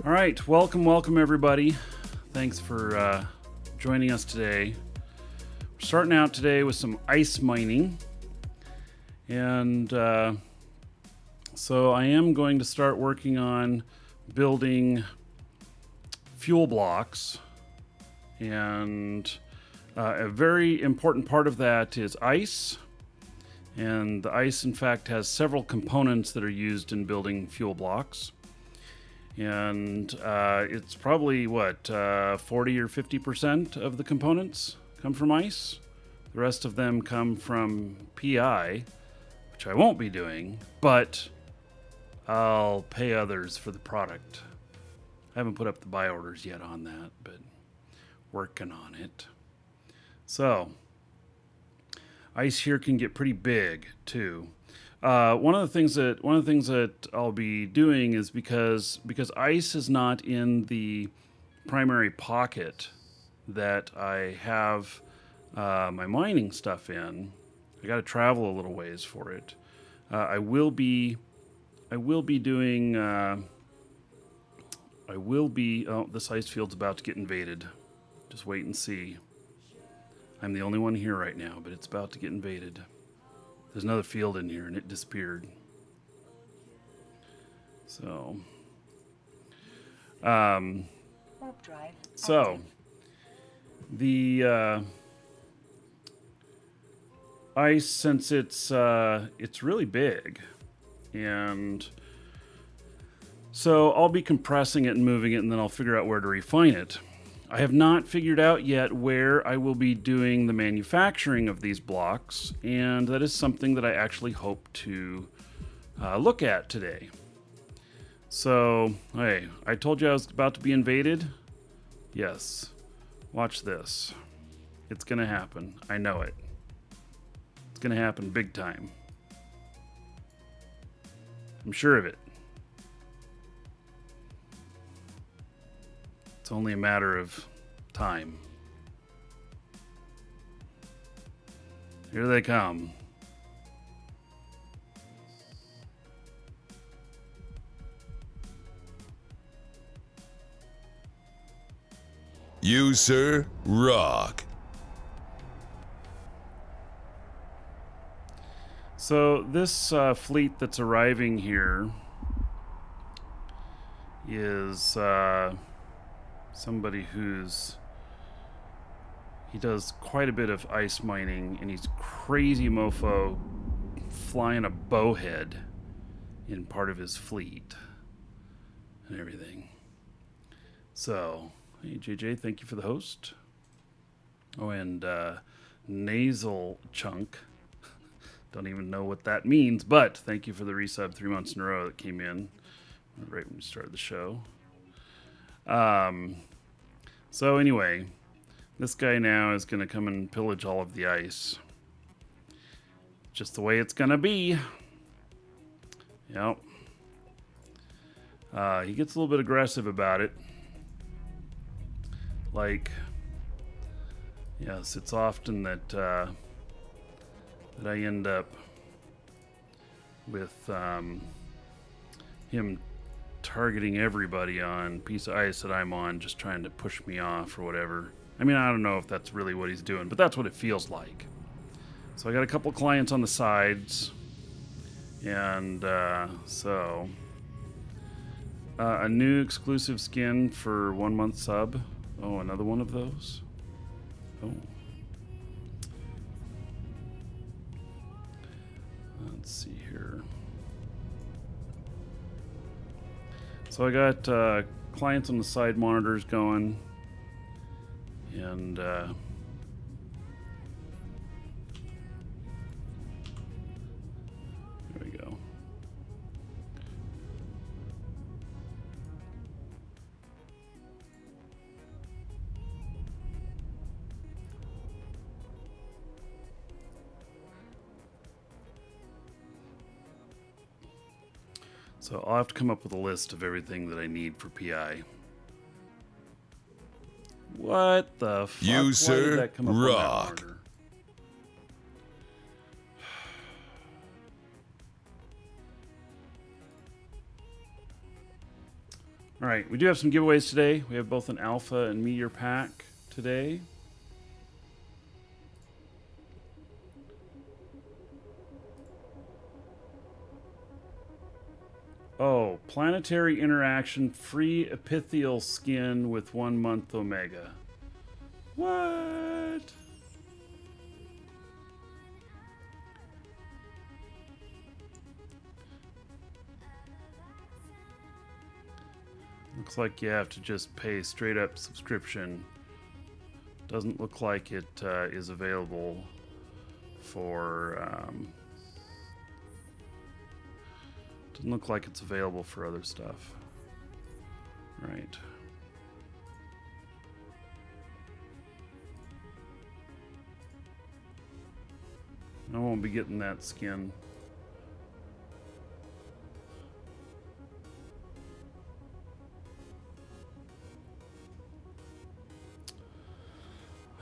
All right, welcome everybody. Thanks for joining us today. We're starting out today with some ice mining. And so I am going to start working on building fuel blocks. And a very important part of that is ice. And the ice, in fact, has several components that are used in building fuel blocks. And it's probably, 40 or 50% of the components come from ice. The rest of them come from PI, which I won't be doing, but I'll pay others for the product. I haven't put up the buy orders yet on that, but working on it. So, ice here can get pretty big too. One of the things that I'll be doing is because ice is not in the primary pocket that I have my mining stuff in. I got to travel a little ways for it. I will be doing. Oh, this ice field's about to get invaded. Just wait and see. I'm the only one here right now, but it's about to get invaded. There's another field in here, and it disappeared. So, the ice, since it's really big, and so I'll be compressing it and moving it, and then I'll figure out where to refine it. I have not figured out yet where I will be doing the manufacturing of these blocks, and that is something that I actually hope to look at today. So, hey, I told you I was about to be invaded? Yes. Watch this. It's gonna happen. I know it. It's gonna happen big time. I'm sure of it. It's only a matter of time. Here they come. You, sir, rock. So this fleet that's arriving here is somebody he does quite a bit of ice mining, and he's crazy mofo flying a bowhead in part of his fleet and everything. So, hey JJ, thank you for the host. Oh, and nasal chunk. Don't even know what that means, but thank you for the resub 3 months in a row that came in right when we started the show. So anyway, this guy now is going to come and pillage all of the ice. Just the way it's going to be. Yep. He gets a little bit aggressive about it. Like, yes, it's often that I end up with him targeting everybody on piece of ice that I'm on, just trying to push me off or whatever. I mean, I don't know if that's really what he's doing, but that's what it feels like. So I got a couple clients on the sides, and so a new exclusive skin for 1 month sub. Oh, another one of those. Oh. Let's see here. So I got clients on the side monitors going, and there we go. So I'll have to come up with a list of everything that I need for PI. What the fuck? You, Why sir, did that come up rock. on that order? All right, we do have some giveaways today. We have both an alpha and meteor pack today. Oh, planetary interaction, free epithelial skin with 1 month Omega. What? Looks like you have to just pay straight up subscription. Doesn't look like it is available for... doesn't look like it's available for other stuff. Right. I won't be getting that skin.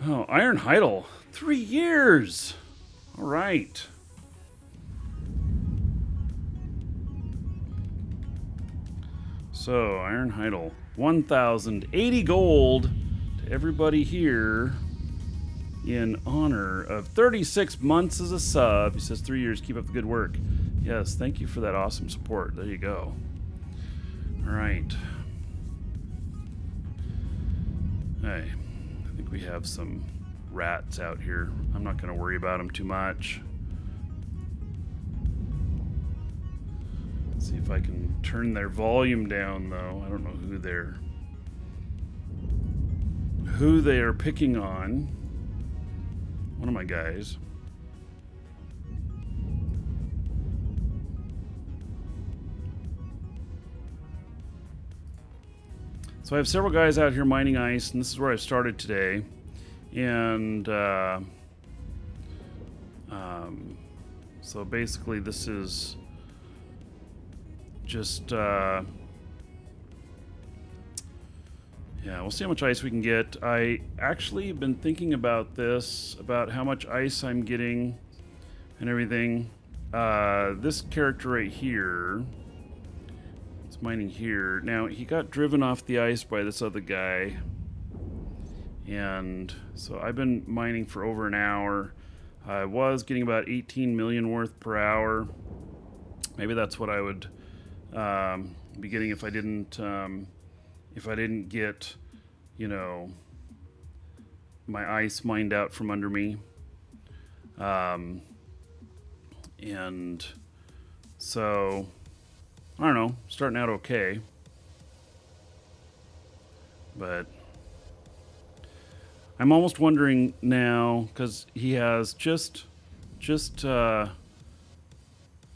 Oh, Iron Heidel. 3 years. All right. So, Iron Heidel. 1,080 gold to everybody here in honor of 36 months as a sub. He says 3 years. Keep up the good work. Yes, thank you for that awesome support. There you go. All right. Hey. I think we have some rats out here. I'm not going to worry about them too much. Let's see if I can turn their volume down, though. I don't know who they are picking on. One of my guys. So I have several guys out here mining ice, and this is where I've started today. And so basically this is just, yeah, we'll see how much ice we can get. I actually have been thinking about this, about how much ice I'm getting and everything. This character right here, mining here. Now, he got driven off the ice by this other guy. And so I've been mining for over an hour. I was getting about 18 million worth per hour. Maybe that's what I would be getting if I didn't get, you know, my ice mined out from under me. And so I don't know, starting out okay. But I'm almost wondering now, because he has just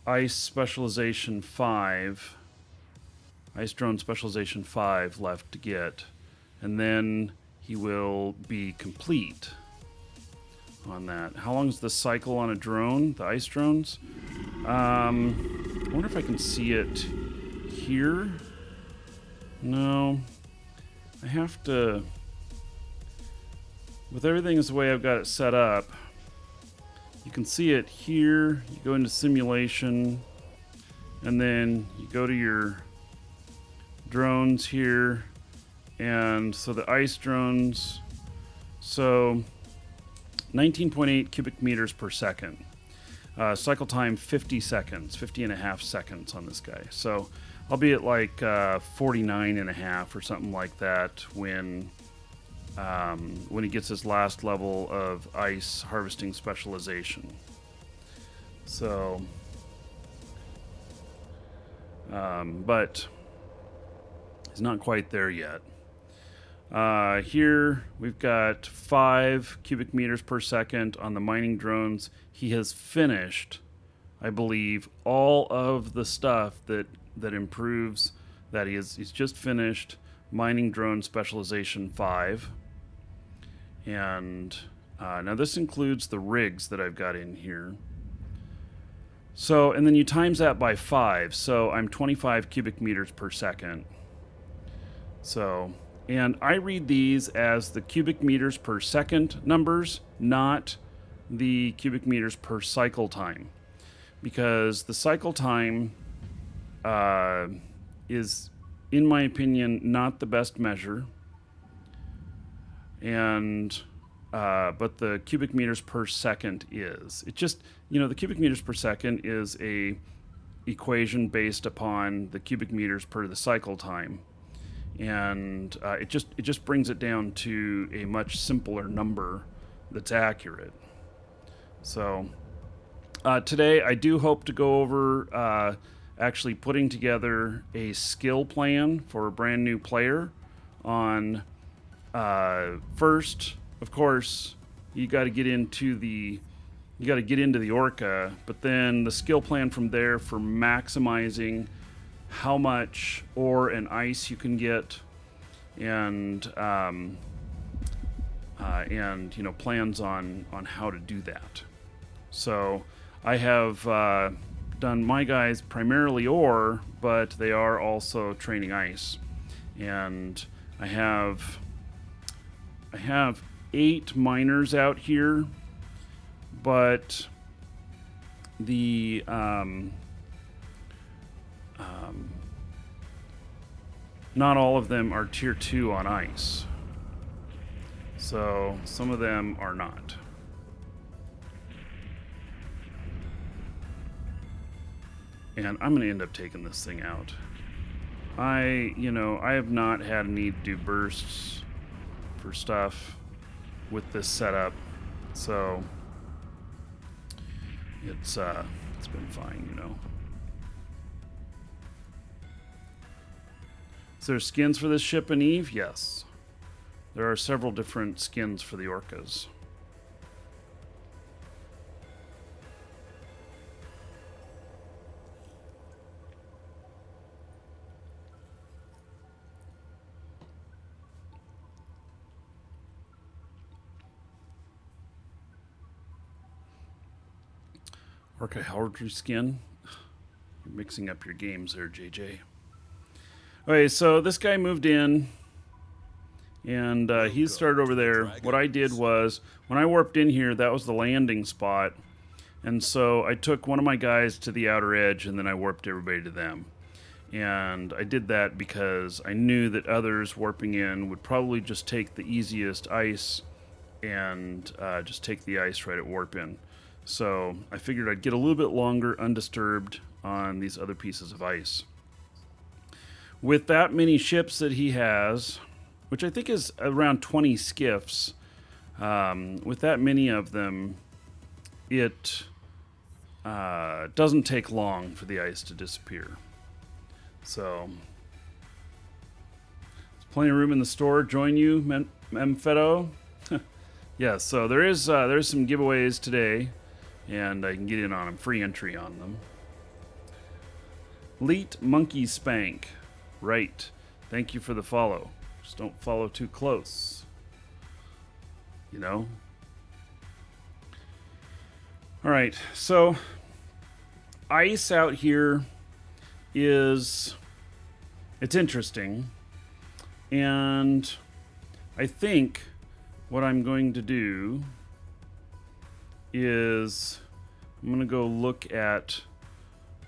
Ice Specialization 5, Ice Drone Specialization 5 left to get, and then he will be complete on that. How long is the cycle on a drone, the ice drones? I wonder if I can see it here. No, I have to, with everything is the way I've got it set up, you can see it here. You go into simulation, and then you go to your drones here, and so the ice drones, so 19.8 cubic meters per second. Cycle time 50 seconds, 50 and a half seconds on this guy. So I'll be at like 49 and a half or something like that when he gets his last level of ice harvesting specialization. So, but he's not quite there yet. Here we've got 5 cubic meters per second on the mining drones. He has finished, I believe, all of the stuff that improves that. He's just finished mining drone specialization 5. And now this includes the rigs that I've got in here. So, and then you times that by 5. So I'm 25 cubic meters per second. So, and I read these as the cubic meters per second numbers, not the cubic meters per cycle time. Because the cycle time is in my opinion, not the best measure. And but the cubic meters per second is. It just, the cubic meters per second is a equation based upon the cubic meters per the cycle time, and it just brings it down to a much simpler number that's accurate. So today I do hope to go over actually putting together a skill plan for a brand new player on first, of course, you got to get into the orca, but then the skill plan from there for maximizing how much ore and ice you can get, and plans on how to do that. So I have done my guys primarily ore, but they are also training ice, and I have 8 miners out here, but the not all of them are tier 2 on ice, so some of them are not. And I'm gonna end up taking this thing out. I have not had a need to do bursts for stuff with this setup, so it's been fine. Is there skins for this ship in Eve? Yes, there are several different skins for the orcas. Orca heraldry skin. You're mixing up your games there, JJ. Okay, so this guy moved in, and he started over there. What I did was, when I warped in here, that was the landing spot, and so I took one of my guys to the outer edge, and then I warped everybody to them. And I did that because I knew that others warping in would probably just take the easiest ice and just take the ice right at warp in. So I figured I'd get a little bit longer undisturbed on these other pieces of ice. With that many ships that he has, which I think is around 20 skiffs, with that many of them, it doesn't take long for the ice to disappear. So there's plenty of room in the store. Join you, Memfedo. Yeah, so there's some giveaways today, and I can get in on them, free entry on them. Leet Monkey Spank. Right. Thank you for the follow. Just don't follow too close. All right, so ice out here it's interesting, and I think what I'm going to do is I'm going to go look at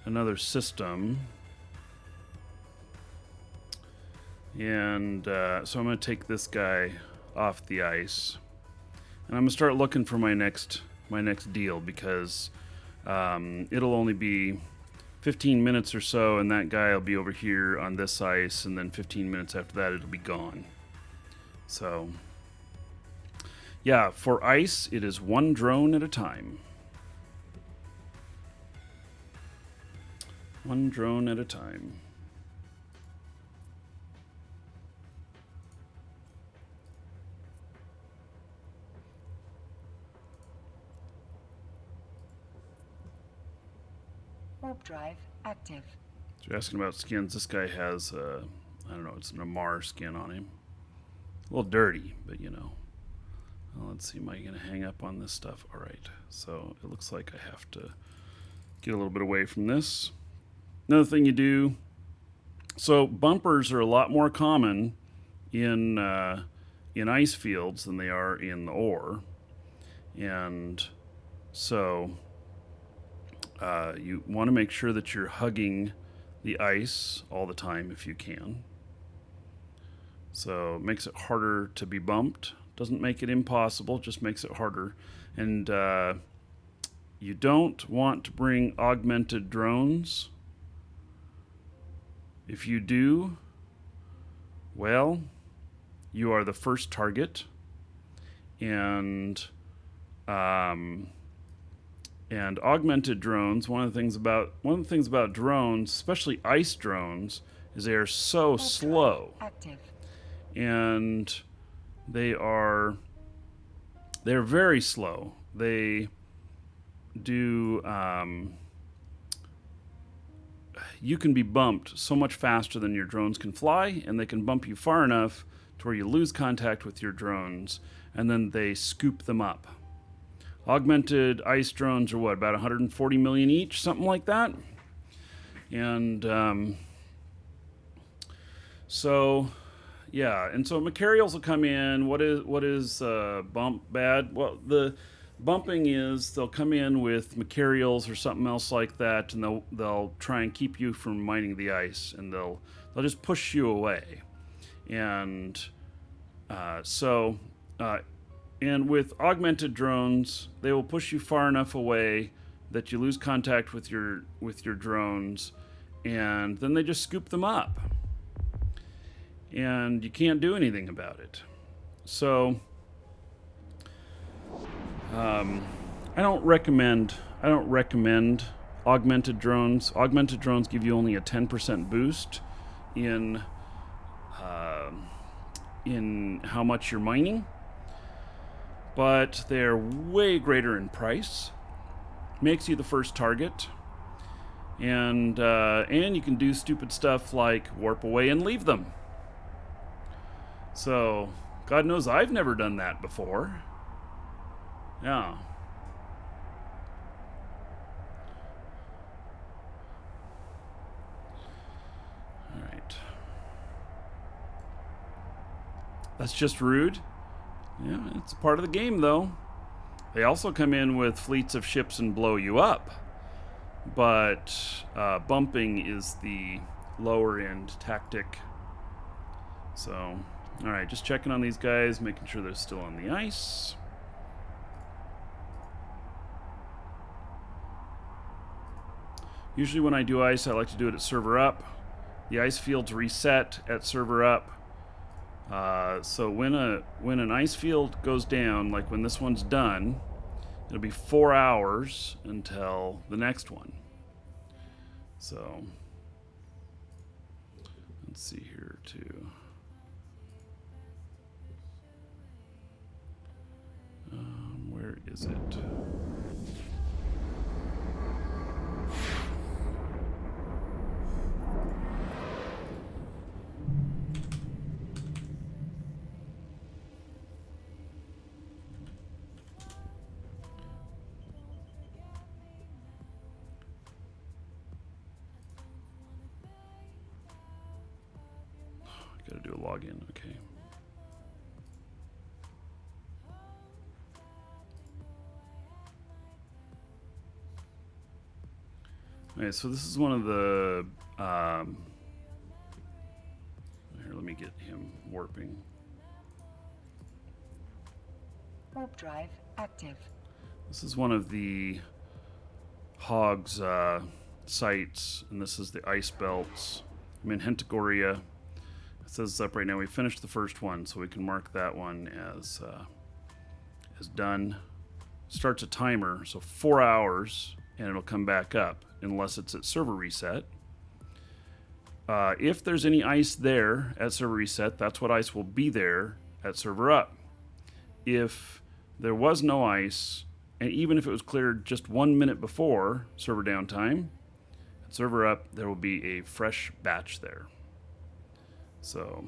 another system, and so I'm going to take this guy off the ice, and I'm going to start looking for my next deal, because it'll only be 15 minutes or so, and that guy will be over here on this ice, and then 15 minutes after that it'll be gone. So yeah, for ice it is one drone at a time. One drone at a time. Warp drive active. So you're asking about skins. This guy has, I don't know, it's an Amar skin on him. A little dirty, but Well, let's see, am I going to hang up on this stuff? All right, so it looks like I have to get a little bit away from this. Another thing you do, so bumpers are a lot more common in ice fields than they are in the ore, and so you want to make sure that you're hugging the ice all the time if you can. So it makes it harder to be bumped. Doesn't make it impossible, just makes it harder. And you don't want to bring augmented drones. If you do, well, you are the first target. And augmented drones, one of the things about drones, especially ice drones, is they are so slow. Active. And they're very slow. They do you can be bumped so much faster than your drones can fly, and they can bump you far enough to where you lose contact with your drones, and then they scoop them up. Augmented ice drones are what, about 140 million each, something like that. And so materials will come in. What is bump bad? Well, the bumping is they'll come in with materials or something else like that, and they'll try and keep you from mining the ice, and they'll just push you away. And and with augmented drones, they will push you far enough away that you lose contact with your drones, and then they just scoop them up. And you can't do anything about it. So I don't recommend augmented drones. Augmented drones give you only a 10% boost in how much you're mining, but they're way greater in price. Makes you the first target, and you can do stupid stuff like warp away and leave them. So, God knows I've never done that before. Yeah. All right. That's just rude. Yeah, it's part of the game, though. They also come in with fleets of ships and blow you up. But bumping is the lower end tactic. So, all right, just checking on these guys, making sure they're still on the ice. Usually when I do ice, I like to do it at server up. The ice fields reset at server up. So when an ice field goes down, like when this one's done, it'll be 4 hours until the next one. So let's see here too. Where is it? Gotta do a login, okay. Okay, so this is one of the, here, let me get him warping. Warp drive active. This is one of the hogs sites, and this is the ice belts. I'm in Hentagoria. It says up right now. We finished the first one, so we can mark that one as done. Starts a timer, so 4 hours, and it'll come back up unless it's at server reset. If there's any ice there at server reset, that's what ice will be there at server up. If there was no ice, and even if it was cleared just 1 minute before server downtime, at server up, there will be a fresh batch there. So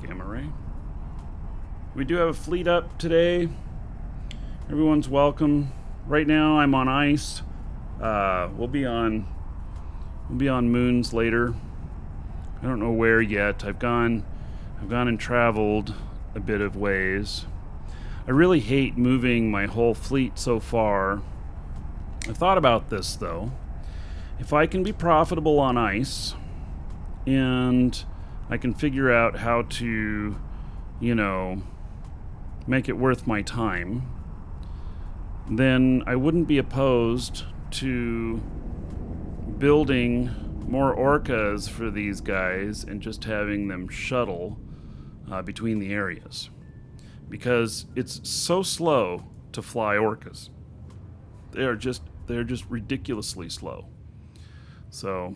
gamma ray. We do have a fleet up today. Everyone's welcome. Right now I'm on ice. We'll be on moons later. I don't know where yet. I've gone and traveled a bit of ways. I really hate moving my whole fleet so far. I thought about this though. If I can be profitable on ice and I can figure out how to, make it worth my time, then I wouldn't be opposed to building more orcas for these guys and just having them shuttle between the areas, because it's so slow to fly orcas. They're just ridiculously slow. So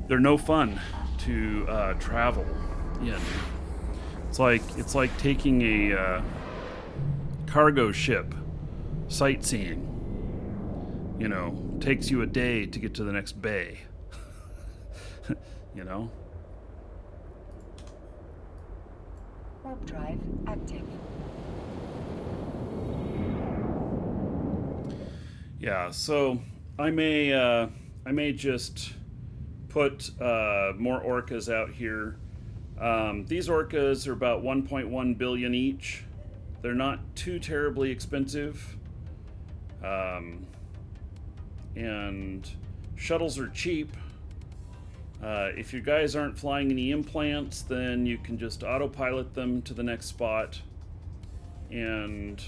they're no fun to travel in. It's like taking a cargo ship sightseeing. Takes you a day to get to the next bay. Warp drive active. Yeah, so I may just put more orcas out here. These orcas are about 1.1 billion each. They're not too terribly expensive. And shuttles are cheap. If you guys aren't flying any implants, then you can just autopilot them to the next spot, and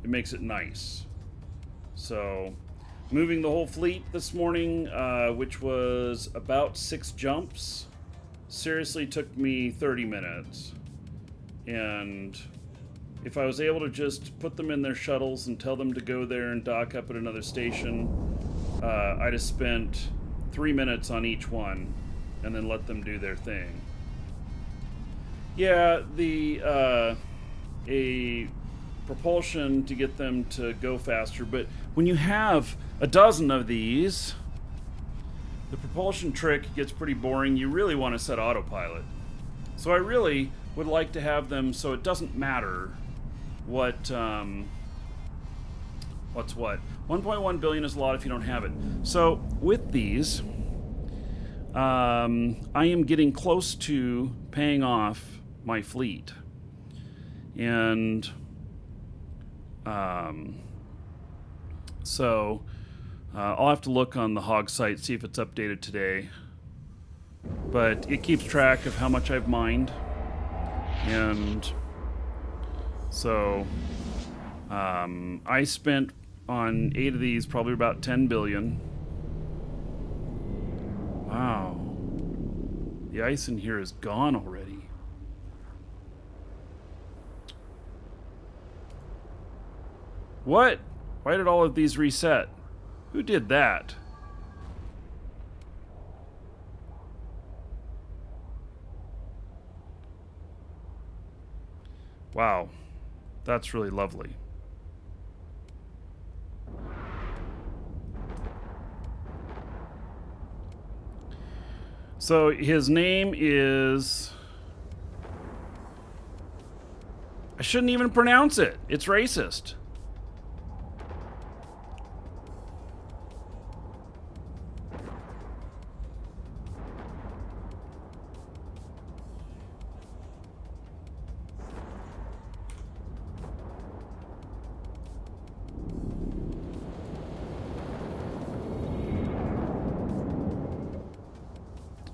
it makes it nice. So, moving the whole fleet this morning, which was about 6 jumps, seriously took me 30 minutes. And if I was able to just put them in their shuttles and tell them to go there and dock up at another station, I'd have spent 3 minutes on each one and then let them do their thing. Yeah, a propulsion to get them to go faster, but when you have a dozen of these, the propulsion trick gets pretty boring. You really want to set autopilot. So I really would like to have them so it doesn't matter what's what. 1.1 billion is a lot if you don't have it. So with these, I am getting close to paying off my fleet. And so I'll have to look on the Hog site, see if it's updated today. But it keeps track of how much I've mined. And so I spent on 8 of these probably about 10 billion. Wow. The ice in here is gone already. What? Why did all of these reset? Who did that? Wow. That's really lovely. So his name is... I shouldn't even pronounce it. It's racist.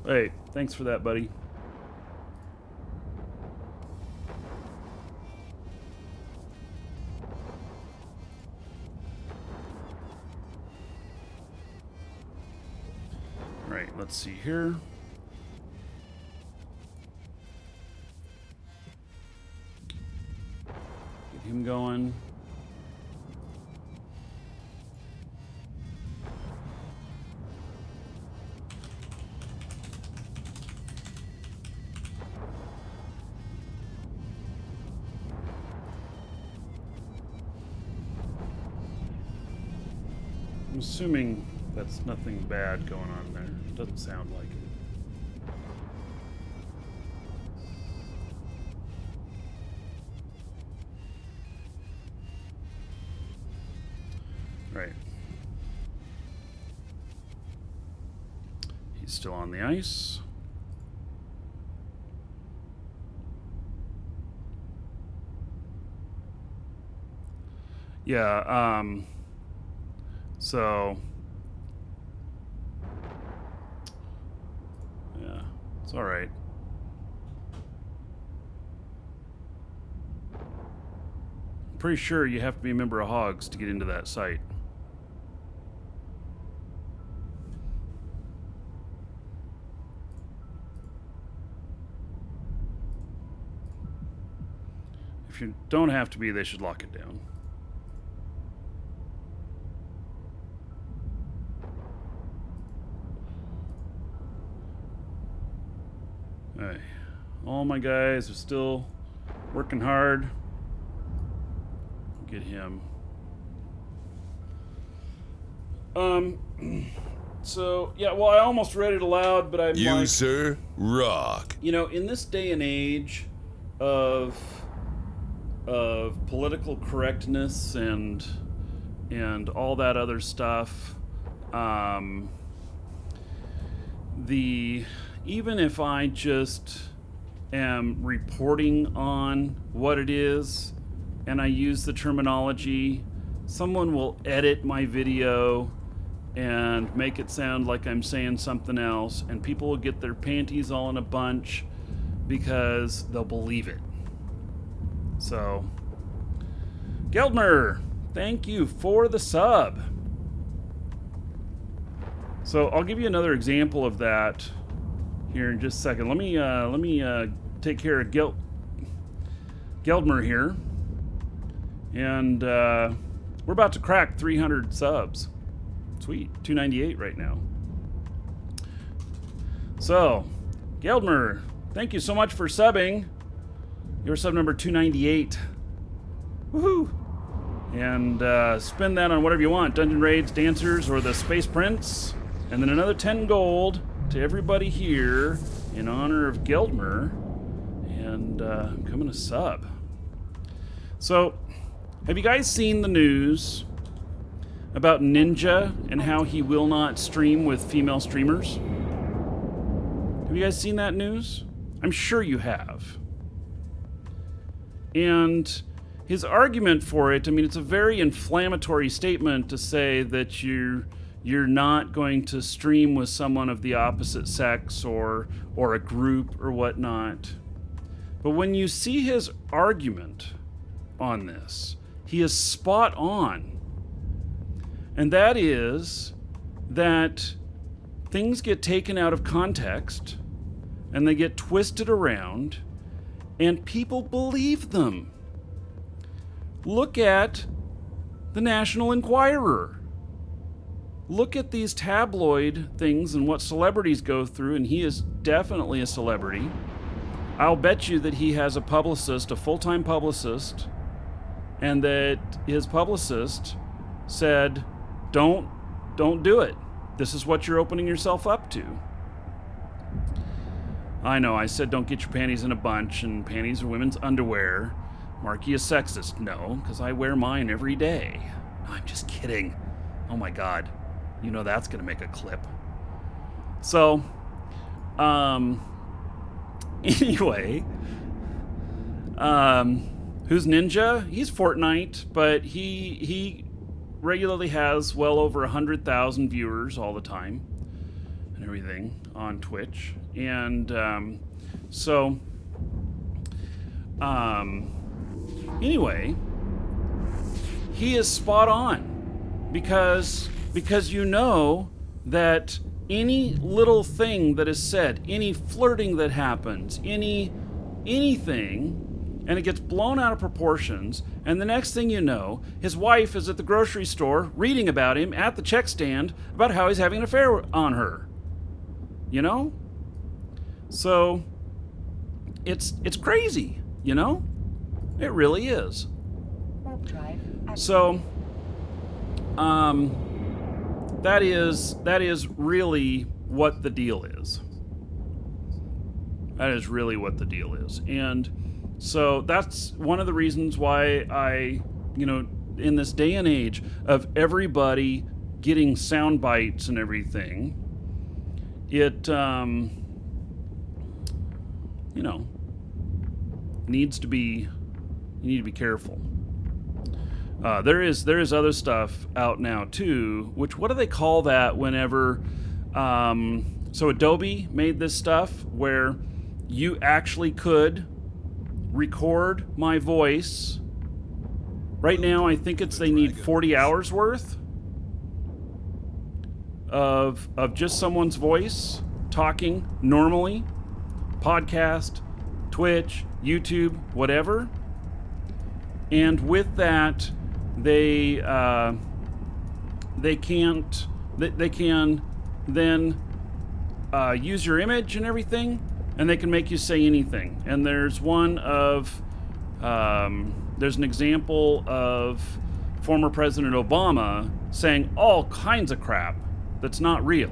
Hey, thanks for that, buddy. All right, let's see here. Get him going. I'm assuming that's nothing bad going on there. Doesn't sound like it. Right. He's still on the ice. Yeah, so yeah, it's all right. I'm pretty sure you have to be a member of Hogs to get into that site. If you don't have to be, they should lock it down. Hey, all my guys are still working hard. Get him. So, yeah, well, I almost read it aloud, but I'm You, like... sir, rock. You know, in this day and age of political correctness and all that other stuff, even if I just am reporting on what it is and I use the terminology, someone will edit my video and make it sound like I'm saying something else, and people will get their panties all in a bunch because they'll believe it. So, Geldmer, thank you for the sub. So I'll give you another example of that here in just a second. Let me take care of Geldmer here, and we're about to crack 300 subs. Sweet, 298 right now. So, Geldmer, thank you so much for subbing. Your sub number 298. Woohoo! And spend that on whatever you want. Dungeon Raids, Dancers, or the Space Prince. And then another 10 gold to everybody here in honor of Geldmer. And coming to sub. So, have you guys seen the news about Ninja and how he will not stream with female streamers? Have you guys seen that news? I'm sure you have. And his argument for it, I mean, it's a very inflammatory statement to say that you're not going to stream with someone of the opposite sex or a group or whatnot. But when you see his argument on this, he is spot on. And that is that things get taken out of context and they get twisted around and people believe them. Look at the National Enquirer. Look at these tabloid things and what celebrities go through, and he is definitely a celebrity. I'll bet you that he has a publicist, a full-time publicist, and that his publicist said, don't do it. This is what you're opening yourself up to. I know, I said don't get your panties in a bunch, and panties are women's underwear. Markee is sexist. No, because I wear mine every day. No, I'm just kidding. Oh my God. You know that's going to make a clip. So, anyway, who's Ninja? He's Fortnite, but he regularly has well over 100,000 viewers all the time and everything on Twitch. And anyway, he is spot on because you know that any little thing that is said, any flirting that happens, anything, and it gets blown out of proportions, and the next thing you know, his wife is at the grocery store reading about him at the check stand about how he's having an affair on her. You know? So, it's crazy, you know? It really is. So, that is really what the deal is. That is really what the deal is. And so that's one of the reasons why I, in this day and age of everybody getting sound bites and everything, it, you need to be careful. There is other stuff out now too. Which, what do they call that? Whenever, so Adobe made this stuff where you actually could record my voice. Right now, I think they need 40 hours worth of just someone's voice talking normally, podcast, Twitch, YouTube, whatever. And with that, they can then use your image and everything, and they can make you say anything. And there's there's an example of former President Obama saying all kinds of crap that's not real.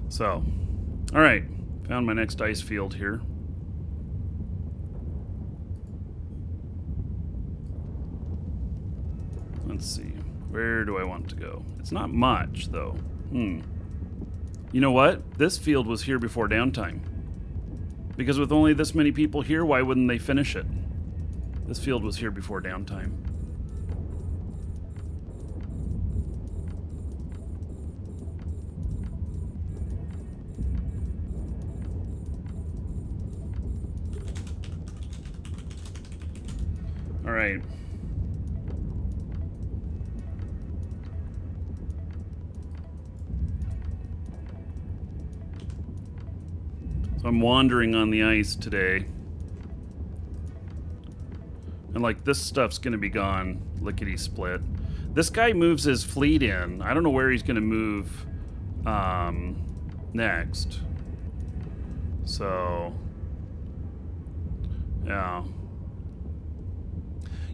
So, all right, found my next ice field here. Let's see, where do I want to go? It's not much, though. You know what? This field was here before downtime. Because with only this many people here, why wouldn't they finish it? This field was here before downtime. All right. So I'm wandering on the ice today. And like this stuff's gonna be gone lickety split. This guy moves his fleet in. I don't know where he's gonna move next. So yeah.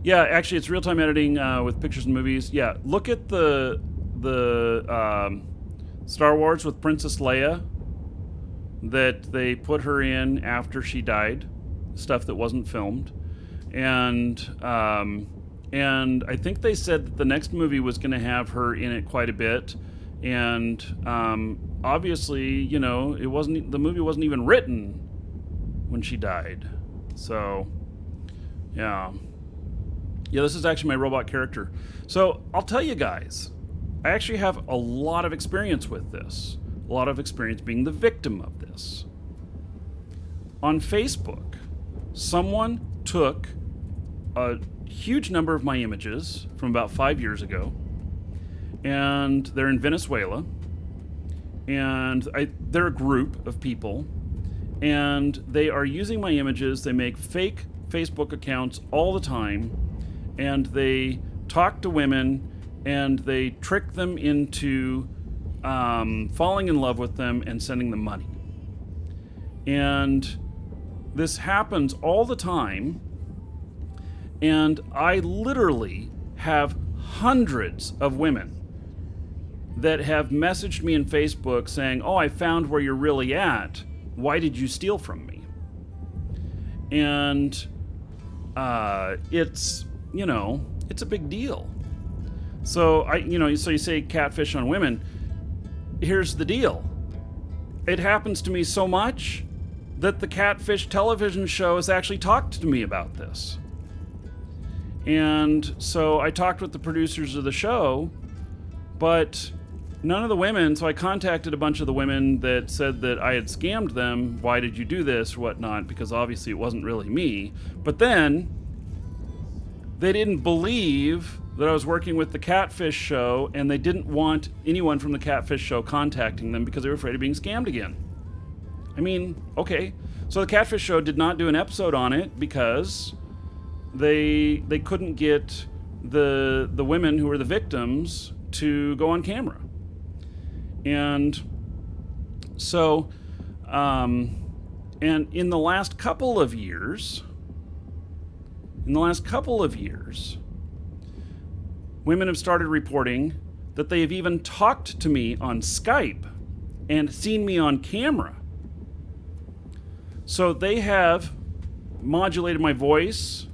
Yeah, actually, it's real-time editing with pictures and movies. Yeah, look at the Star Wars with Princess Leia that they put her in after she died, stuff that wasn't filmed, and I think they said that the next movie was going to have her in it quite a bit, and obviously, you know, the movie wasn't even written when she died, so yeah. Yeah, this is actually my robot character. So I'll tell you guys, I actually have a lot of experience with this. A lot of experience being the victim of this. On Facebook, someone took a huge number of my images from about 5 years ago, and they're in Venezuela, and they're a group of people, and they are using my images. They make fake Facebook accounts all the time, and they talk to women, and they trick them into falling in love with them and sending them money. And this happens all the time, and I literally have hundreds of women that have messaged me in Facebook saying, "Oh, I found where you're really at. Why did you steal from me?" And it's, you know, it's a big deal. So so you say catfish on women. Here's the deal. It happens to me so much that the Catfish television show has actually talked to me about this. And so I talked with the producers of the show, but none of the women, so I contacted a bunch of the women that said that I had scammed them. Why did you do this or whatnot? Because obviously it wasn't really me. But then they didn't believe that I was working with the Catfish show, and they didn't want anyone from the Catfish show contacting them because they were afraid of being scammed again. I mean, okay. So the Catfish show did not do an episode on it because they couldn't get the women who were the victims to go on camera. And so, and in the last couple of years, women have started reporting that they have even talked to me on Skype and seen me on camera. So they have modulated my voice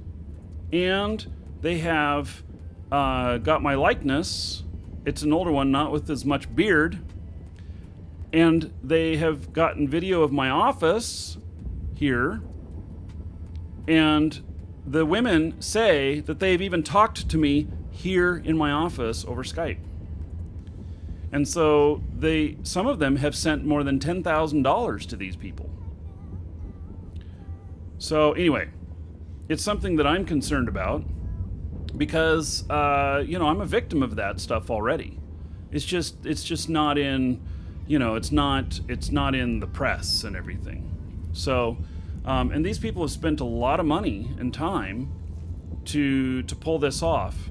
and they have got my likeness. It's an older one, not with as much beard. And they have gotten video of my office here. And the women say that they've even talked to me here in my office over Skype. And so some of them have sent more than $10,000 to these people. So anyway, it's something that I'm concerned about because, I'm a victim of that stuff already. It's just not in, it's not in the press and everything. So, and these people have spent a lot of money and time to pull this off.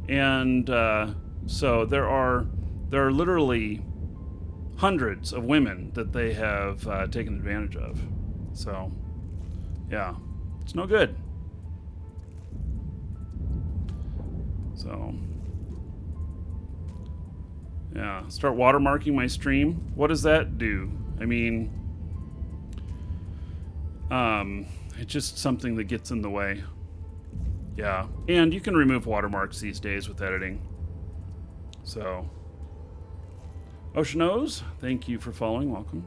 And so there are literally hundreds of women that they have taken advantage of. So, yeah, it's no good. So, yeah, start watermarking my stream. What does that do? I mean, it's just something that gets in the way. Yeah, and you can remove watermarks these days with editing. So, Oceanos, thank you for following. Welcome.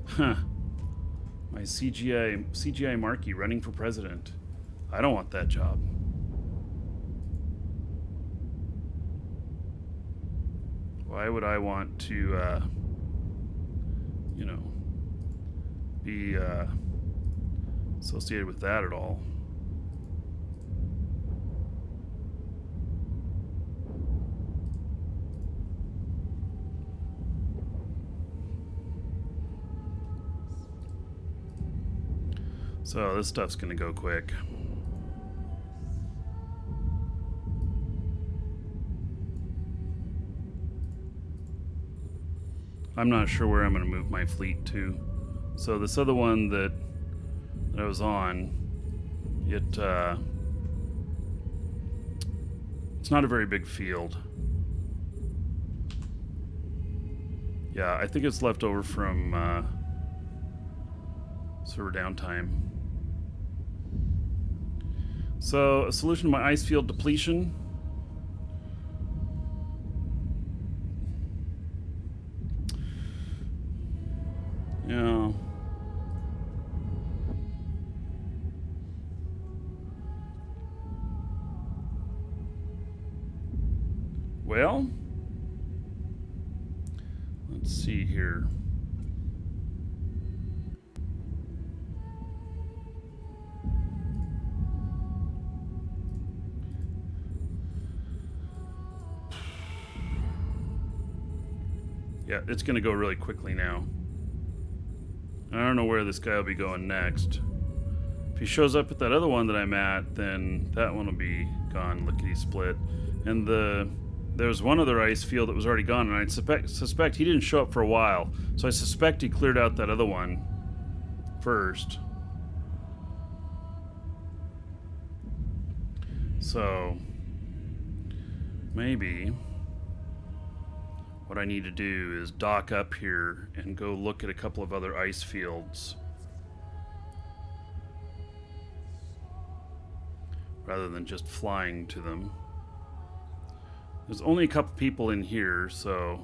Huh. My CGI Markee running for president. I don't want that job. Why would I want to, be associated with that at all? So this stuff's gonna go quick. I'm not sure where I'm gonna move my fleet to. So this other one that I was on, it's not a very big field. Yeah, I think it's left over from server downtime. So, a solution to my ice field depletion. Yeah. Well, let's see here. Yeah, it's going to go really quickly now. I don't know where this guy will be going next. If he shows up at that other one that I'm at, then that one will be gone lickety-split. And there's one other ice field that was already gone, and I suspect he didn't show up for a while. So I suspect he cleared out that other one first. So maybe what I need to do is dock up here and go look at a couple of other ice fields rather than just flying to them. There's only a couple people in here, so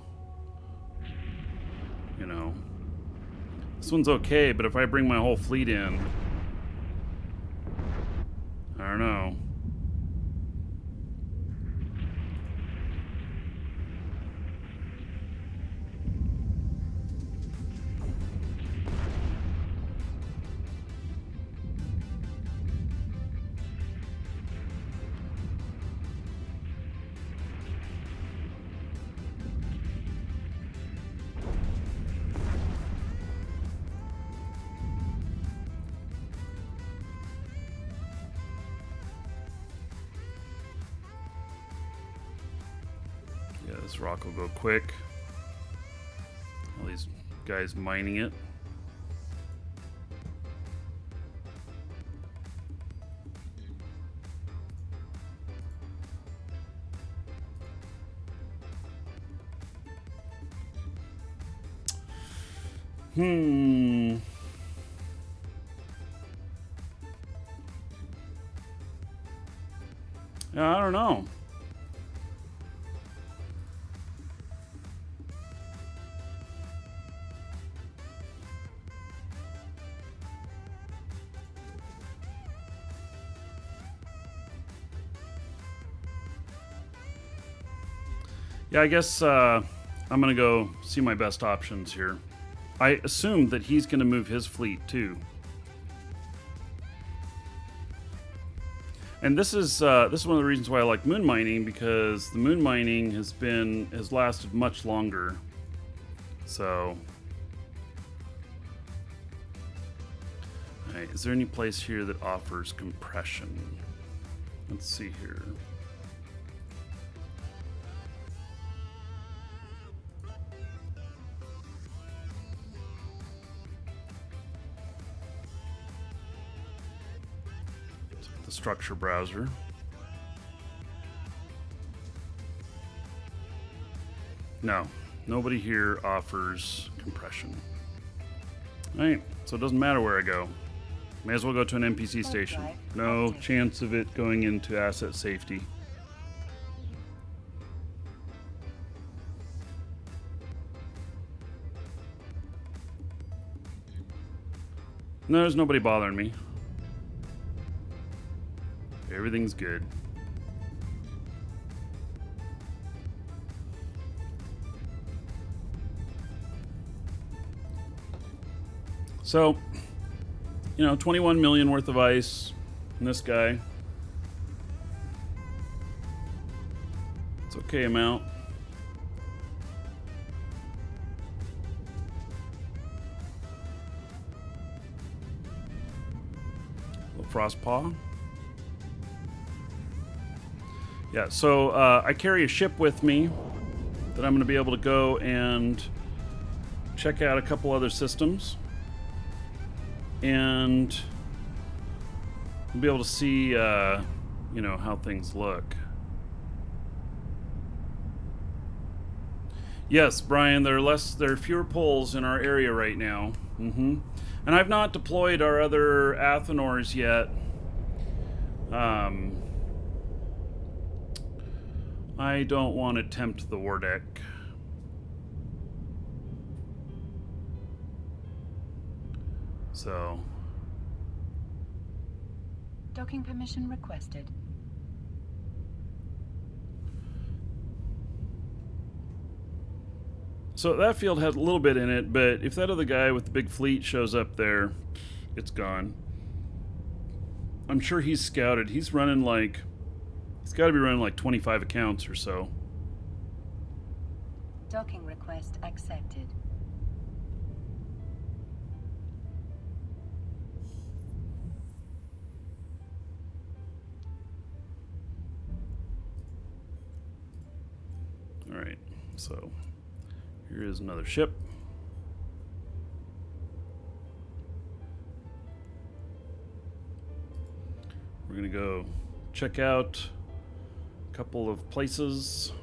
this one's okay, but if I bring my whole fleet in, I don't know. Yeah, this rock will go quick. All these guys mining it. Yeah, I don't know. Yeah, I guess I'm going to go see my best options here. I assume that he's going to move his fleet too. And this is one of the reasons why I like moon mining, because the moon mining has lasted much longer. So, all right, is there any place here that offers compression? Let's see here. The structure browser. No, nobody here offers compression. All right, so it doesn't matter where I go. May as well go to an NPC station. No chance of it going into asset safety. No, there's nobody bothering me. Everything's good. So, 21 million worth of ice in this guy. It's okay amount. Little frost paw. Yeah, so I carry a ship with me that I'm going to be able to go and check out a couple other systems. And we'll be able to see, how things look. Yes, Brian, there are fewer poles in our area right now. And I've not deployed our other Athenors yet. I don't want to tempt the war deck. So. Docking permission requested. So that field has a little bit in it, but if that other guy with the big fleet shows up there, it's gone. I'm sure he's scouted. He's got to be running like 25 accounts or so. Docking request accepted. All right, so here is another ship. We're gonna go check out a couple of places.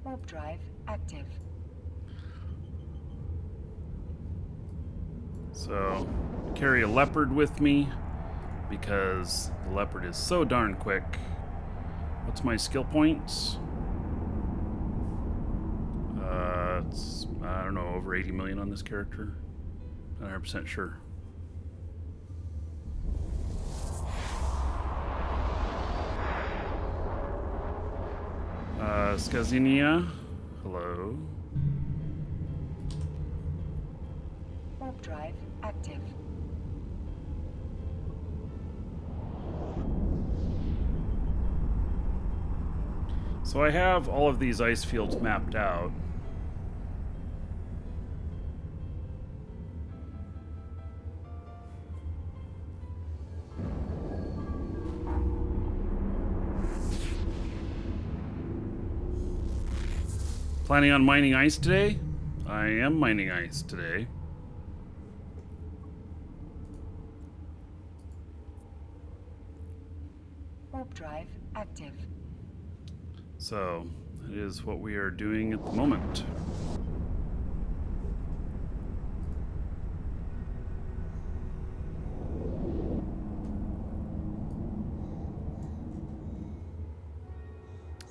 Warp drive active. So, carry a leopard with me because the leopard is so darn quick. What's my skill points? It's, I don't know, over 80 million on this character. Not 100% sure. Skazinia, hello. Warp drive active. So I have all of these ice fields mapped out. Planning on mining ice today? I am mining ice today. Warp drive active. So that is what we are doing at the moment.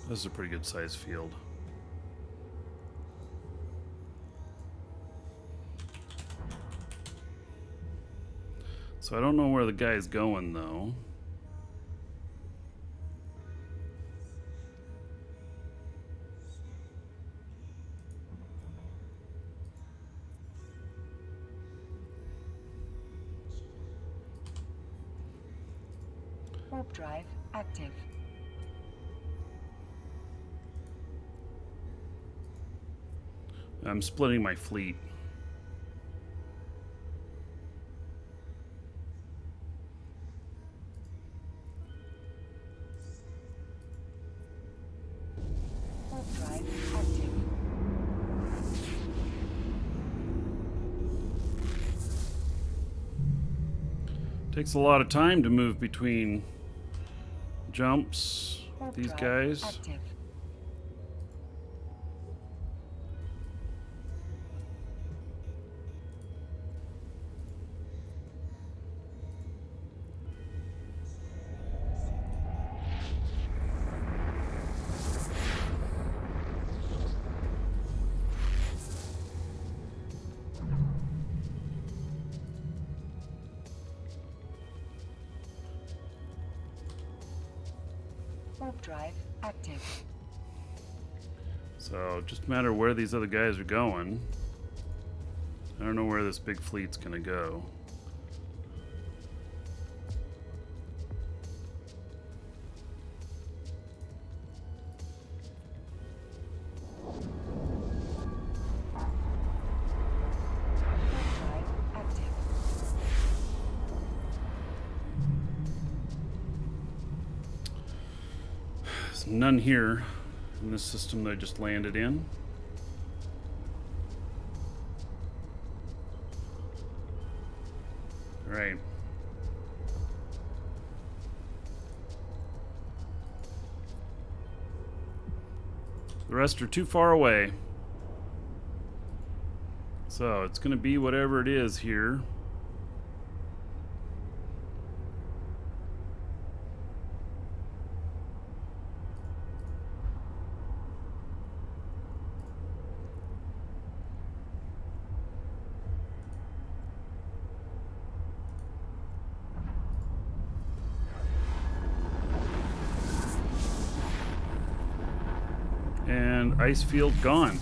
This is a pretty good sized field. So I don't know where the guy's going though. Warp drive active. I'm splitting my fleet. Warp drive active. Takes a lot of time to move between jumps. Warp These drive guys. active. Warp drive active. So just a matter of where these other guys are going. I don't know where this big fleet's gonna go. Warp drive active. There's none here in this system that I just landed in. Right. The rest are too far away. So it's going to be whatever it is here. And ice field gone.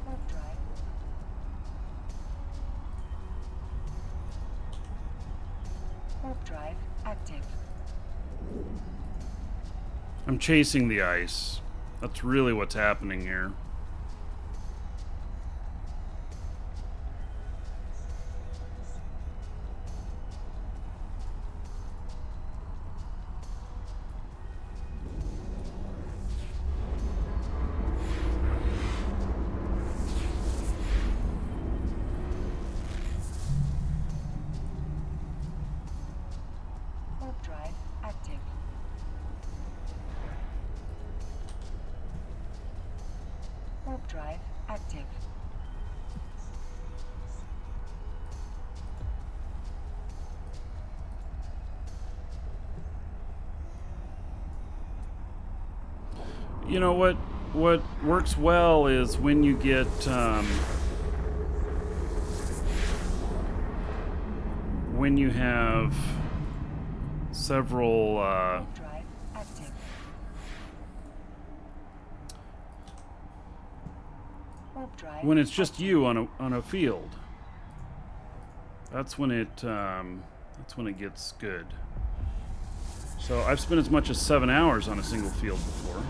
Warp drive. Warp drive active. I'm chasing the ice. That's really what's happening here. Warp drive active. Warp drive active. You know what works well is when you get when you have several Warp drive active. Warp drive. when it's just active. you on a field. That's when it gets good. So I've spent as much as 7 hours on a single field before.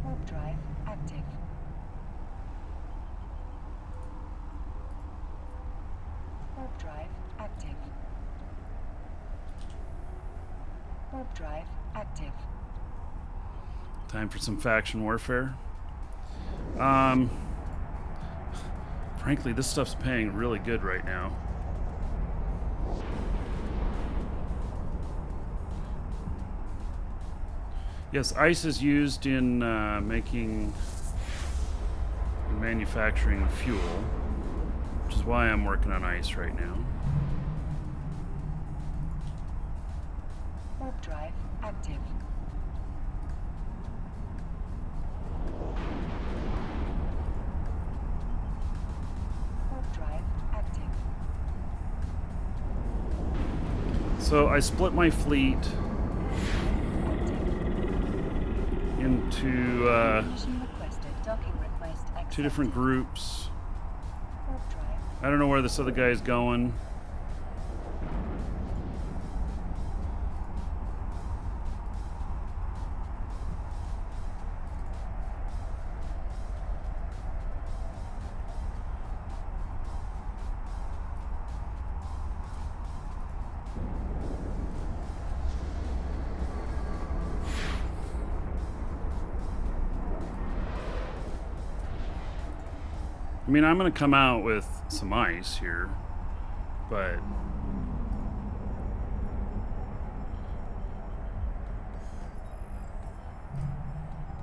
Warp drive active. Warp drive active. Warp drive active. Time for some faction warfare. Frankly, this stuff's paying really good right now. Yes, ice is used in manufacturing fuel, which is why I'm working on ice right now. Warp drive active. Warp drive active. So I split my fleet Active. into Mission requested. Docking request accepted. 2 different groups. Warp drive. I don't know where this other guy is going. I mean, I'm going to come out with some ice here, but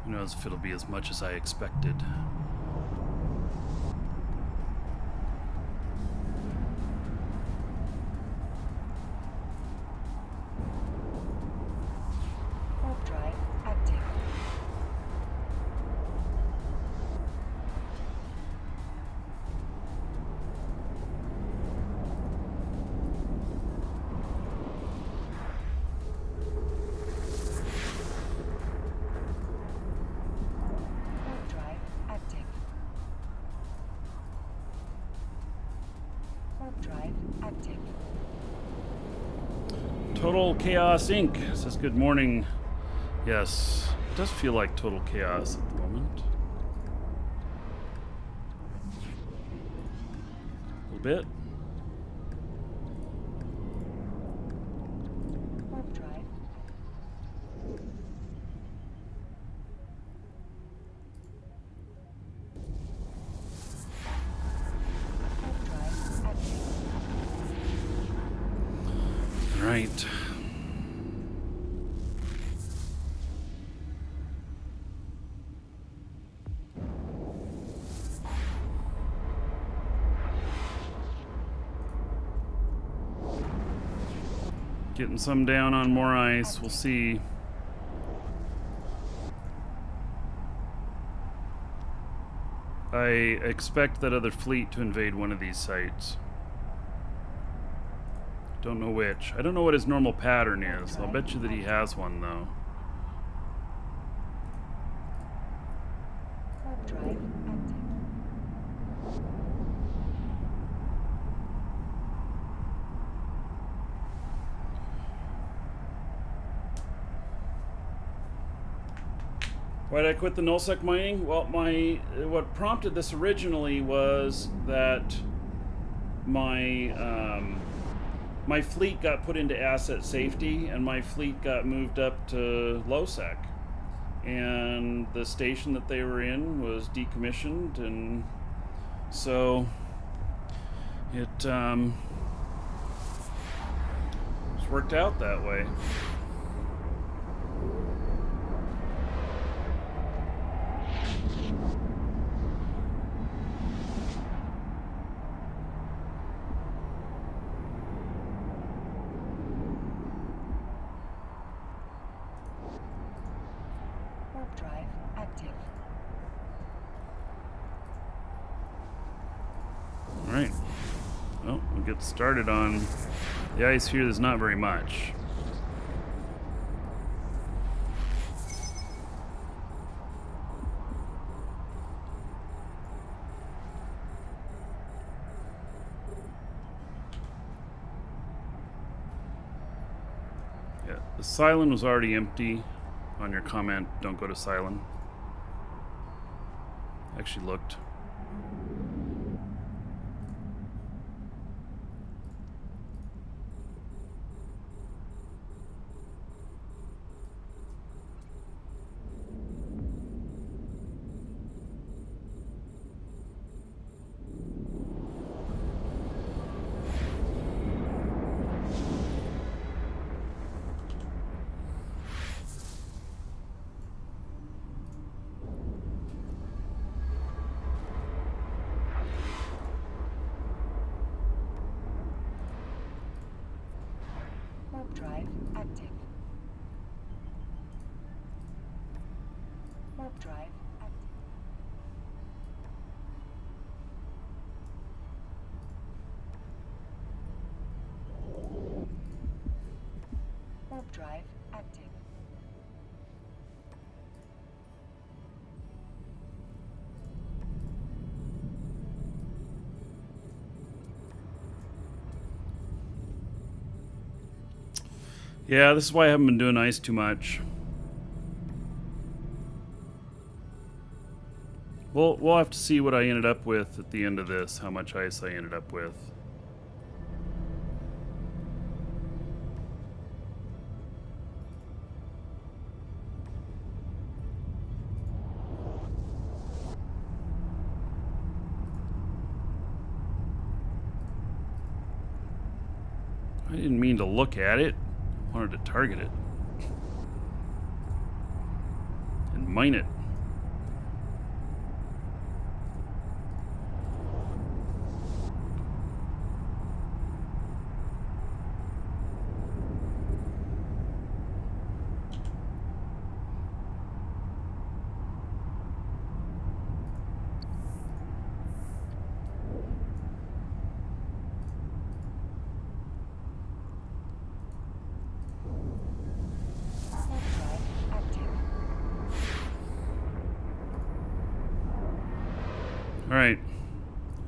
who knows if it'll be as much as I expected. Warp drive active. Warp drive active. Warp drive active. Total Chaos Inc. says good morning. Yes, it does feel like total chaos at the moment. A little bit. Warp drive. Warp drive active. All right. Getting some down on more ice. We'll see. I expect that other fleet to invade one of these sites. Don't know which. I don't know what his normal pattern is. I'll bet you that he has one, though. Warp drive active. Why did I quit the nullsec mining? Well, what prompted this originally was that my fleet got put into asset safety, and my fleet got moved up to low sec, and the station that they were in was decommissioned, and so it it's worked out that way. Warp drive active. All right. Well, we'll get started on the ice here. There's not very much. Yeah, the Silent was already empty on your comment. Don't go to Silent. Actually looked. active. Warp drive active. Warp drive active. Yeah, this is why I haven't been doing ice too much. We'll have to see what I ended up with at the end of this, how much ice I ended up with. I didn't mean to look at it. I wanted to target it. And mine it. Warp drive active. All right.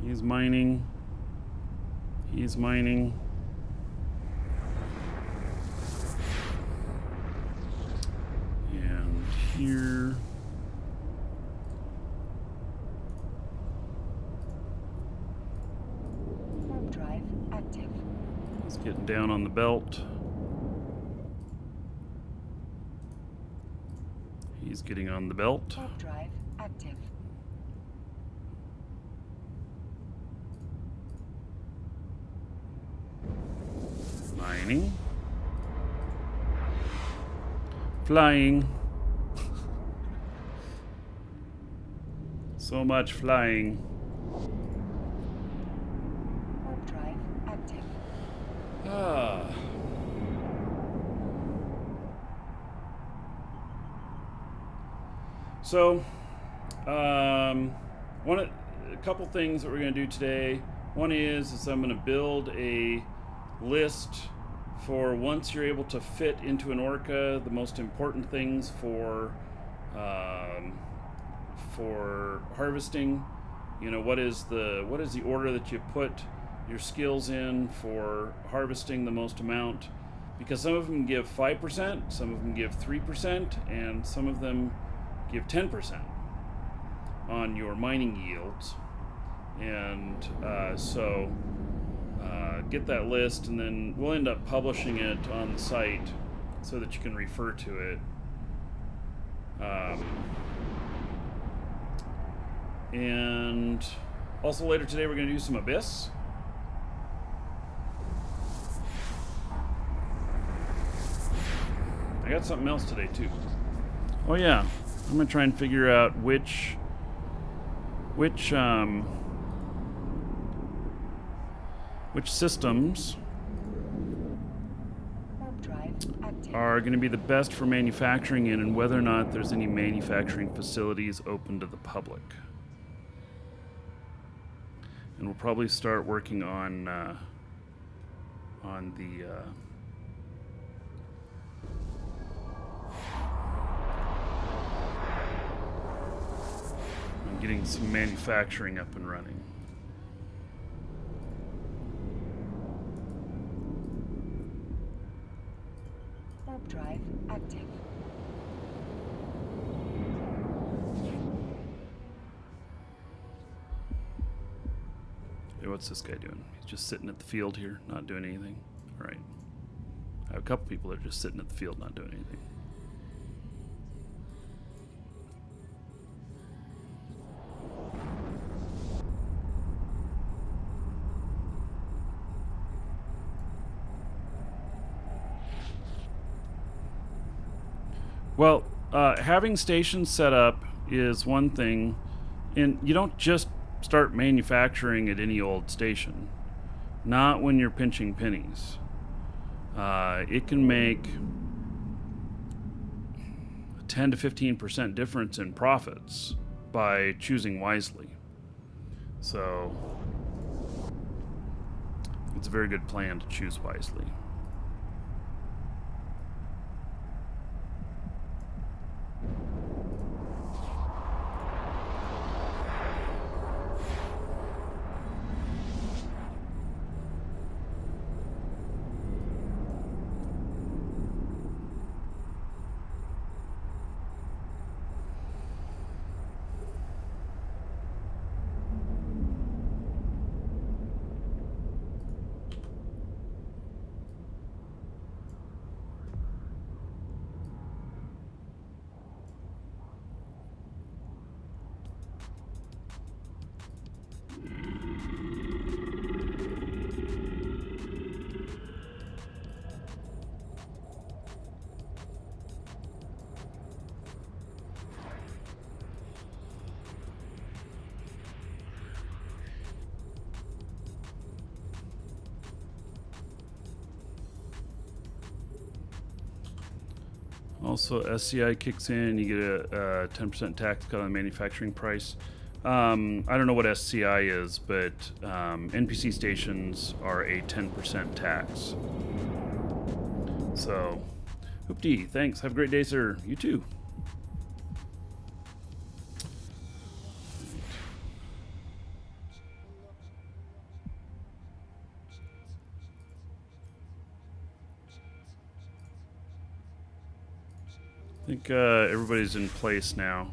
He's mining. He's mining. And here. Warp drive active. He's getting down on the belt. He's getting on the belt. Warp drive active. Mining. Flying. So much flying. Warp drive active. Ah. So, a couple things that we're going to do today. One is I'm going to build a list for once you're able to fit into an orca, the most important things for harvesting. You know, what is the order that you put your skills in for harvesting the most amount? Because some of them give 5%, some of them give 3%, and some of them give 10% on your mining yields. And so get that list, and then we'll end up publishing it on the site so that you can refer to it. And also later today we're going to do some abyss. I got something else today too. Oh yeah, I'm going to try and figure out which systems Warp drive active. are going to be the best for manufacturing in, and whether or not there's any manufacturing facilities open to the public. And we'll probably start working on getting some manufacturing up and running. Warp drive active. Hey, what's this guy doing? He's just sitting at the field here, not doing anything. All right. I have a couple people that are just sitting at the field, not doing anything. Well, having stations set up is one thing, and you don't just start manufacturing at any old station. Not when you're pinching pennies. it can make a 10 to 15% difference in profits by choosing wisely. So it's a very good plan to choose wisely. Also, SCI kicks in, you get a 10% tax cut on the manufacturing price. I don't know what SCI is, but NPC stations are a 10% tax. So, hoopty, thanks. Have a great day, sir. You too. I think everybody's in place now.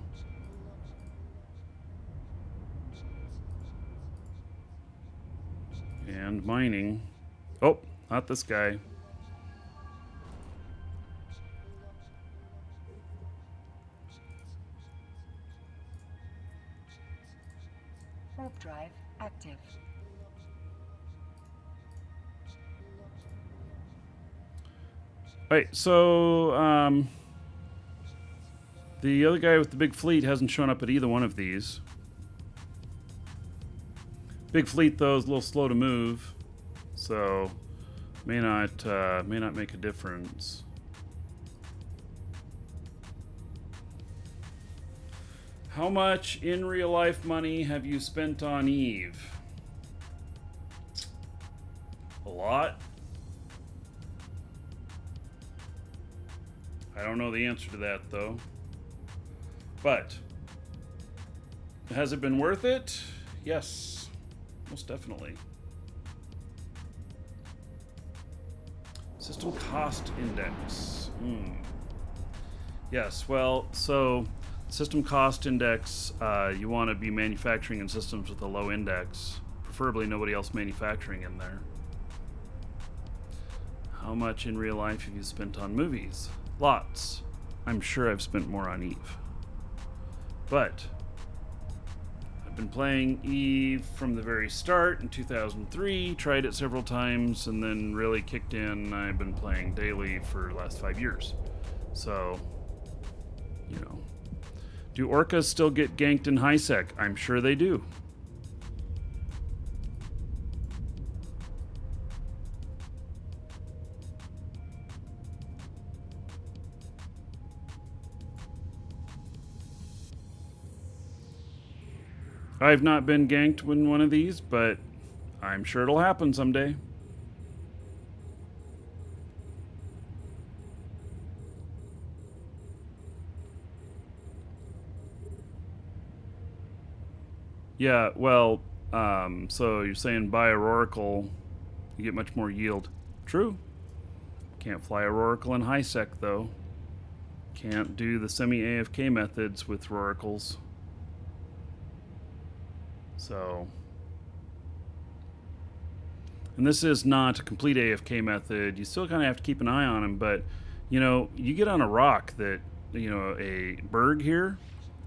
And mining. Oh, not this guy. Warp drive active. Alright, so the other guy with the big fleet hasn't shown up at either one of these. Big fleet though is a little slow to move, so may not make a difference. How much in real life money have you spent on Eve? A lot. I don't know the answer to that though. But has it been worth it? Yes, most definitely. System cost index. Yes, well, so system cost index, you want to be manufacturing in systems with a low index, preferably nobody else manufacturing in there. How much in real life have you spent on movies? Lots. I'm sure I've spent more on Eve. But I've been playing Eve from the very start in 2003, tried it several times, and then really kicked in. I've been playing daily for the last 5 years. So, you know. Do orcas still get ganked in high sec? I'm sure they do. I've not been ganked in one of these, but I'm sure it'll happen someday. Yeah, well, so you're saying buy a Oracle, you get much more yield. True. Can't fly a Oracle in high sec, though. Can't do the semi-AFK methods with Oracles. So, and this is not a complete AFK method. You still kind of have to keep an eye on them, but you know, you get on a rock that, you know, a berg here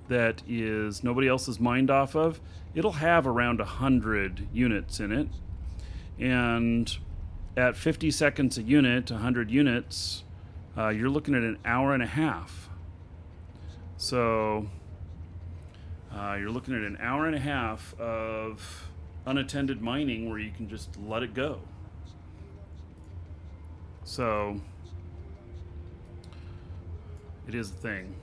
that is nobody else's mined off of, it'll have around 100 units in it, and at 50 seconds a unit, 100 units, you're looking at an hour and a half. So you're looking at an hour and a half of unattended mining where you can just let it go. So it is a thing.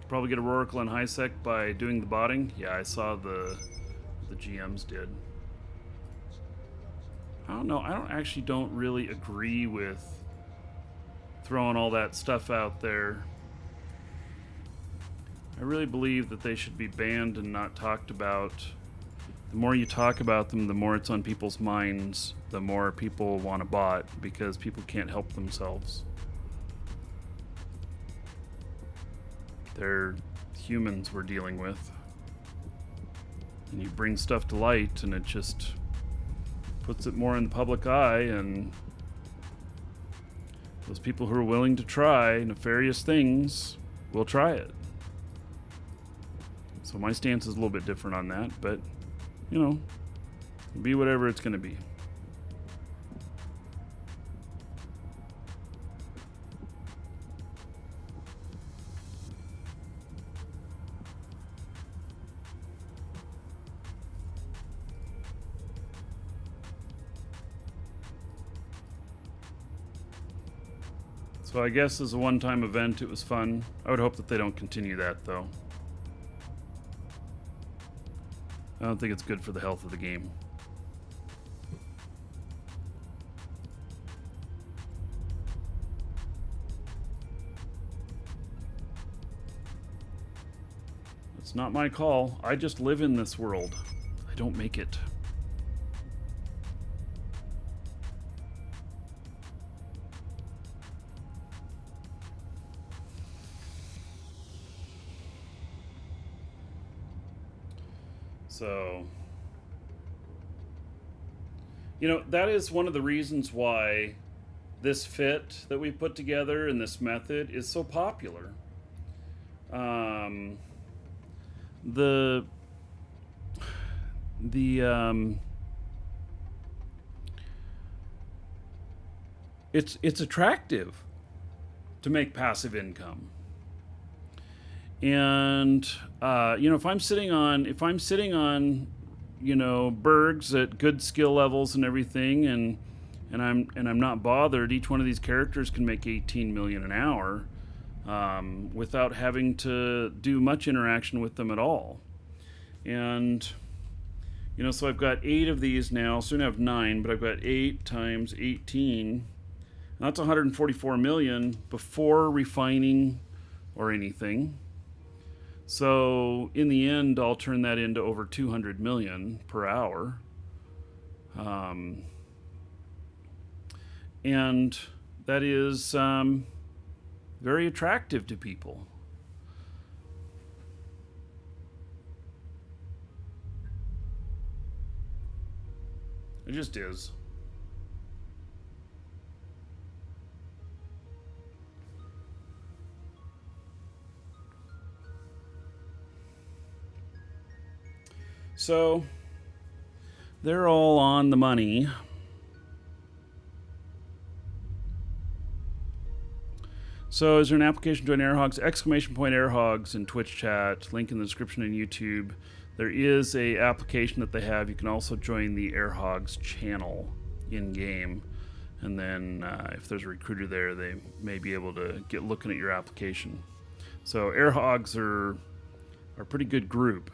Probably get a Oracle and HiSec by doing the botting. Yeah, I saw the GMs did. I don't know. I don't really agree with throwing all that stuff out there. I really believe that they should be banned and not talked about. The more you talk about them, the more it's on people's minds, the more people want a bot because people can't help themselves. They're humans we're dealing with. And you bring stuff to light and it just puts it more in the public eye, and those people who are willing to try nefarious things will try it. So my stance is a little bit different on that, but you know, be whatever it's going to be. So I guess as a one-time event, it was fun. I would hope that they don't continue that, though. I don't think it's good for the health of the game. It's not my call. I just live in this world. I don't make it. So, you know, that is one of the reasons why this fit that we put together and this method is so popular. It's attractive to make passive income. And you know, if I'm sitting on you know, Bergs at good skill levels and everything, and I'm not bothered, each one of these characters can make 18 million an hour without having to do much interaction with them at all. And you know, so I've got 8 of these now. Soon I have 9, but I've got 8 times 18. And that's 144 million before refining or anything. So in the end, I'll turn that into over 200 million per hour. And that is very attractive to people. It just is. So they're all on the money. So is there an application to join Airhogs? Exclamation point Airhogs in Twitch chat. Link in the description on YouTube. There is a application that they have. You can also join the Airhogs channel in game, and then if there's a recruiter there, they may be able to get looking at your application. So Airhogs are a pretty good group,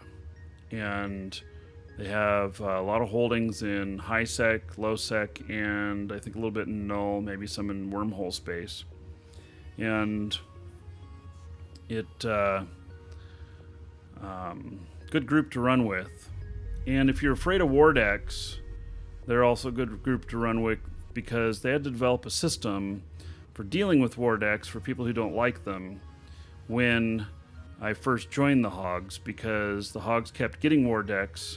and they have a lot of holdings in high sec, low sec, and I think a little bit in null, maybe some in wormhole space. And it good group to run with. And if you're afraid of Wardex, they're also a good group to run with, because they had to develop a system for dealing with Wardex for people who don't like them when I first joined the Hogs, because the Hogs kept getting Wardex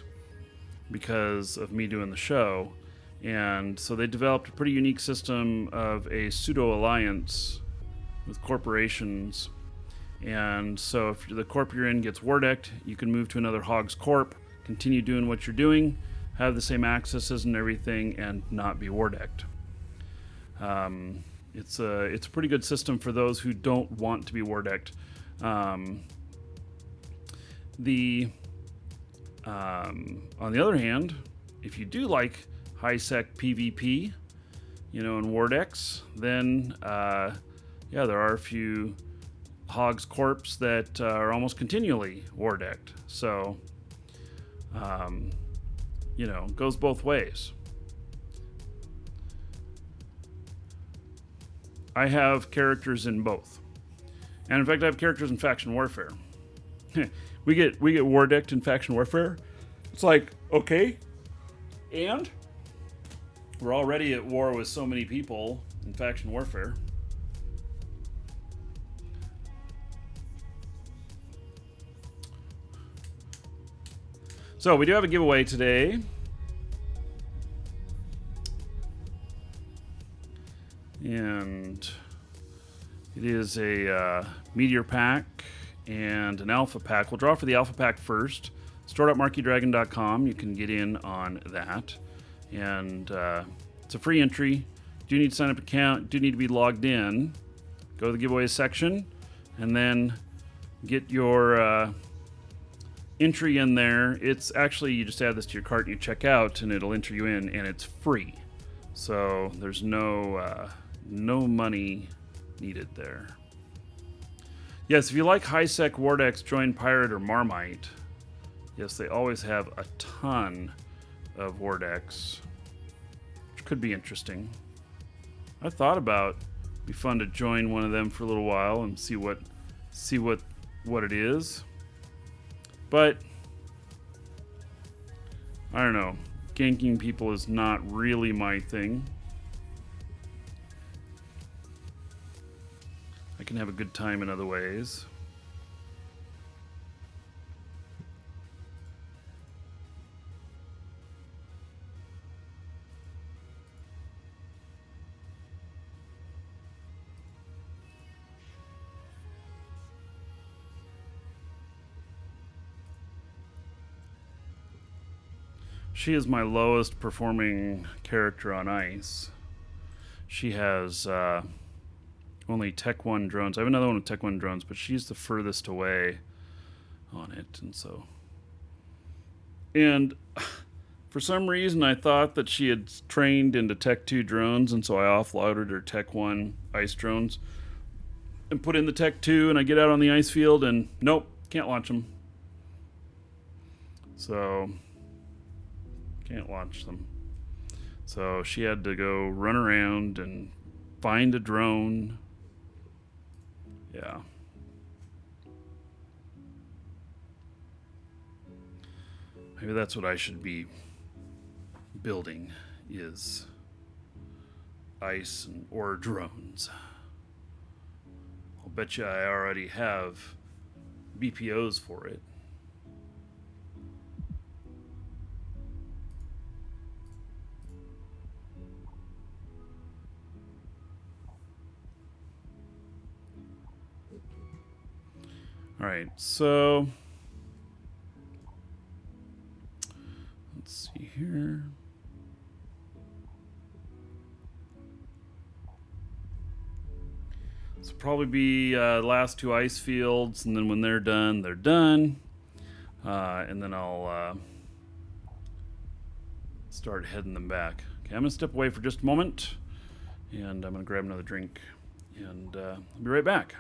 because of me doing the show. And so they developed a pretty unique system of a pseudo alliance with corporations. And so if the corp you're in gets Wardecked, you can move to another Hogs corp, continue doing what you're doing, have the same accesses and everything, and not be Wardecked. It's a pretty good system for those who don't want to be Wardecked. On the other hand, if you do like high sec PvP, in Wardex, then yeah, there are a few Hogs Corps that are almost continually Wardecked. So, goes both ways. I have characters in both. And in fact, I have characters in Faction Warfare. we get Wardecked in Faction Warfare. It's like, okay, and we're already at war with so many people in Faction Warfare. So we do have a giveaway today. And it is a Meteor Pack and an Alpha Pack. We'll draw for the Alpha Pack first. Store.markeedragon.com. You can get in on that. And it's a free entry. Do need to sign up an account. Do need to be logged in. Go to the giveaway section. And then get your entry in there. It's actually, you just add this to your cart and you check out, and it'll enter you in, and it's free. So there's no money needed there. Yes, if you like high-sec Wardex, join Pirate or Marmite. Yes, they always have a ton of Wardex, which could be interesting. I thought about it'd be fun to join one of them for a little while and see what it is. But I don't know. Ganking people is not really my thing. I can have a good time in other ways. She is my lowest performing character on ice. She has only Tech 1 drones. I have another one with Tech 1 drones, but she's the furthest away on it. And for some reason, I thought that she had trained into Tech 2 drones, and so I offloaded her Tech 1 ice drones and put in the Tech 2, and I get out on the ice field, and nope, can't launch them. So, can't launch them. So she had to go run around and find a drone. Yeah. Maybe that's what I should be building, is ice or drones. I'll bet you I already have BPOs for it. All right, so let's see here. This will probably be last two ice fields, and then when they're done, they're done. And then I'll start heading them back. Okay, I'm gonna step away for just a moment, and I'm gonna grab another drink, and I'll be right back.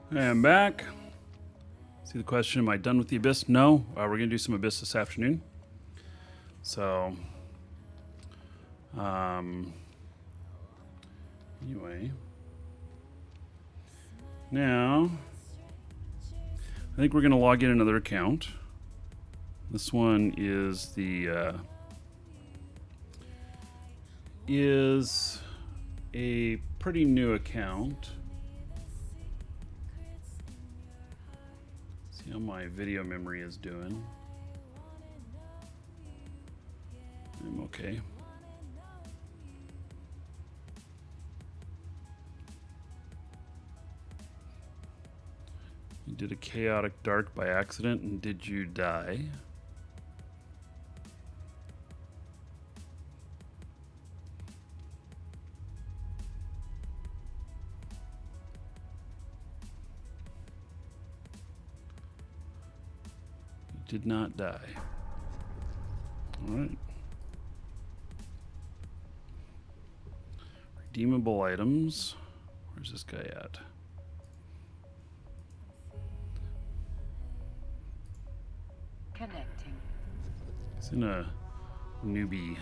And back. See the question, am I done with the Abyss? No, we're going to do some Abyss this afternoon. So, anyway. Now, I think we're going to log in another account. This one is is a pretty new account. See how my video memory is doing. I'm okay. You did a chaotic dark by accident, and did you die? You did not die. All right. Redeemable items. Where's this guy at? Connecting. He's in a newbie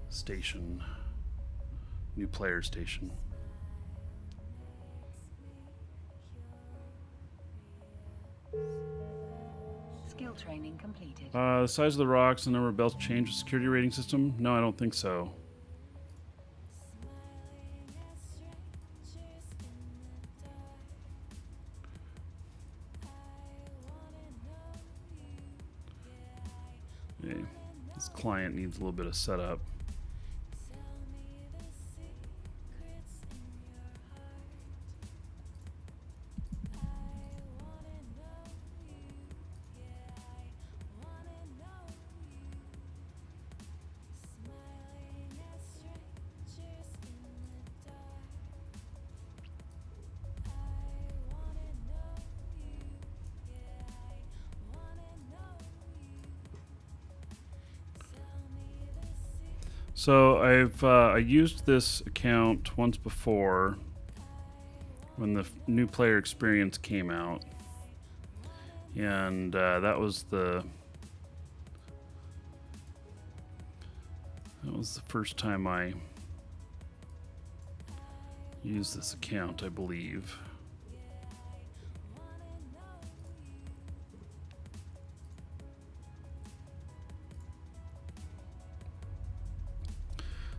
station. New player station. Skill training completed. The size of the rocks and the number of belts change the security rating system? No, I don't think so. Okay. This client needs a little bit of setup. So I used this account once before when the new player experience came out, and that was the first time I used this account, I believe.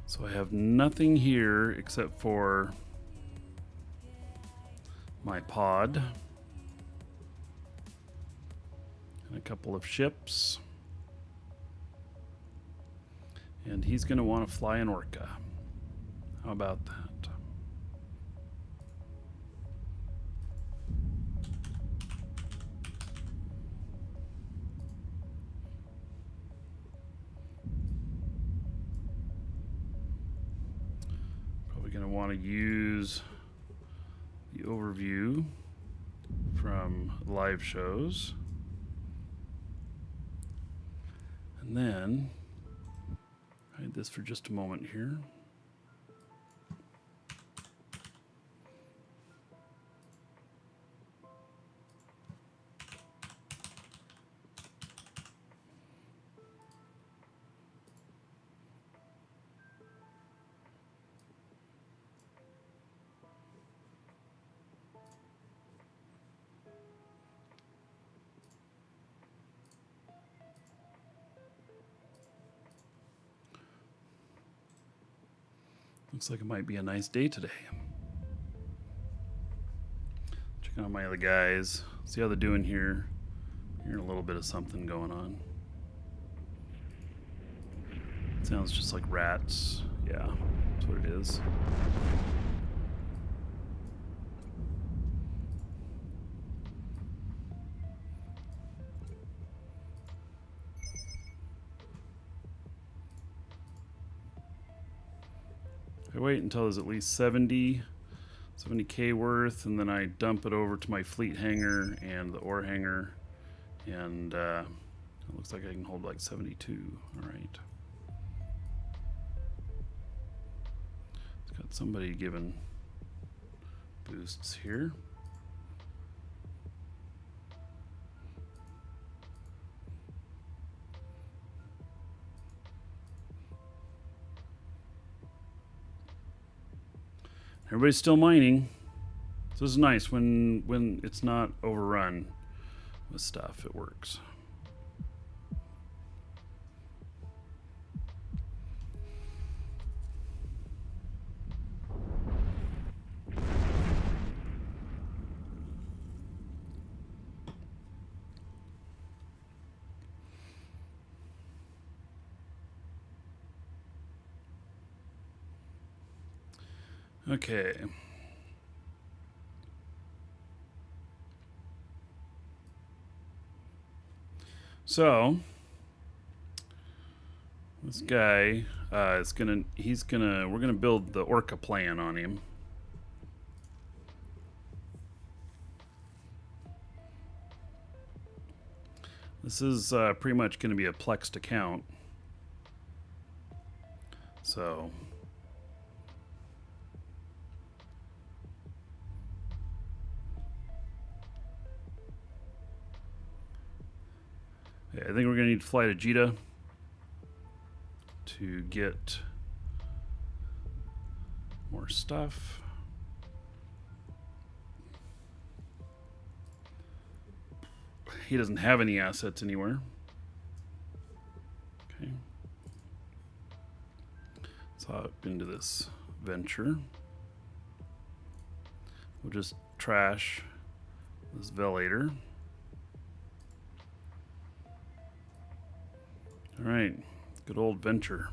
So I have nothing here except for my pod and a couple of ships. And he's going to want to fly an orca. How about that? Going to want to use the overview from live shows, and then hide this for just a moment here. Looks like it might be a nice day today. Checking out my other guys. See how they're doing here. Hearing a little bit of something going on. Sounds just like rats. Yeah, that's what it is. I wait until there's at least 70K worth, and then I dump it over to my fleet hangar and the ore hangar, and it looks like I can hold like 72. All right. It's got somebody giving boosts here. Everybody's still mining. So this is nice when it's not overrun with stuff. It works. Okay. So this guy we're gonna build the Orca plan on him. This is pretty much gonna be a plexed account. So I think we're going to need to fly to Jita to get more stuff. He doesn't have any assets anywhere. Okay. Let's hop into this venture. We'll just trash this velator. All right, good old venture.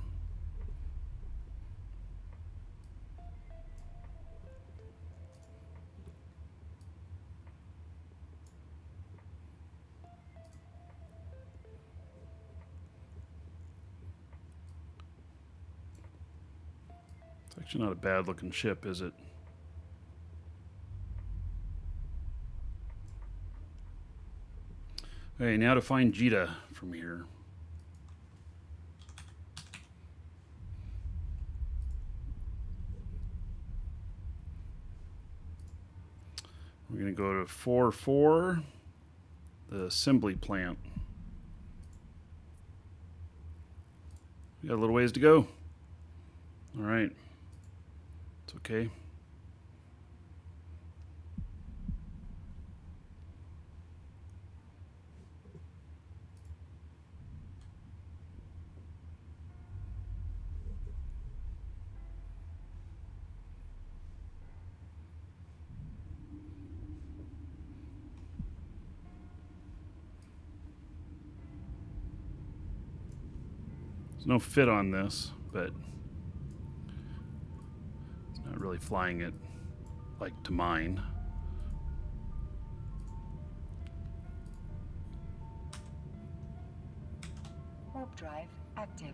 It's actually not a bad looking ship, is it? Okay, now to find Jita from here. We're going to go to 4-4, the assembly plant. We got a little ways to go. All right. It's okay. There's no fit on this, but it's not really flying it like to mine. Warp drive active.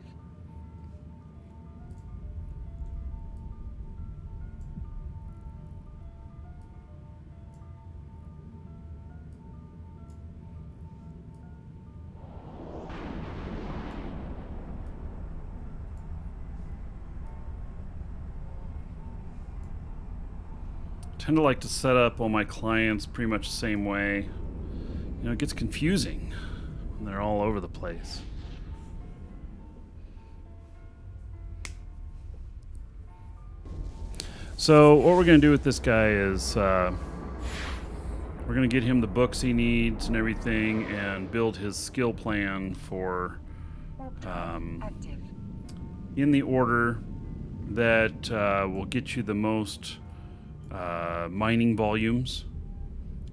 I tend to like to set up all my clients pretty much the same way. You know, it gets confusing when they're all over the place. So what we're going to do with this guy is we're going to get him the books he needs and everything and build his skill plan for Active. in the order that will get you the most mining volumes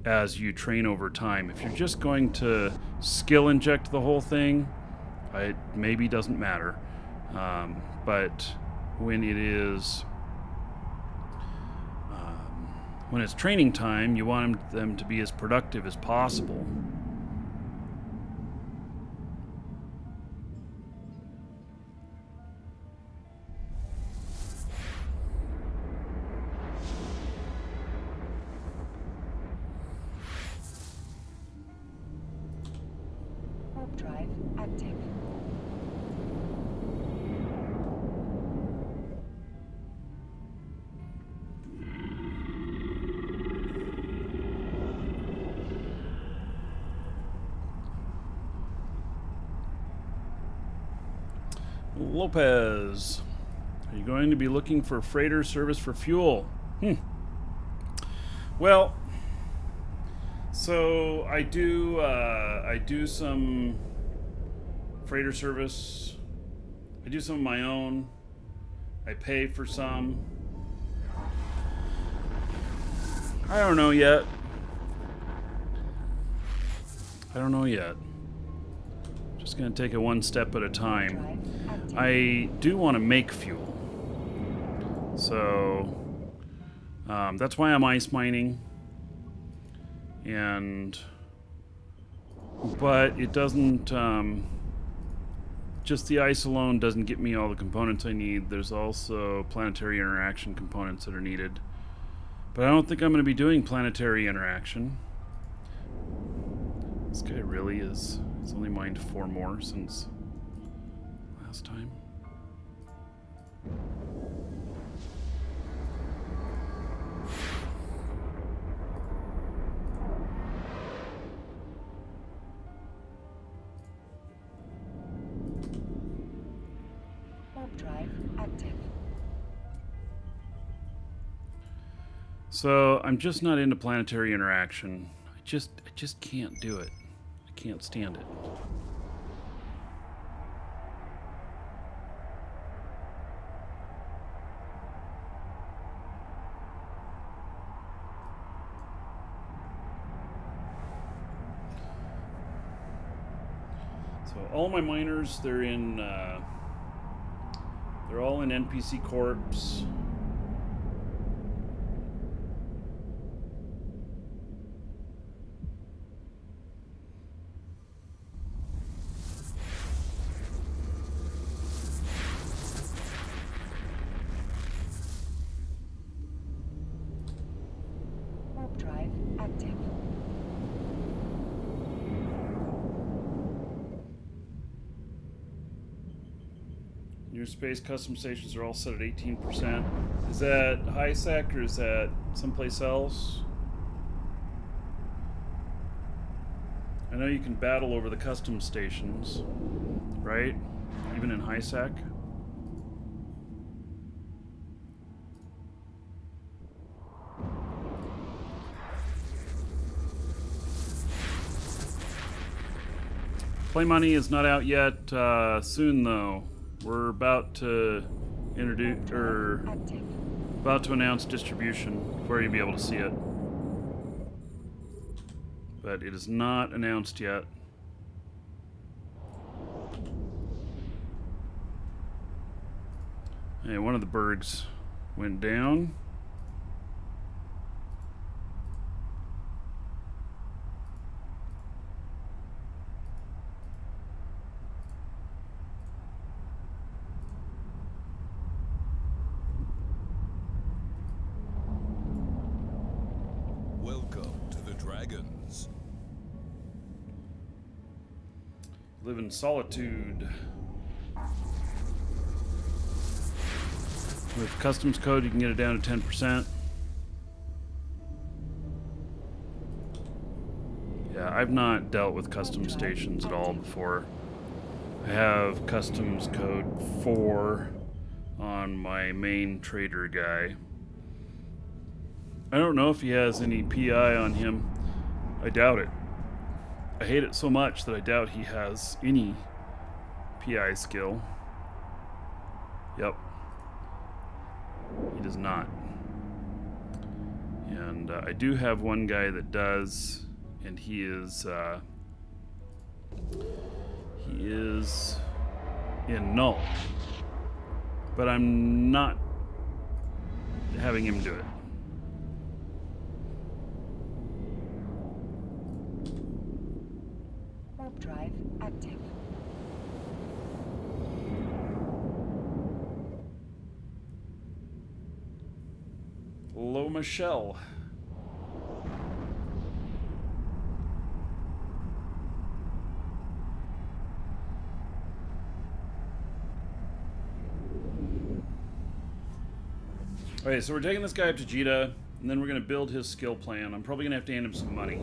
as you train over time. If you're just going to skill inject the whole thing, it maybe doesn't matter. But when it is when it's training time, you want them to be as productive as possible. Warp drive active. Lopez. Are you going to be looking for freighter service for fuel? Well, so I do some freighter service. I do some of my own. I pay for some. I don't know yet. Just gonna take it one step at a time. I do want to make fuel, so that's why I'm ice mining. But it doesn't. Just the ice alone doesn't get me all the components I need. There's also planetary interaction components that are needed. But I don't think I'm going to be doing planetary interaction. This guy really is. It's only mined 4 more since last time. Warp drive active. So I'm just not into planetary interaction. I just can't do it. I can't stand it. So all my miners, they're all in NPC Corps. Warp drive active. Your space custom stations are all set at 18%. Is that high sec or is that someplace else? I know you can battle over the custom stations, right? Even in high sec. Play Money is not out yet. Soon though. We're about to introduce about to announce distribution where you'll be able to see it. But it is not announced yet. Hey, one of the bergs went down. Live in solitude. With customs code, you can get it down to 10%. Yeah, I've not dealt with custom stations at all before. I have customs code 4 on my main trader guy. I don't know if he has any PI on him. I doubt it. I hate it so much that I doubt he has any PI skill. Yep. He does not. And I do have one guy that does, and he is in null. But I'm not having him do it. Warp drive active. Hello, Michelle. Okay, so we're taking this guy up to Jita, and then we're going to build his skill plan. I'm probably going to have to hand him some money.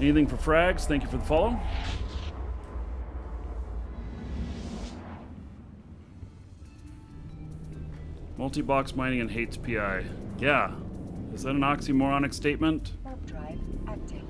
Anything for frags? Thank you for the follow. Multi-box mining and hates PI. Yeah. Is that an oxymoronic statement? Warp drive active.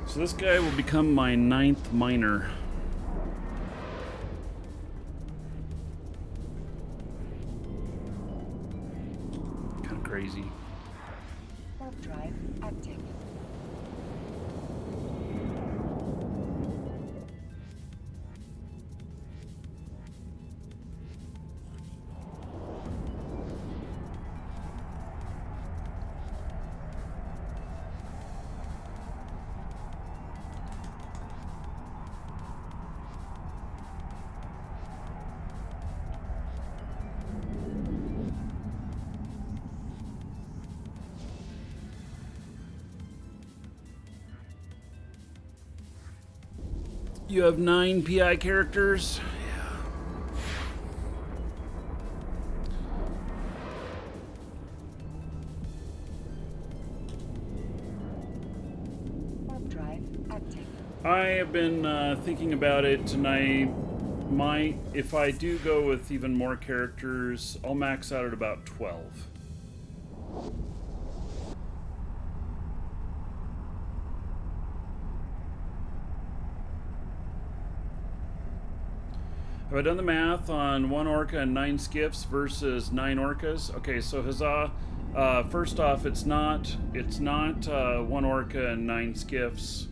So this guy will become my 9th miner. Kind of crazy. Warp drive active. You have 9 PI characters. Warp drive active. I have been thinking about it tonight. If I do go with even more characters, I'll max out at about 12. Have I done the math on 1 orca and 9 skiffs versus 9 orcas? Okay, so huzzah. First off, it's not 1 orca and 9 skiffs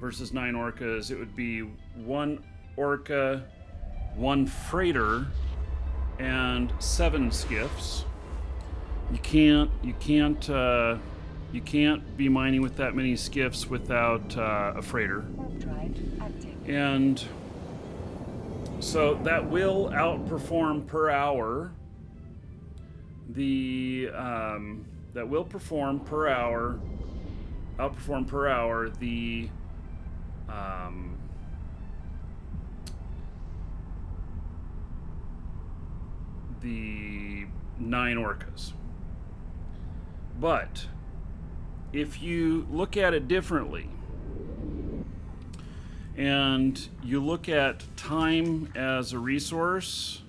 versus 9 orcas. It would be 1 orca, 1 freighter, and 7 skiffs. You can't be mining with that many skiffs without a freighter. Warp drive active. And so that will outperform per hour outperform per hour the 9 orcas. But if you look at it differently, and you look at time as a resource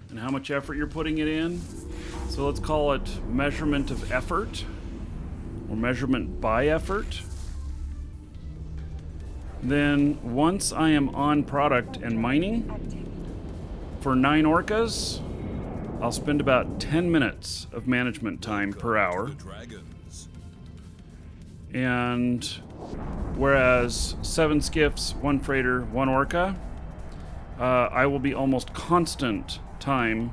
and how much effort you're putting it in, so let's call it measurement of effort or measurement by effort, then once I am on product and mining Active. for 9 orcas, I'll spend about 10 minutes of management time per hour. The dragons. And whereas 7 skiffs, 1 freighter, 1 orca, I will be almost constant time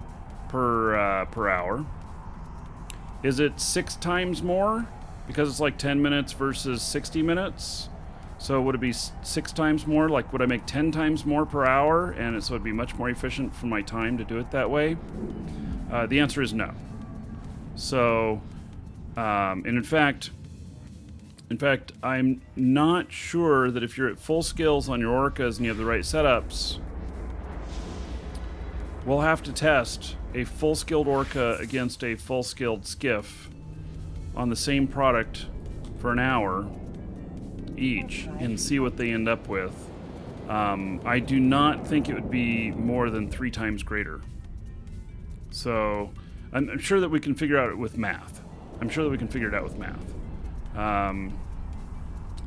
per hour. Is it 6 times more? Because it's like 10 minutes versus 60 minutes. So would it be 6 times more? Like, would I make 10 times more per hour? And so it'd be much more efficient for my time to do it that way? The answer is no. So, and in fact, I'm not sure that if you're at full skills on your orcas and you have the right setups, we'll have to test a full skilled orca against a full skilled skiff on the same product for an hour each and see what they end up with. I do not think it would be more than 3 times greater. So I'm sure that we can figure out it with math.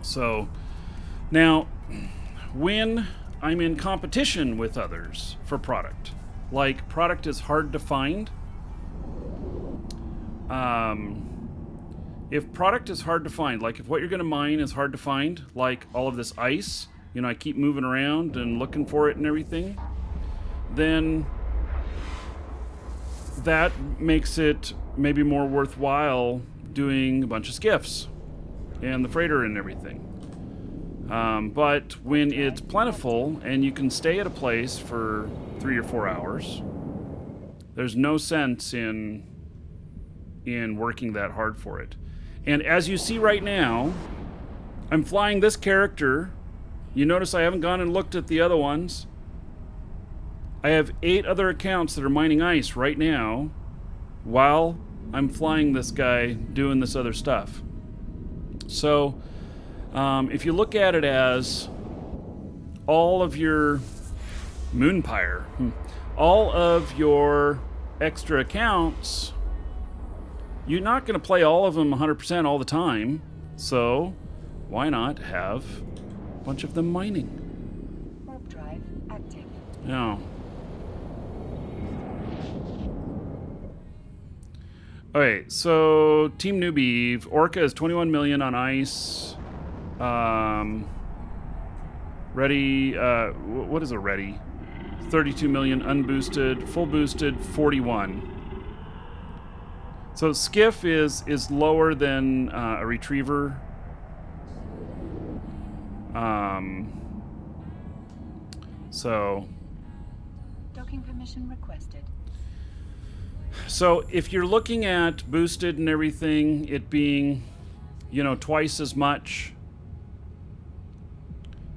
So now, when I'm in competition with others for product, like product is hard to find, if product is hard to find, like if what you're going to mine is hard to find, like all of this ice, you know, I keep moving around and looking for it and everything, then that makes it maybe more worthwhile doing a bunch of skiffs and the freighter and everything. But when it's plentiful and you can stay at a place for 3 or 4 hours, there's no sense in working that hard for it. And as you see right now, I'm flying this character. You notice I haven't gone and looked at the other ones. I have 8 other accounts that are mining ice right now while I'm flying this guy doing this other stuff. So if you look at it as all of your Moonpire, all of your extra accounts, you're not going to play all of them 100% all the time. So why not have a bunch of them mining? Warp drive active. Yeah. Okay, so Team Newbie, Orca is 21 million on ice. Ready, what is a ready? 32 million unboosted, full boosted 41. So Skiff is lower than a retriever. So Docking permission requested. So if you're looking at boosted and everything, it being, twice as much.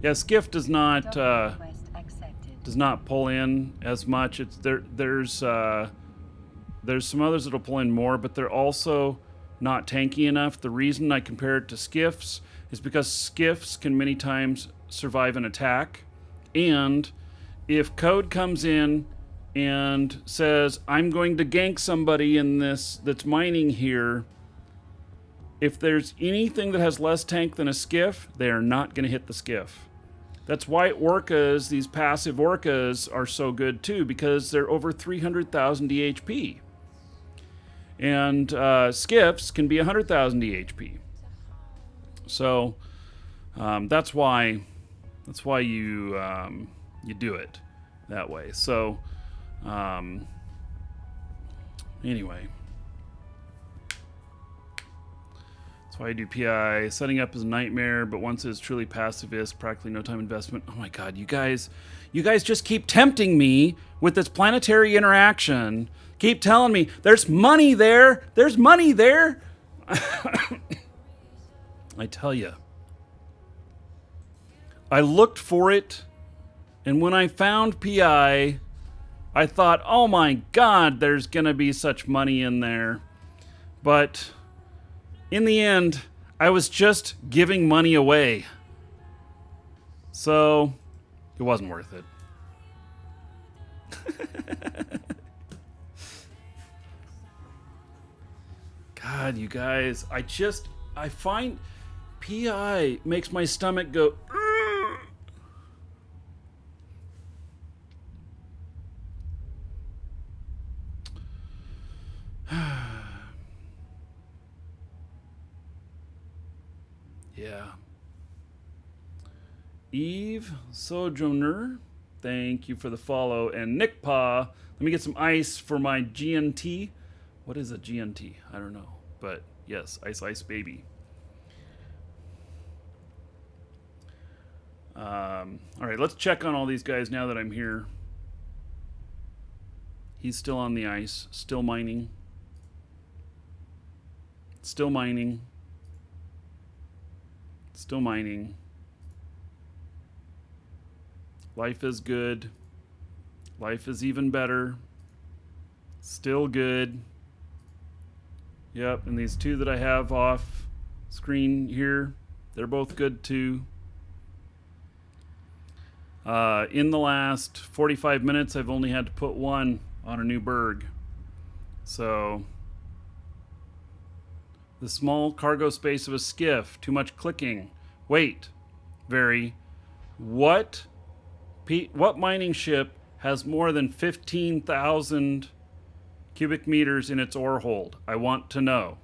Yeah, Skiff does not pull in as much. It's there's some others that'll pull in more, but they're also not tanky enough. The reason I compare it to Skiffs is because Skiffs can many times survive an attack, and if code comes in and says, I'm going to gank somebody in this that's mining here, if there's anything that has less tank than a Skiff, they are not going to hit the Skiff. That's why orcas, these passive orcas, are so good too, because they're over 300,000 DHP. And Skiffs can be 100,000 DHP. So that's why you do it that way. So anyway, that's why I do PI. Setting up is a nightmare, but once it's truly pacifist, practically no time investment. Oh my God, you guys just keep tempting me with this planetary interaction. Keep telling me there's money there. There's money there. I tell you, I looked for it, and when I found PI, I thought, oh my God, there's going to be such money in there. But in the end, I was just giving money away. So it wasn't worth it. God, you guys, I find PI makes my stomach go, yeah. Eve Sojourner, thank you for the follow. And Nick Pa, let me get some ice for my GNT. What is a GNT? I don't know. But yes, ice baby. All right, let's check on all these guys now that I'm here. He's still on the ice, still mining. Still mining. Still mining. Life is good. Life is even better. Still good. Yep, and these two that I have off screen here, they're both good too. In the last 45 minutes, I've only had to put one on a new berg. So, the small cargo space of a skiff, too much clicking. Wait, what mining ship has more than 15,000 cubic meters in its ore hold? I want to know.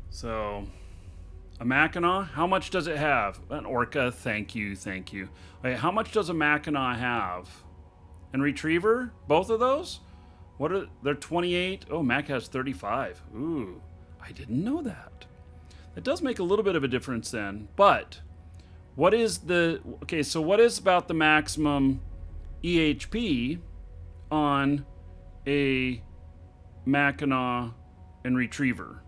So, a Mackinac, how much does it have? An Orca, thank you. Okay, how much does a Mackinac have? And Retriever, both of those? What are they're 28? Oh, Mac has 35. Ooh, I didn't know that. That does make a little bit of a difference then. But what is the okay? So what is about the maximum EHP on a Mackinac and Retriever?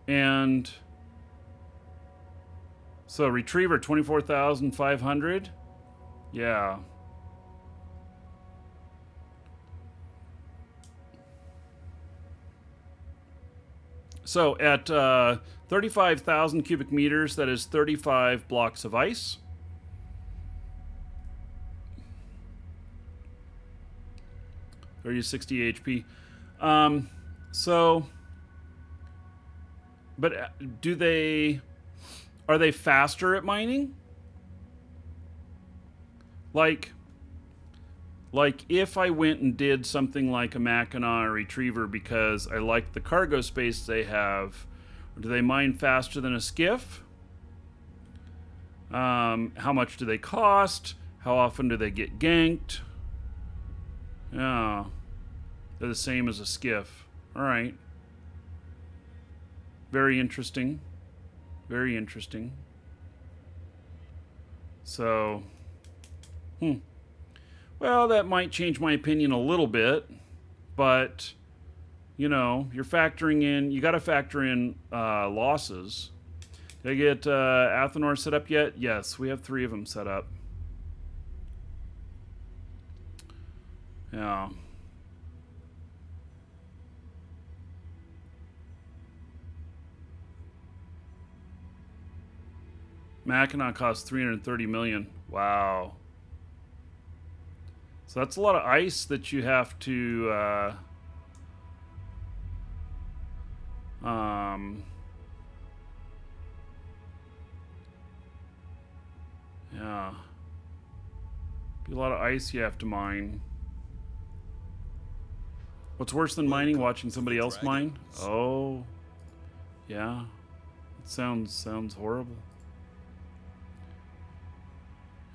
And so Retriever 24,500. Yeah. So at 35,000 cubic meters, that is 35 blocks of ice. Or you 60 HP. So, but are they faster at mining? Like if I went and did something like a Mackinac or Retriever because I like the cargo space they have, do they mine faster than a skiff? How much do they cost? How often do they get ganked? Yeah, they're the same as a skiff. All right. Very interesting. Very interesting. So, well, that might change my opinion a little bit, but you know, you're factoring in. You got to factor in losses. Did I get Athenor set up yet? Yes, we have 3 of them set up. Yeah. Mackinac costs 330 million. Wow. So that's a lot of ice that you have to yeah. Be a lot of ice you have to mine. What's worse than mining? Watching somebody else mine? Oh. Yeah. It sounds horrible.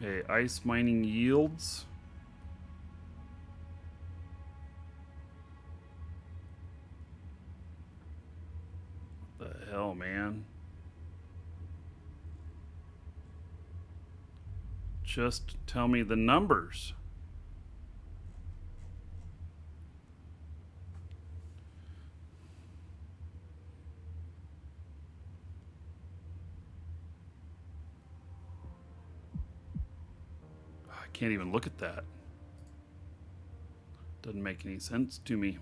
Okay, ice mining yields. What the hell, man? Just tell me the numbers. I can't even look at that. Doesn't make any sense to me.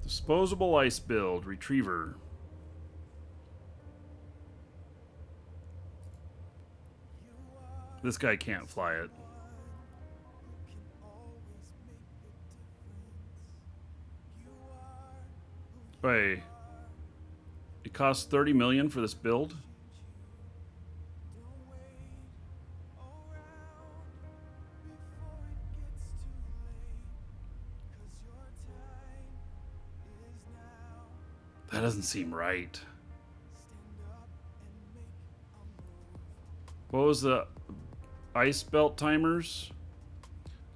Disposable ice build, Retriever. This guy can't fly it. Wait. It costs 30 million for this build? That doesn't seem right. What was the ice belt timers?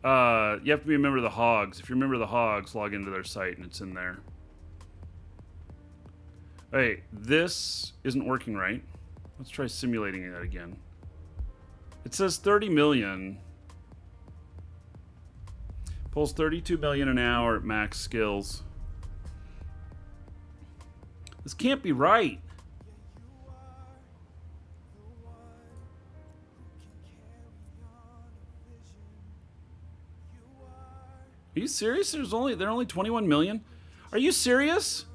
You have to be a member of the Hogs. If you're a member of the Hogs, log into their site and it's in there. Hey, this isn't working right. Let's try simulating that again. It says 30 million. Pulls 32 million an hour at max skills. This can't be right. Are you serious? They're only 21 million? Are you serious?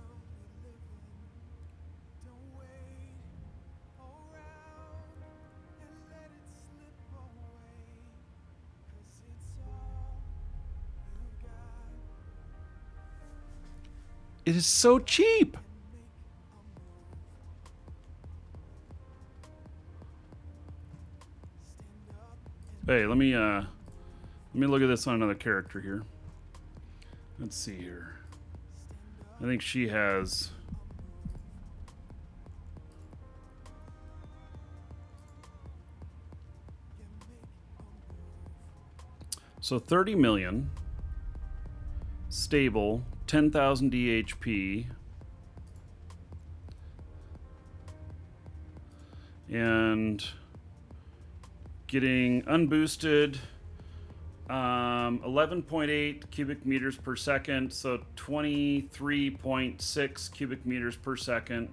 It is so cheap. Hey, let me look at this on another character here. Let's see here. I think she has. So 30 million, stable, 10,000 DHP, and getting unboosted 11.8 cubic meters per second, so 23.6 cubic meters per second.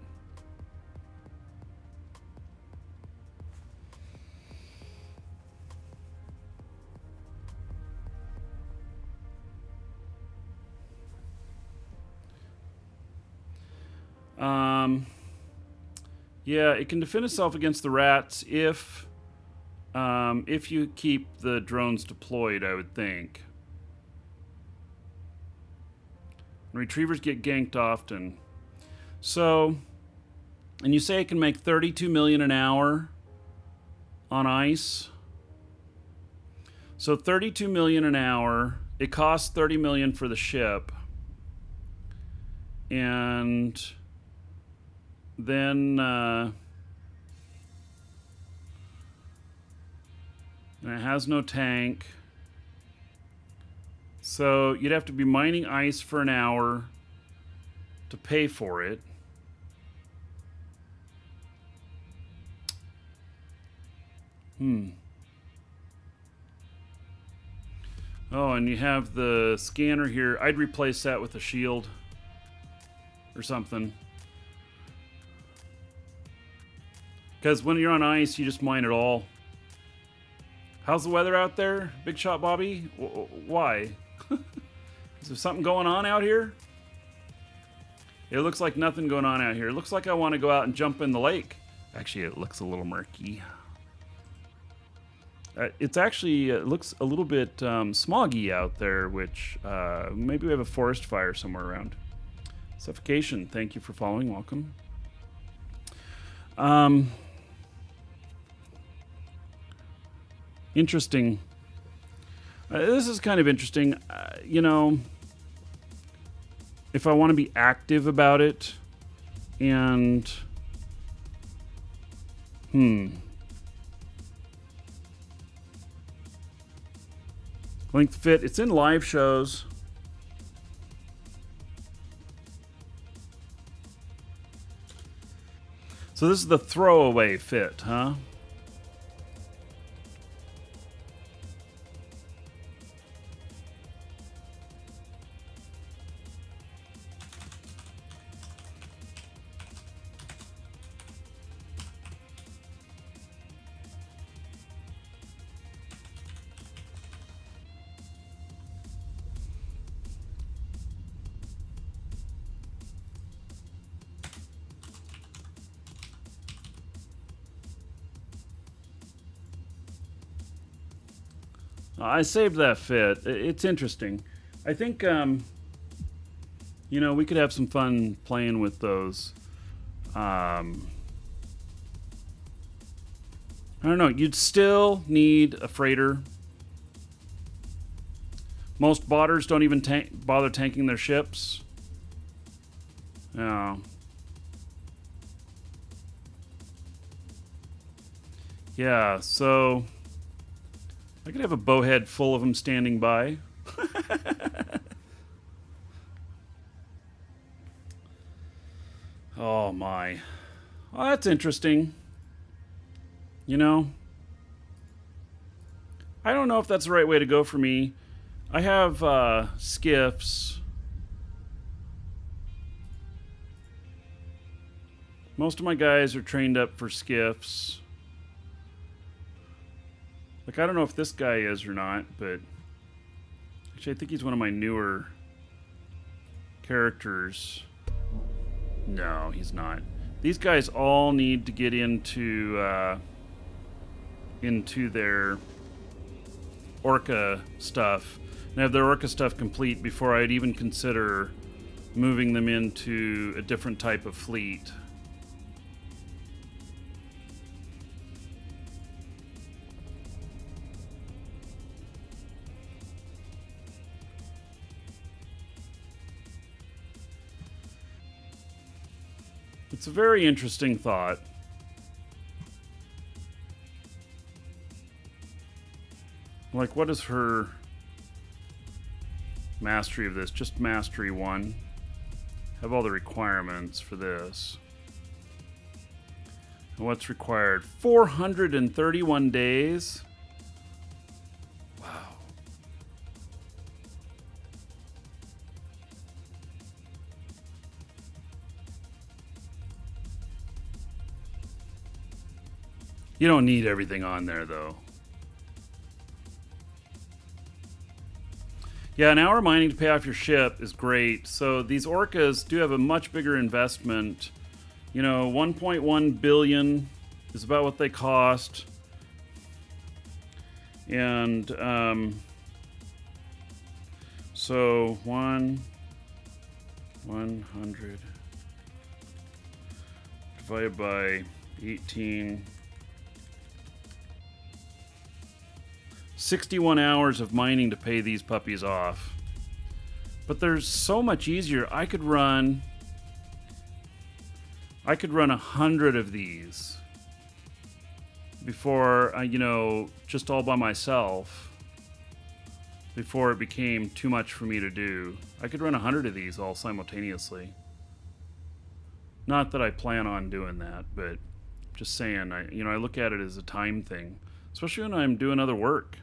Yeah, it can defend itself against the rats if you keep the drones deployed, I would think. Retrievers get ganked often. So, and you say it can make 32 million an hour on ice. So 32 million an hour. It costs 30 million for the ship. And then and it has no tank. So you'd have to be mining ice for an hour to pay for it. Oh, and you have the scanner here. I'd replace that with a shield or something. Because when you're on ice, you just mine it all. How's the weather out there, Big Shot Bobby? Why? Is there something going on out here? It looks like nothing going on out here. It looks like I want to go out and jump in the lake. Actually, it looks a little murky. It looks a little bit smoggy out there, which maybe we have a forest fire somewhere around. Suffocation, thank you for following. Welcome. Interesting. This is kind of interesting. You know, if I want to be active about it, and length fit. It's in live shows. So this is the throwaway fit, huh? I saved that fit. It's interesting. I think, you know, we could have some fun playing with those. I don't know. You'd still need a freighter. Most botters don't even bother tanking their ships. Yeah. Yeah, so I could have a bowhead full of them standing by. Oh my. Well, that's interesting. You know, I don't know if that's the right way to go for me. I have skiffs. Most of my guys are trained up for skiffs. Like, I don't know if this guy is or not, but actually I think he's one of my newer characters. No, he's not. These guys all need to get into their Orca stuff and have their Orca stuff complete before I'd even consider moving them into a different type of fleet. It's a very interesting thought. Like, what is her mastery of this? Just mastery 1. Have all the requirements for this. And what's required? 431 days. Wow. You don't need everything on there, though. Yeah, an hour mining to pay off your ship is great. So these orcas do have a much bigger investment. You know, 1.1 billion is about what they cost. And so 100 divided by 18. 61 hours of mining to pay these puppies off. But there's so much easier. I could run 100 of these before, you know, just all by myself, before it became too much for me to do. I could run 100 of these all simultaneously. Not that I plan on doing that, but just saying, I look at it as a time thing, especially when I'm doing other work.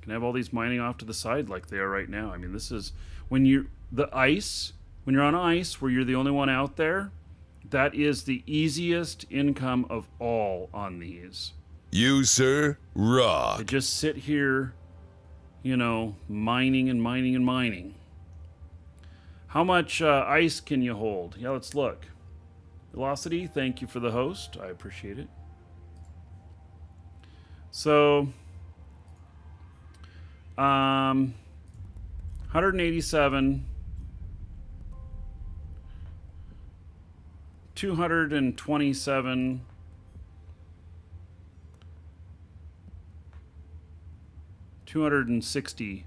Can have all these mining off to the side like they are right now. I mean, this is when you're on ice where you're the only one out there, that is the easiest income of all on these. You, sir, rock. They just sit here, you know, mining and mining and mining. How much ice can you hold? Yeah, let's look. Velocity, thank you for the host. I appreciate it. So 187, 227, 260,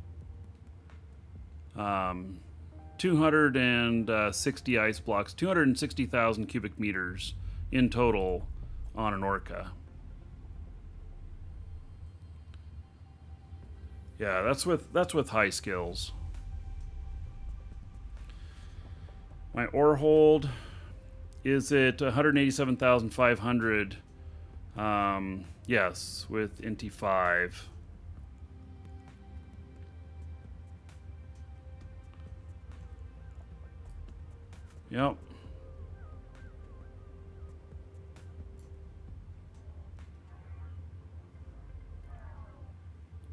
260 ice blocks, 260,000 cubic meters in total on an orca. Yeah, that's with high skills. My ore hold is at 187,500. Yes, with Inti 5. Yep.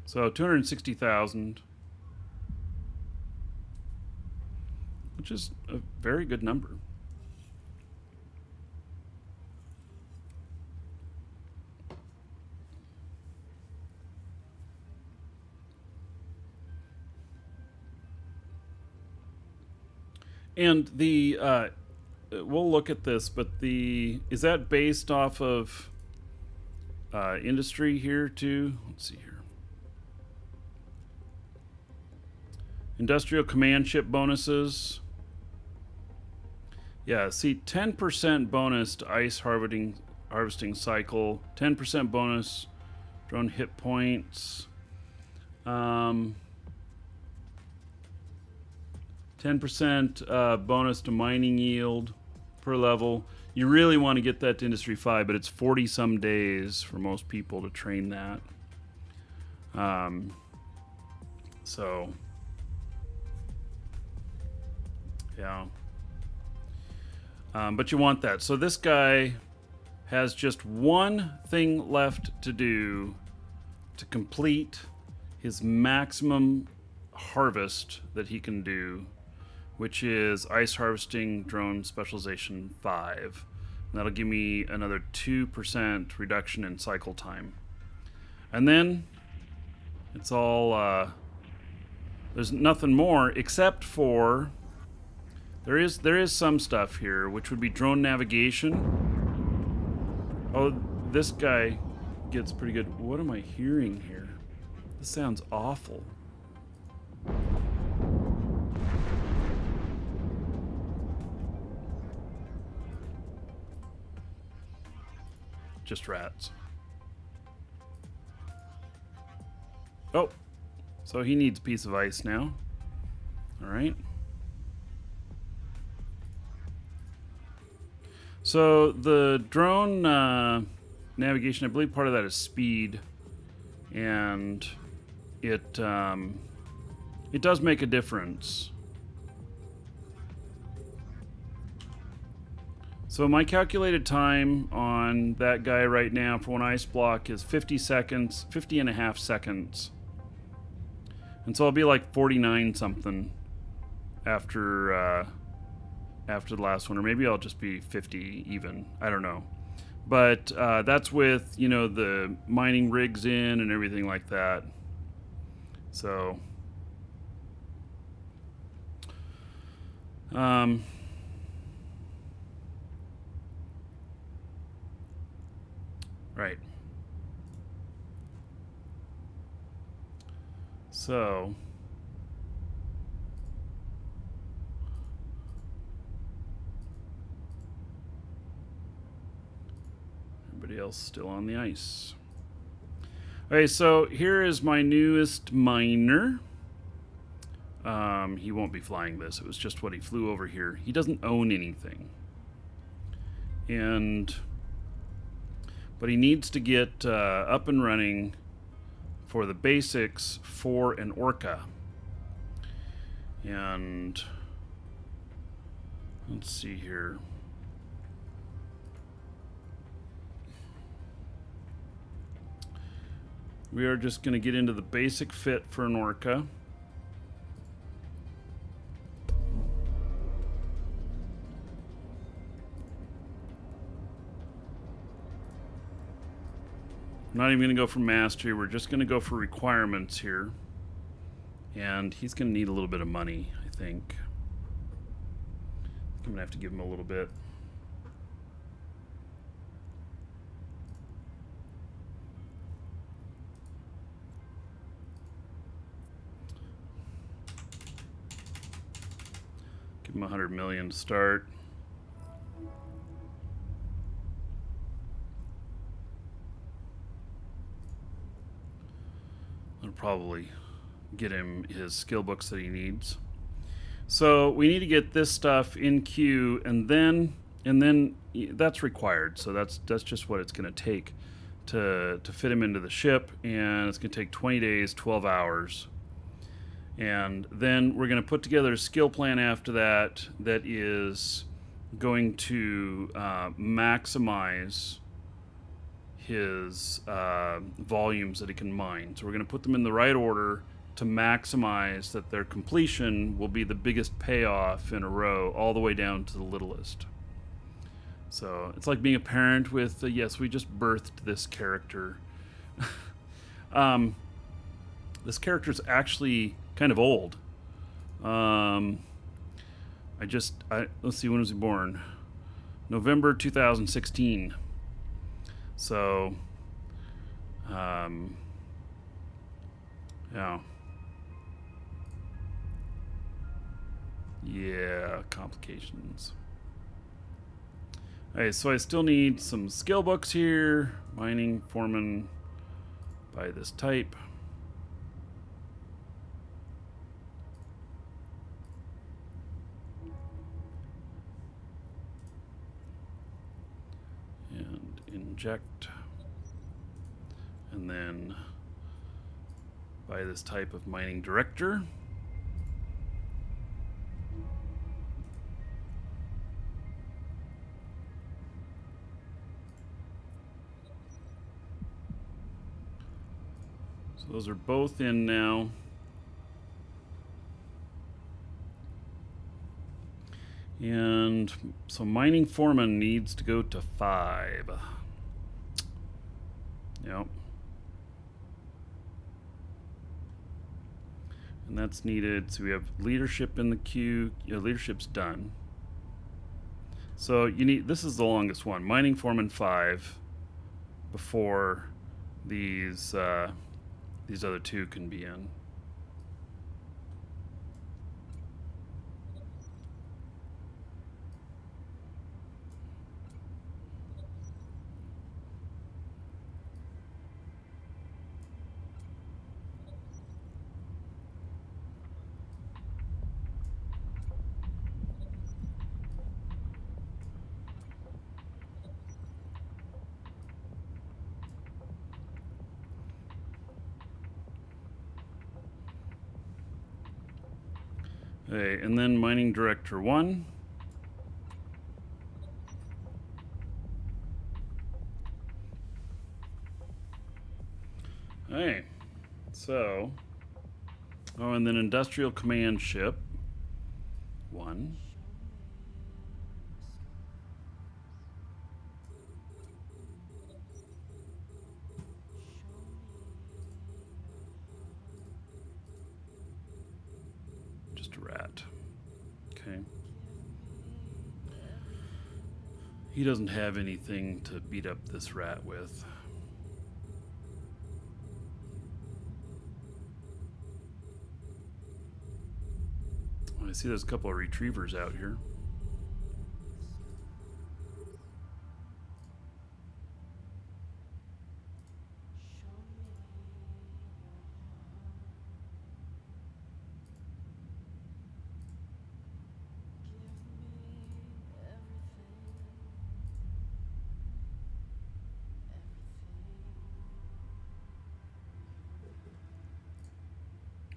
So 260,000, which is a very good number. And the we'll look at this, but is that based off of industry here too? Let's see here. Industrial command ship bonuses. Yeah, see, 10% bonus to ice harvesting cycle, 10% bonus drone hit points, 10% bonus to mining yield per level. You really want to get that to Industry 5, but it's 40 some days for most people to train that. So yeah. But you want that. So this guy has just one thing left to do to complete his maximum harvest that he can do, which is ice harvesting drone specialization 5. And that'll give me another 2% reduction in cycle time. And then it's all, there's nothing more except for there is some stuff here, which would be drone navigation. Oh, this guy gets pretty good. What am I hearing here? This sounds awful. just rats. Oh, so he needs a piece of ice now. All right. So the drone navigation, I believe part of that is speed, and it does make a difference. So my calculated time on that guy right now for one ice block is 50 seconds, 50 and a half seconds. And so I'll be like 49 something after after the last one, or maybe I'll just be 50 even. I don't know. But that's with, you know, the mining rigs in and everything like that. So right. So everybody else still on the ice. Okay, so here is my newest miner. He won't be flying this. It was just what he flew over here. He doesn't own anything. But he needs to get up and running for the basics for an orca. And let's see here. We are just going to get into the basic fit for an orca. I'm not even going to go for mastery. We're just going to go for requirements here. And he's going to need a little bit of money, I think. I'm going to have to give him a little bit. Give him 100 million to start. I'll probably get him his skill books that he needs. So we need to get this stuff in queue, and then that's required. So that's just what it's going to take to fit him into the ship, and it's going to take 20 days, 12 hours. And then we're going to put together a skill plan after that that is going to maximize his volumes that he can mine. So we're going to put them in the right order to maximize that their completion will be the biggest payoff in a row, all the way down to the littlest. So it's like being a parent with, yes, we just birthed this character. This character's actually kind of old. Let's see, when was he born? November 2016. So, yeah, complications. Okay, so I still need some skill books here. Mining foreman by this type. And inject. And then by this type of mining director. So those are both in now. And so mining foreman needs to go to 5. Yep. And that's needed. So we have leadership in the queue. Yeah, leadership's done. So you need, this is the longest one. Mining foreman 5 before these other two can be in. Okay, and then mining director 1. Hey, so, oh, and then industrial command ship 1. Just a rat. Okay. He doesn't have anything to beat up this rat with. I see there's a couple of retrievers out here.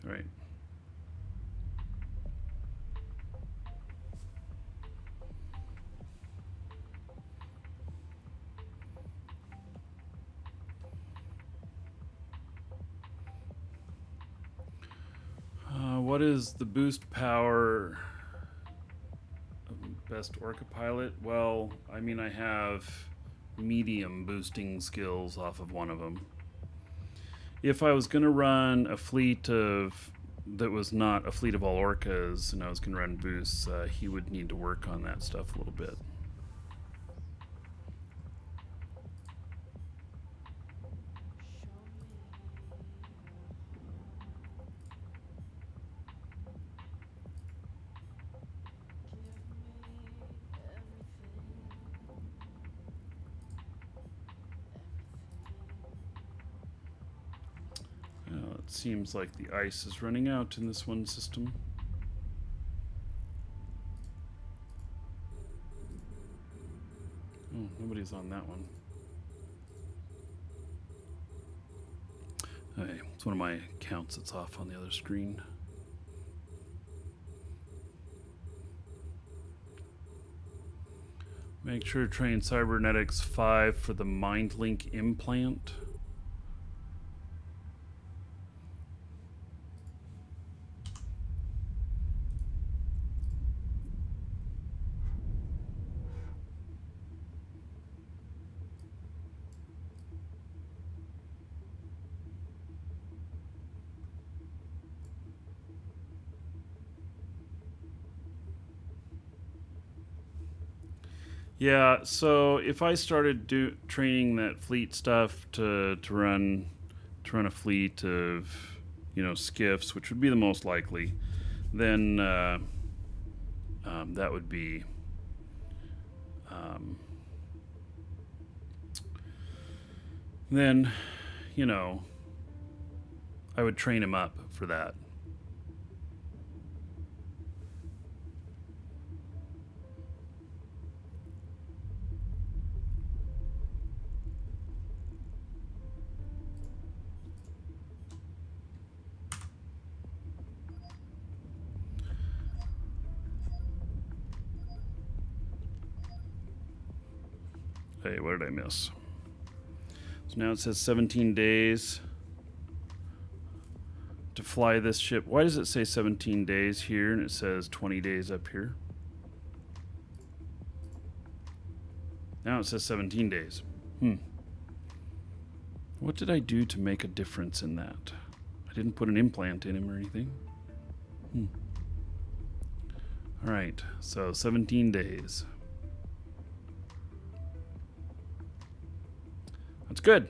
All right. What is the boost power of best Orca pilot? Well, I mean, I have medium boosting skills off of one of them. If I was going to run a fleet of that was not a fleet of all orcas and I was going to run boosts, he would need to work on that stuff a little bit. It seems like the ice is running out in this one system. Oh, nobody's on that one. Hey, it's one of my accounts that's off on the other screen. Make sure to train Cybernetics 5 for the MindLink implant. Yeah, so if I started training that fleet stuff to run a fleet of, skiffs, which would be the most likely, then that would be then I would train him up for that. Hey, what did I miss? So now it says 17 days to fly this ship. Why does it say 17 days here and it says 20 days up here? Now it says 17 days. What did I do to make a difference in that? I didn't put an implant in him or anything. All right, so 17 days. That's good.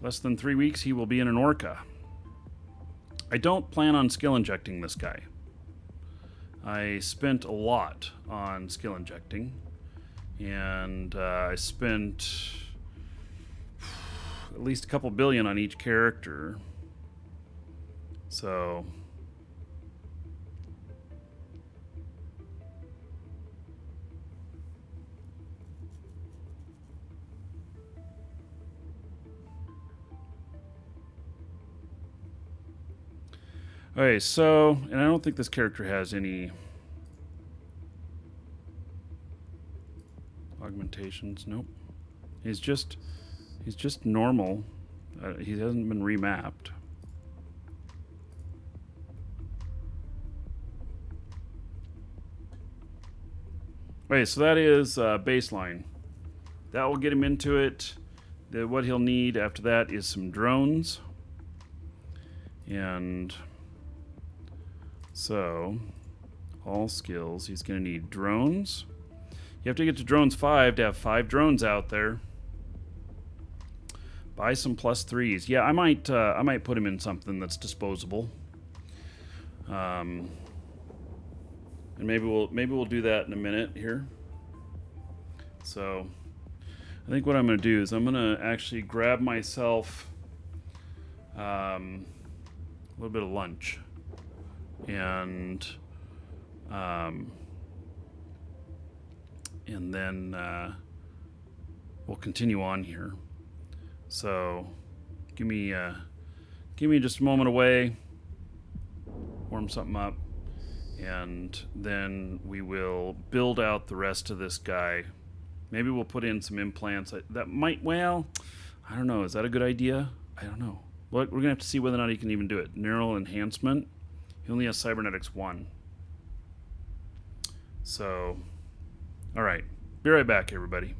Less than 3 weeks, he will be in an orca. I don't plan on skill injecting this guy. I spent a lot on skill injecting, and I spent at least a couple billion on each character. So Okay, so, and I don't think this character has any augmentations. Nope. He's just normal. He hasn't been remapped. Okay, so that is baseline. That will get him into it. What he'll need after that is some drones. And so, all skills, he's going to need drones. You have to get to drones 5 to have 5 drones out there. Buy some +3s. Yeah, I might put him in something that's disposable. And maybe we'll do that in a minute here. So, I think what I'm going to do is I'm going to actually grab myself a little bit of lunch, and then we'll continue on here. So, give me just a moment away, warm something up, and then we will build out the rest of this guy. Maybe we'll put in some implants. That might, well, I don't know. Is that a good idea? I don't know. We're going to have to see whether or not he can even do it. Neural enhancement. He only has cybernetics 1. So, all right. Be right back, everybody.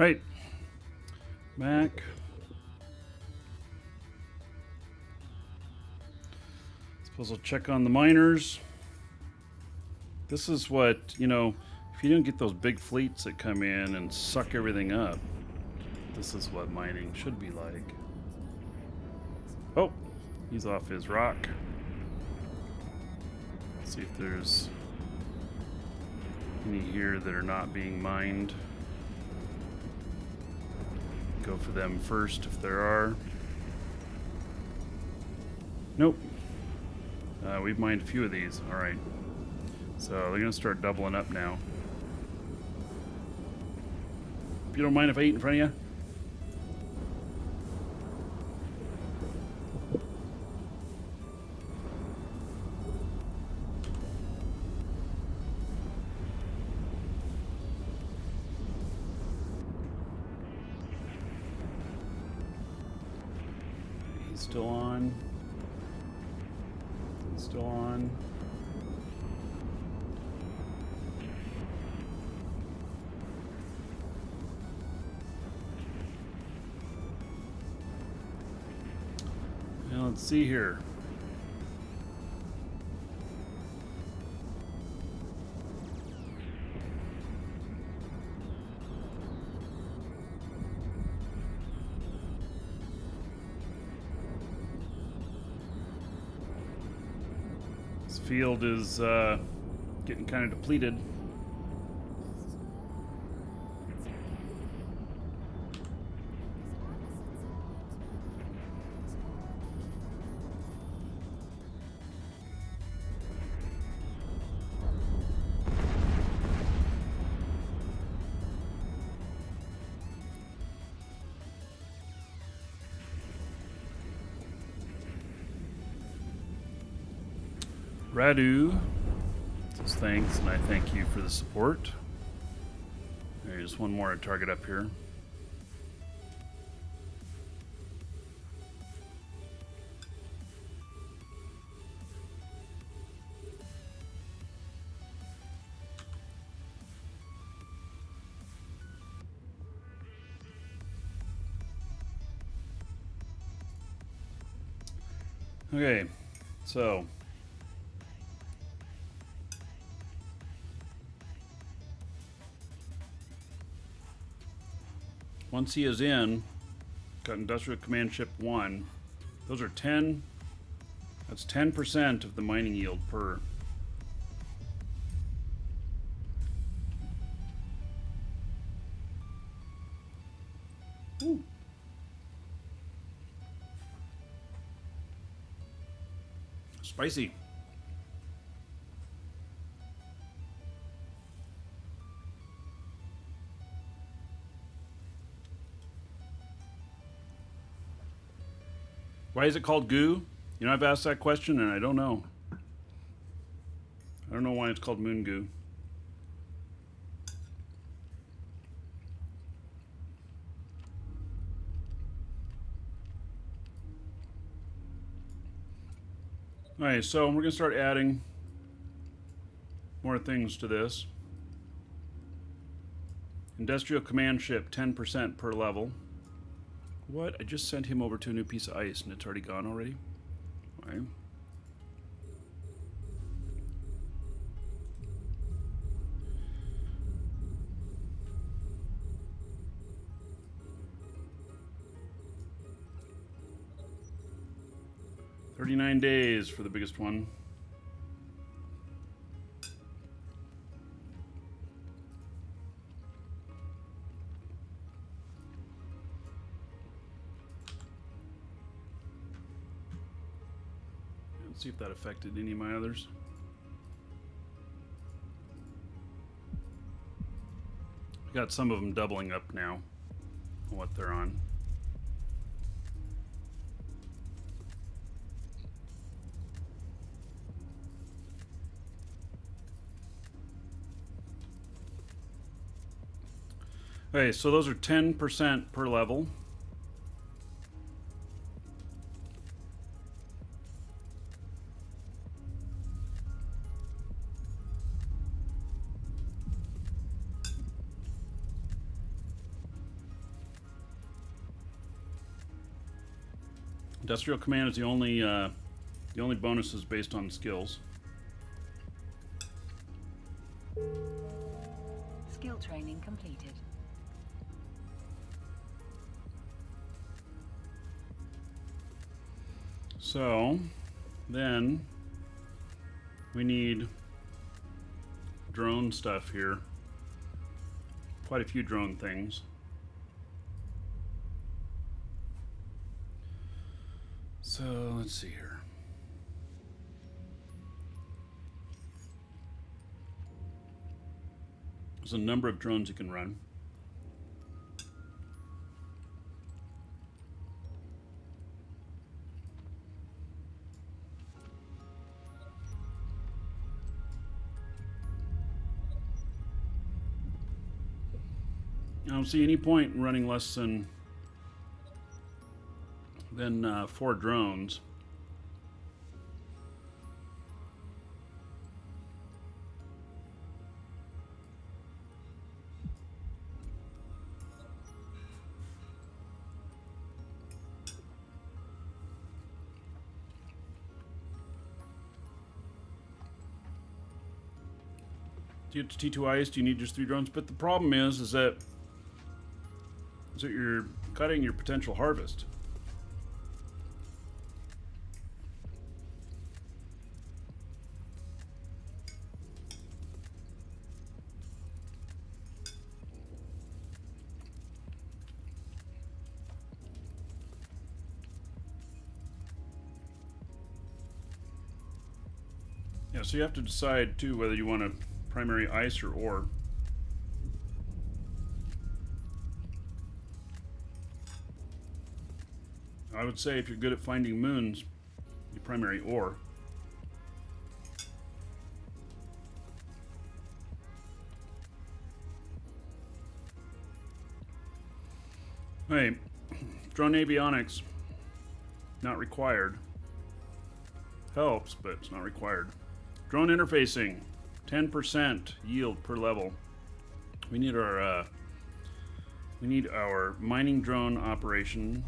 Right. Back. Suppose I'll check on the miners. This is what, you know, if you don't get those big fleets that come in and suck everything up, this is what mining should be like. Oh, he's off his rock. Let's see if there's any here that are not being mined. Go for them first if there are. Nope. We've mined a few of these. All right. So they're going to start doubling up now. If you don't mind if I eat in front of you. He's still on. He's still on. Now let's see here. This field is getting kind of depleted. Radu says thanks, and I thank you for the support. There's one more target up here. Okay, so once he is in, got Industrial Command Ship 1. Those are 10. That's 10% of the mining yield per. Ooh. Spicy. Why is it called goo? You know, I've asked that question and I don't know. I don't know why it's called moon goo. Alright, so we're going to start adding more things to this. Industrial Command Ship, 10% per level. What? I just sent him over to a new piece of ice and it's already gone already? All right. $39 days for the biggest one. Let's see if that affected any of my others. Got some of them doubling up now on what they're on. Okay, so those are 10% per level. Industrial command is the only bonus is based on skills. Skill training completed. So then we need drone stuff here. Quite a few drone things. So let's see here. There's a number of drones you can run. I don't see any point in running less than 4 drones. To get to T2 ice, you need just 3 drones. But the problem is that you're cutting your potential harvest. Yeah, so you have to decide too whether you want a primary ice or ore. I would say if you're good at finding moons, your primary ore. Hey, drone avionics, not required. Helps, but it's not required. Drone interfacing, 10% yield per level. We need our mining drone operation.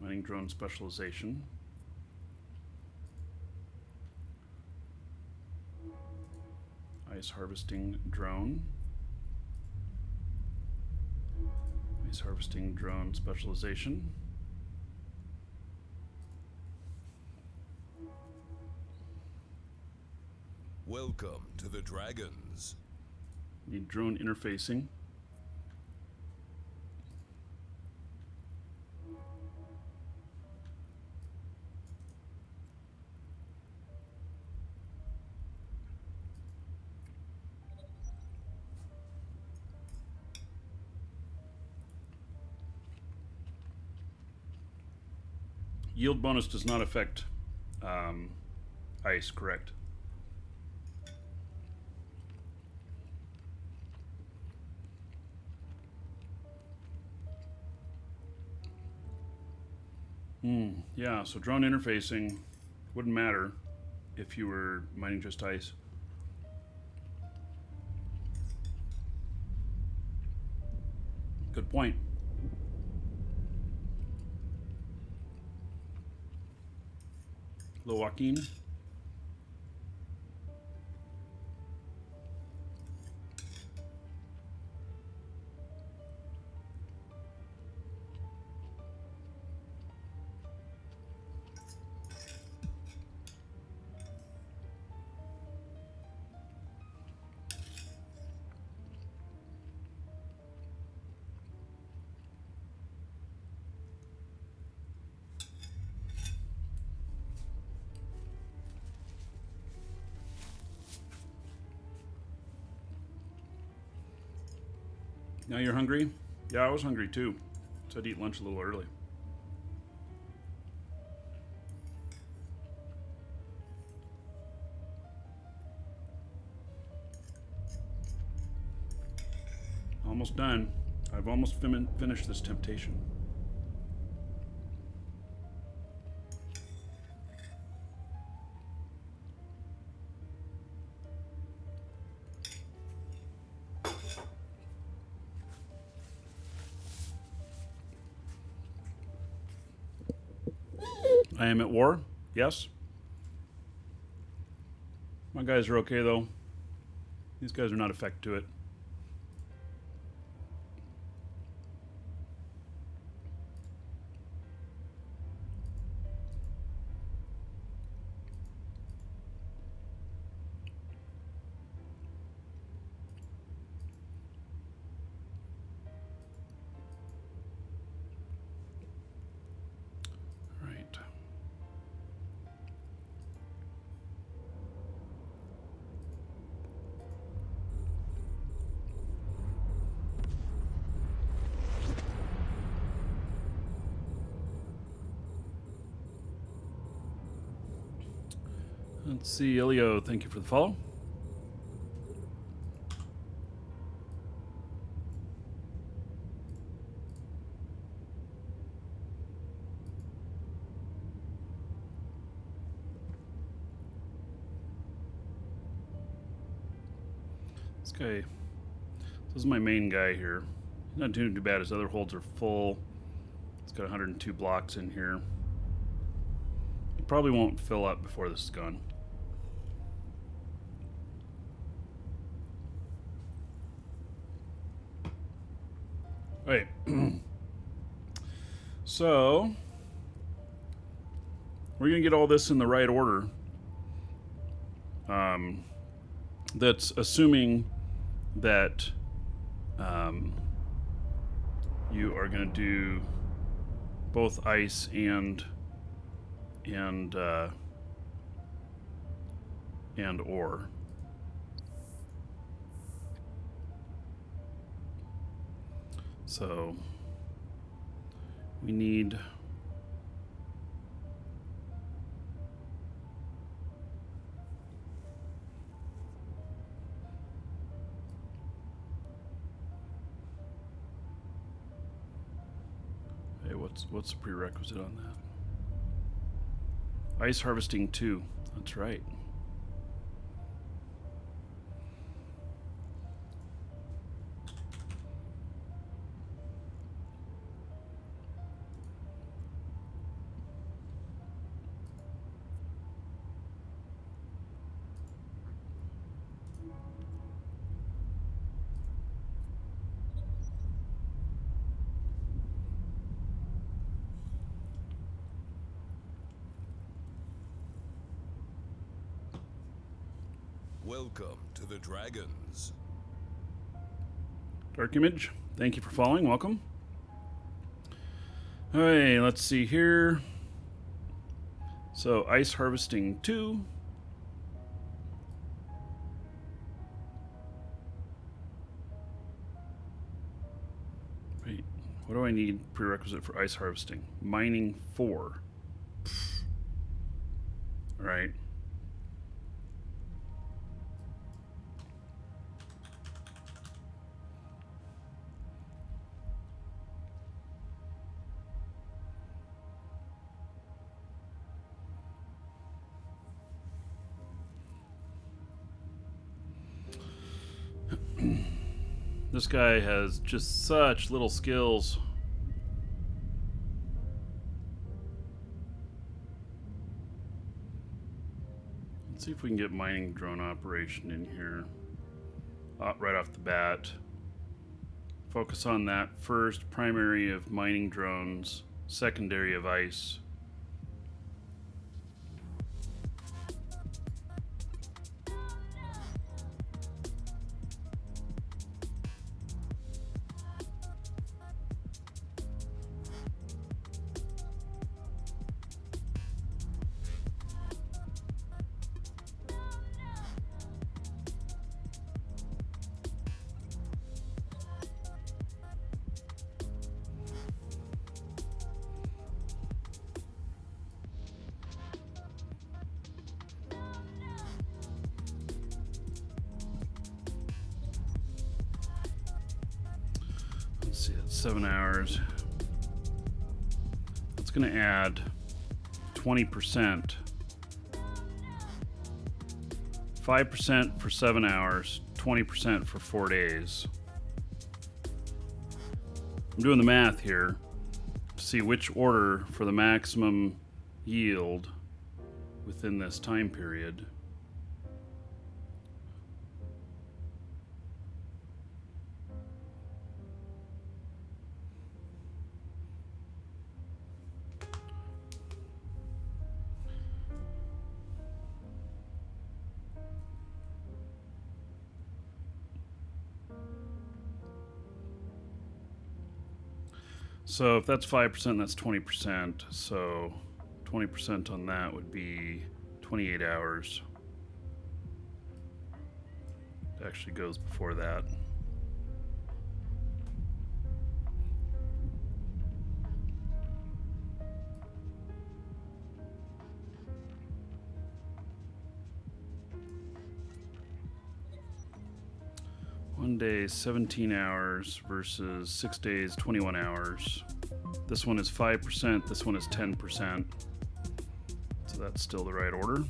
Mining drone specialization. Ice harvesting drone. Ice harvesting drone specialization. Welcome to the Dragons. Need drone interfacing. Yield bonus does not affect ice, correct? Yeah, so drone interfacing wouldn't matter if you were mining just ice. Good point. Hello, Joaquin. Now you're hungry? Yeah, I was hungry too. So I'd eat lunch a little early. Almost done. I've almost finished this temptation. I am at war. Yes. My guys are okay though. These guys are not affected to it. Right. Let's see, Elio, thank you for the follow. This guy, this is my main guy here. He's not doing too bad. His other holds are full. It's got 102 blocks in here. He probably won't fill up before this is gone. Right. So we're gonna get all this in the right order. That's assuming that you are gonna do both ice and ore. So we need what's the prerequisite on that? Ice harvesting 2. That's right. Welcome to the Dragons. Dark Image, thank you for following. Welcome. All right, let's see here. So ice harvesting 2. Wait, what do I need prerequisite for ice harvesting? Mining 4. All right. This guy has just such little skills. Let's see if we can get mining drone operation in here right off the bat. Focus on that first. Primary of mining drones, secondary of ice. Let's see, that's 7 hours. That's going to add 20%. 5% for 7 hours, 20% for 4 days. I'm doing the math here to see which order for the maximum yield within this time period. So if that's 5%, that's 20%. So 20% on that would be 28 hours. It actually goes before that. One day, 17 hours versus 6 days, 21 hours. This one is 5%, this one is 10%. So that's still the right order.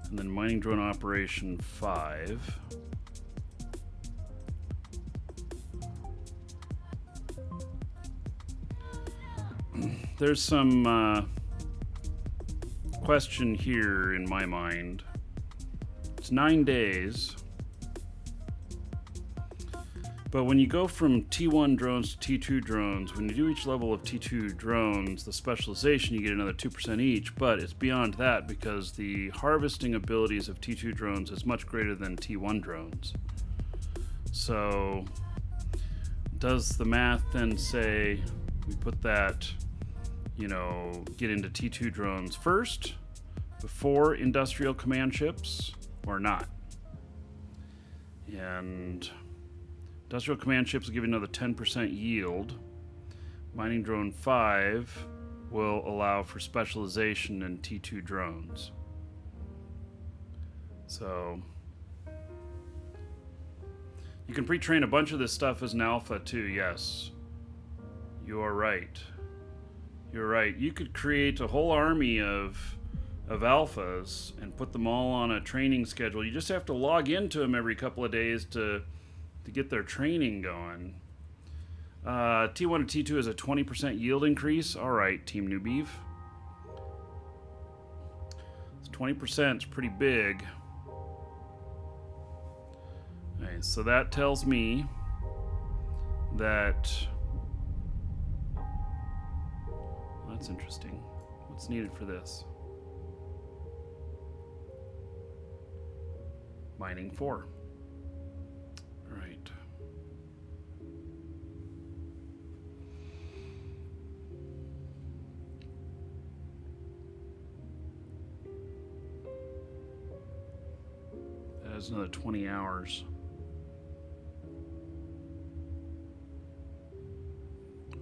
And then mining drone operation 5. There's some question here in my mind. It's 9 days. But when you go from T1 drones to T2 drones, when you do each level of T2 drones, the specialization, you get another 2% each, but it's beyond that because the harvesting abilities of T2 drones is much greater than T1 drones. So does the math then say we put that, get into T2 drones first before industrial command ships or not? And industrial command ships will give you another 10% yield. Mining drone 5 will allow for specialization in T2 drones. So you can pre-train a bunch of this stuff as an alpha too, yes. You are right. You're right. You could create a whole army of alphas and put them all on a training schedule. You just have to log into them every couple of days to get their training going. T1 to T2 is a 20% yield increase. All right, Team New Beef. 20% is pretty big. Okay, so that tells me that... That's interesting. What's needed for this? Mining 4. Right. That is another 20 hours.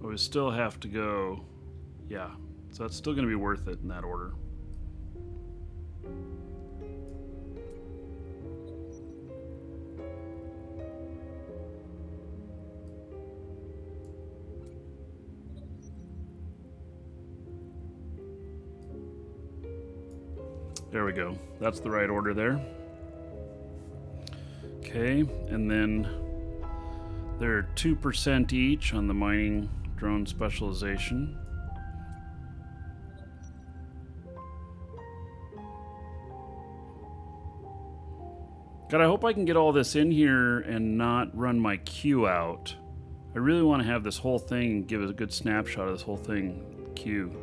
But we still have to go. Yeah. So that's still going to be worth it in that order. There we go. That's the right order there. Okay, and then there are 2% each on the mining drone specialization. God, I hope I can get all this in here and not run my queue out. I really want to have this whole thing, give it a good snapshot of this whole thing queue.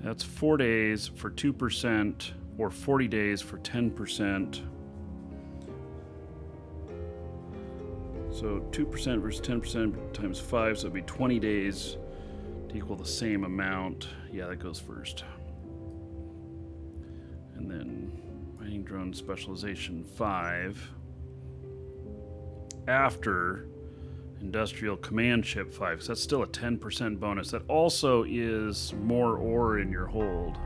That's 4 days for 2% or 40 days for 10%. So 2% versus 10% times 5, so it'd be 20 days to equal the same amount. Yeah, that goes first. And then mining drone specialization 5 after industrial command ship 5, because that's still a 10% bonus. That also is more ore in your hold.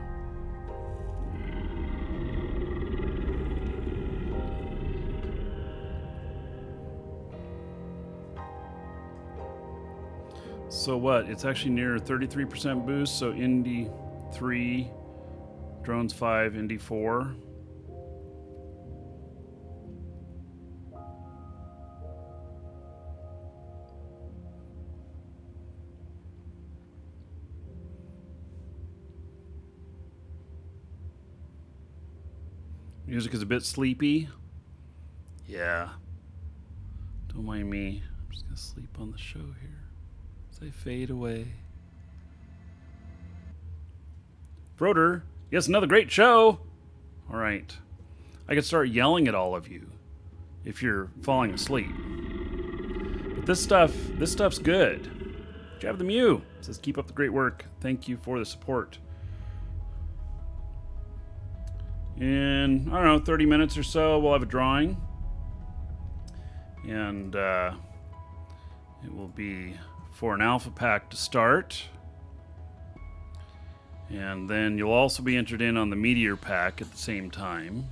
So what? It's actually near 33% boost. So Indy 3, drones 5, Indy 4. Music is a bit sleepy. Yeah. Don't mind me. I'm just going to sleep on the show here as I fade away. Froder, yes, another great show. All right. I could start yelling at all of you if you're falling asleep. But this stuff's good. Jab the Mew says, keep up the great work. Thank you for the support. In, I don't know, 30 minutes or so, we'll have a drawing. And it will be for an alpha pack to start. And then you'll also be entered in on the Meteor pack at the same time,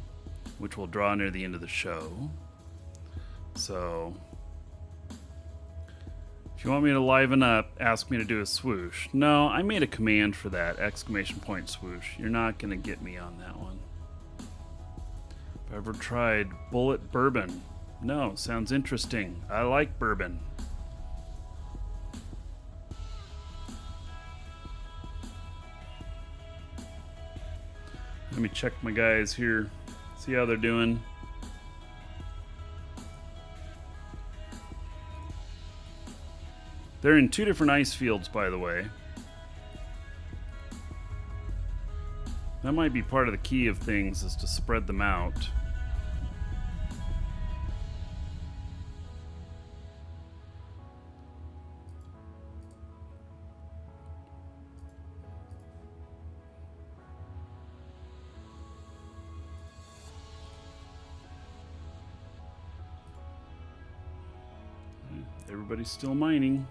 which will draw near the end of the show. So if you want me to liven up, ask me to do a swoosh. No, I made a command for that, ! Swoosh. You're not going to get me on that one. Have ever tried bullet bourbon? No, sounds interesting. I like bourbon. Let me check my guys here, see how they're doing. They're in 2 different ice fields, by the way. That might be part of the key of things, is to spread them out. Everybody's still mining.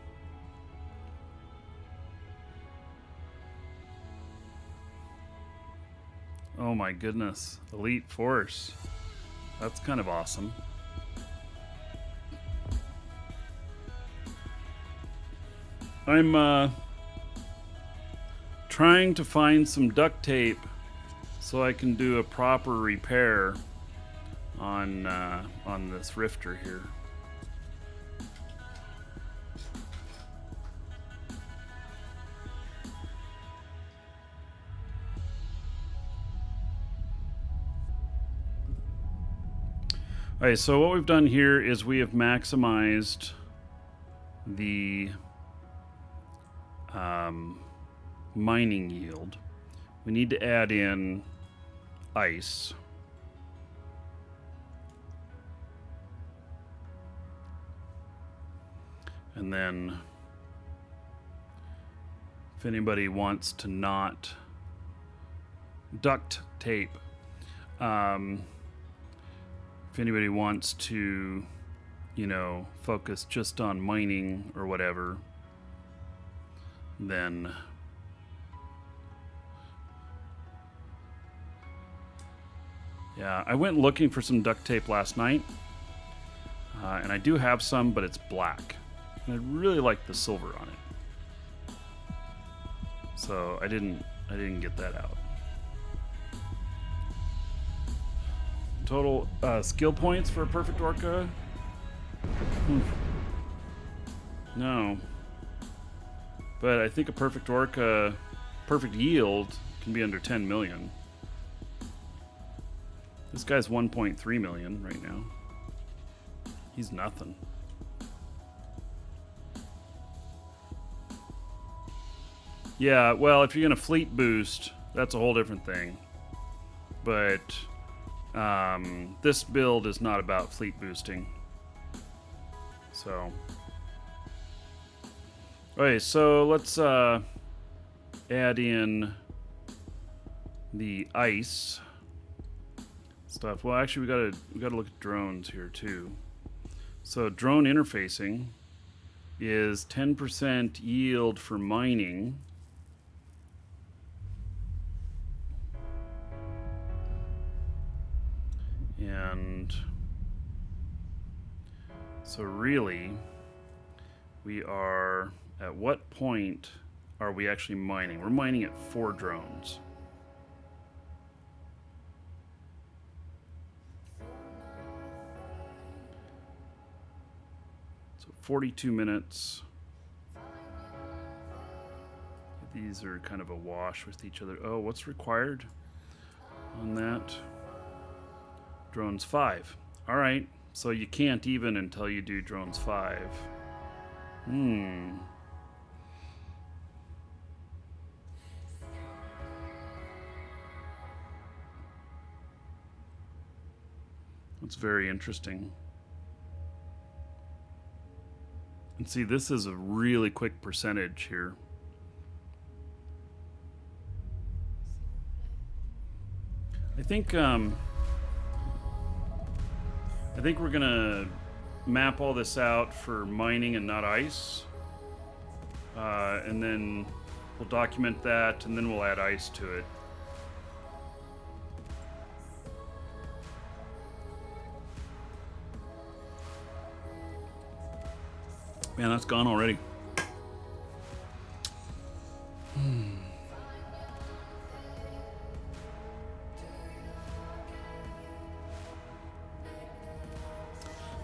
Oh my goodness. Elite Force. That's kind of awesome. I'm trying to find some duct tape so I can do a proper repair on this rifter here. Alright, so what we've done here is we have maximized the mining yield. We need to add in ice. And then if anybody wants to not duct tape, if anybody wants to, you know, focus just on mining or whatever, then yeah, I went looking for some duct tape last night, and I do have some, but it's black. And I really like the silver on it, so I didn't get that out. Total skill points for a perfect orca? No. But I think a perfect orca, perfect yield, can be under 10 million. This guy's 1.3 million right now. He's nothing. Yeah, well, if you're going to fleet boost, that's a whole different thing. But this build is not about fleet boosting. So, okay, so let's add in the ice stuff. Well, actually, we gotta look at drones here too. So, drone interfacing is 10% yield for mining. And so really, we are, at what point are we actually mining? We're mining at 4 drones. So 42 minutes. These are kind of a wash with each other. Oh, what's required on that? Drones 5. All right. So you can't even until you do drones 5. That's very interesting. And see, this is a really quick percentage here. I think we're gonna map all this out for mining and not ice, and then we'll document that, and then we'll add ice to it. Man, that's gone already.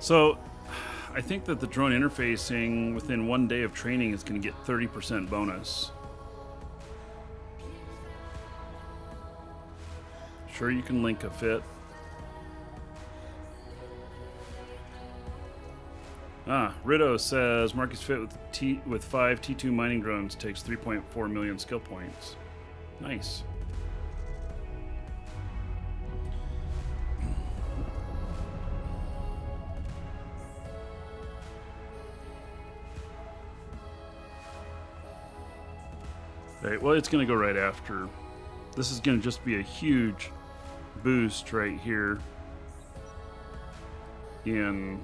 So, I think that the drone interfacing within 1 day of training is going to get 30% bonus. Sure, you can link a fit. Rido says Markee's fit with 5 T2 mining drones takes 3.4 million skill points. Nice. Right, well, it's going to go right after. This is going to just be a huge boost right here in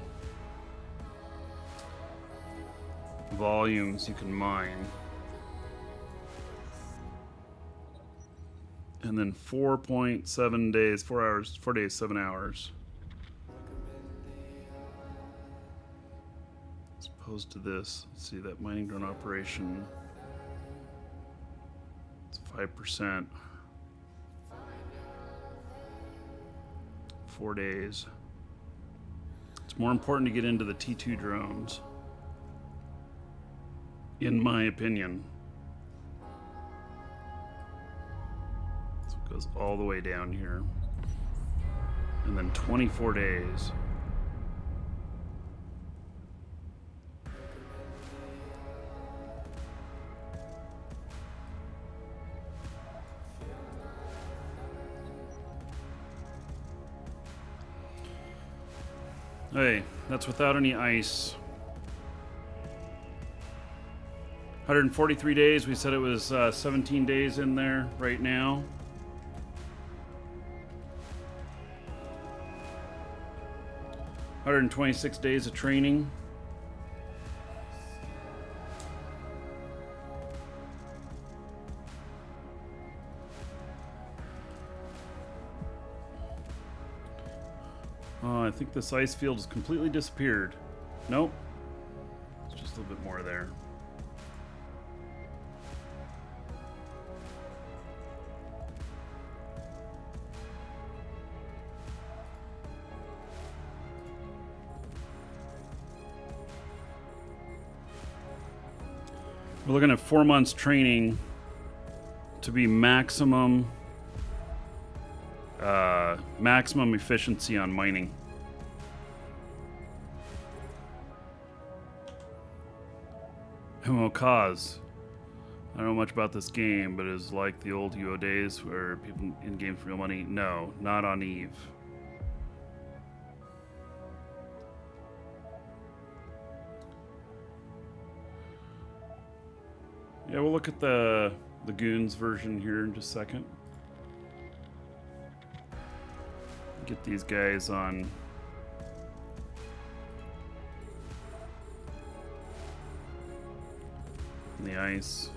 volumes you can mine. And then 4.7 days, 4 hours, 4 days, 7 hours. As opposed to this, let's see, that mining drone operation. It's 5%. 4 days. It's more important to get into the T2 drones, in my opinion. So it goes all the way down here. And then 24 days. Hey, that's without any ice. 143 days. We said it was 17 days in there right now. $126 days of training. I think this ice field has completely disappeared. Nope. It's just a little bit more there. We're looking at 4 months training to be maximum efficiency on mining. Cause. I don't know much about this game, but it's like the old UO days where people in game for real money. No, not on Eve. Yeah, we'll look at the Goons version here in just a second. Get these guys on the ice.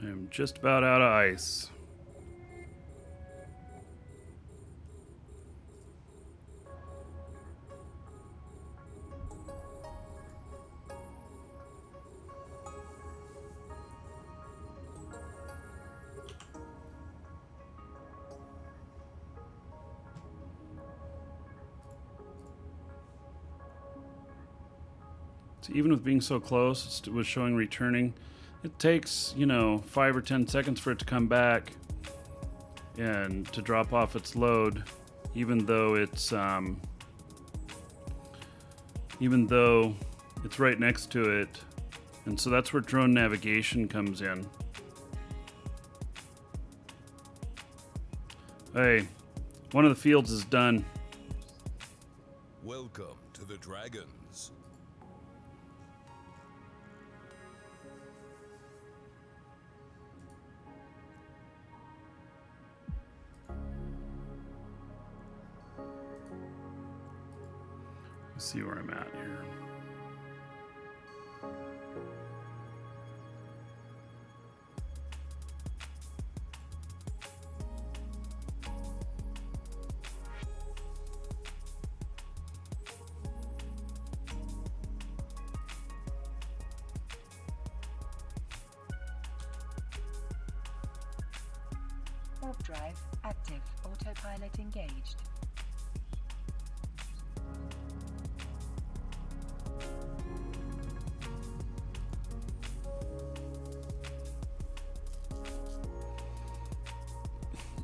I am just about out of ice. So even with being so close, it was showing returning. It takes, you know, 5 or 10 seconds for it to come back and to drop off its load, even though it's right next to it. And so that's where drone navigation comes in. Hey, one of the fields is done. Welcome to the Dragons. Let's see where I'm at here. Warp drive active. Autopilot engaged.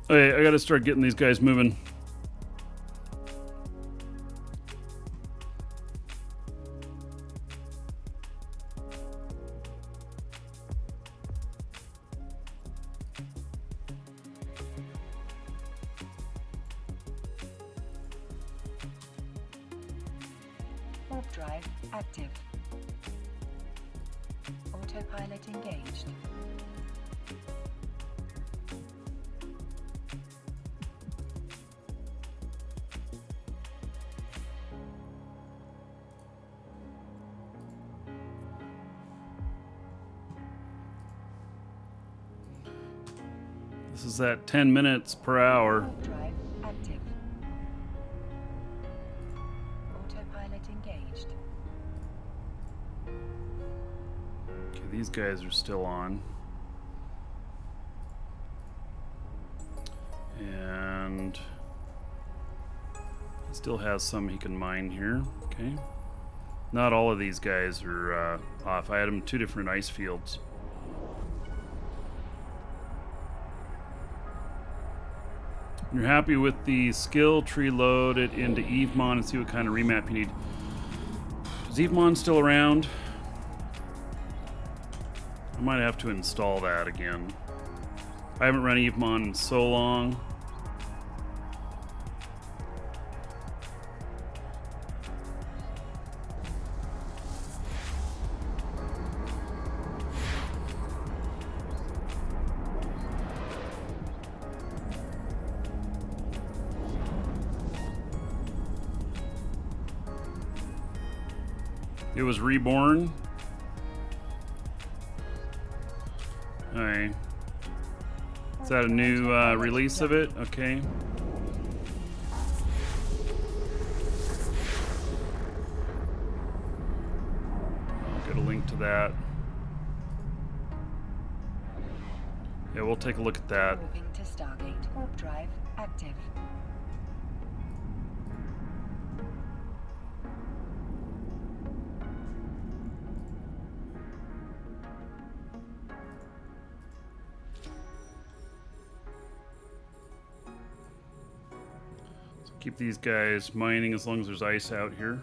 Okay, I gotta start getting these guys moving. Warp drive active. Autopilot engaged. This is at 10 minutes per hour. Warp drive active. Autopilot engaged. Okay, these guys are still on. And he still has some he can mine here. Okay. Not all of these guys are off. I had them in 2 different ice fields. You're happy with the skill tree, load it into Evemon and see what kind of remap you need. Is Evemon still around? I might have to install that again. I haven't run Evemon in so long. It was reborn. Alright. Is that a new release of it? Okay. I'll get a link to that. Yeah, we'll take a look at that. Moving to Stargate. Warp drive active. Keep these guys mining as long as there's ice out here.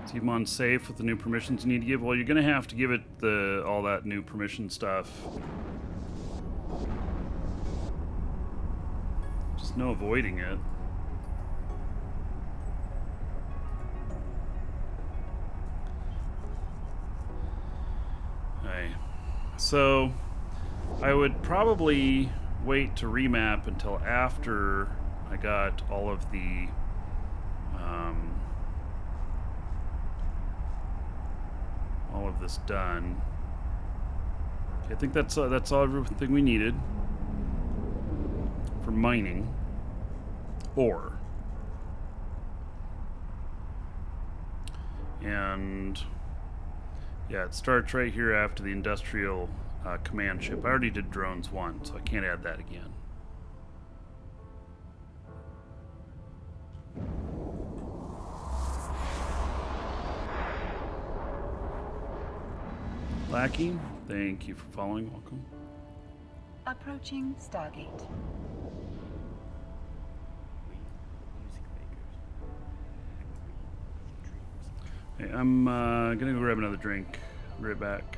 Is Evemon safe with the new permissions you need to give? Well, you're going to have to give it all that new permission stuff. Just no avoiding it. So I would probably wait to remap until after I got all of the all of this done. Okay, I think that's all everything we needed for mining ore. And yeah, it starts right here after the industrial command ship. I already did drones 1, so I can't add that again. Lackey, thank you for following. Welcome. Approaching Stargate. Hey, I'm gonna go grab another drink. Be right back.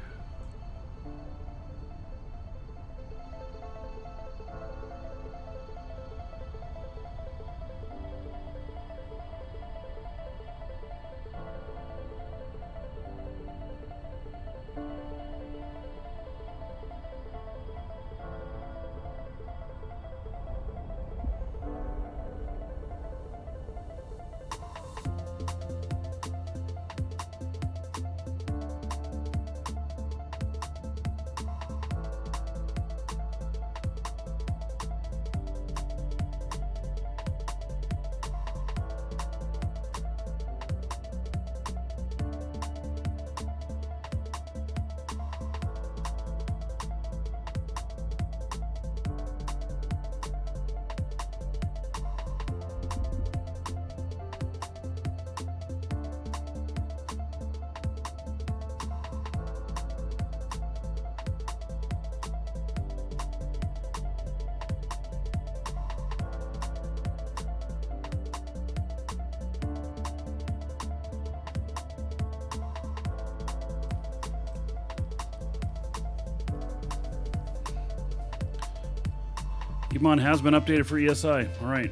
Pokemon has been updated for ESI. All right.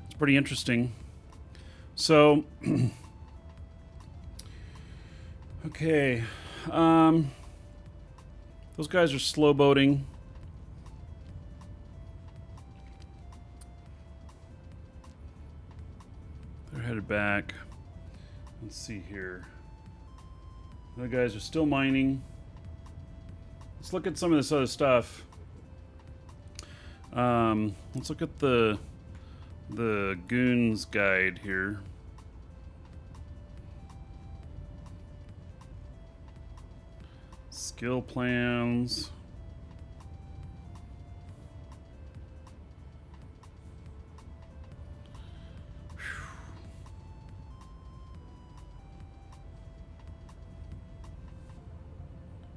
It's pretty interesting. So, okay. Those guys are slow boating. They're headed back. Let's see here. The guys are still mining. Let's look at some of this other stuff. Let's look at the Goons guide here. Skill plans.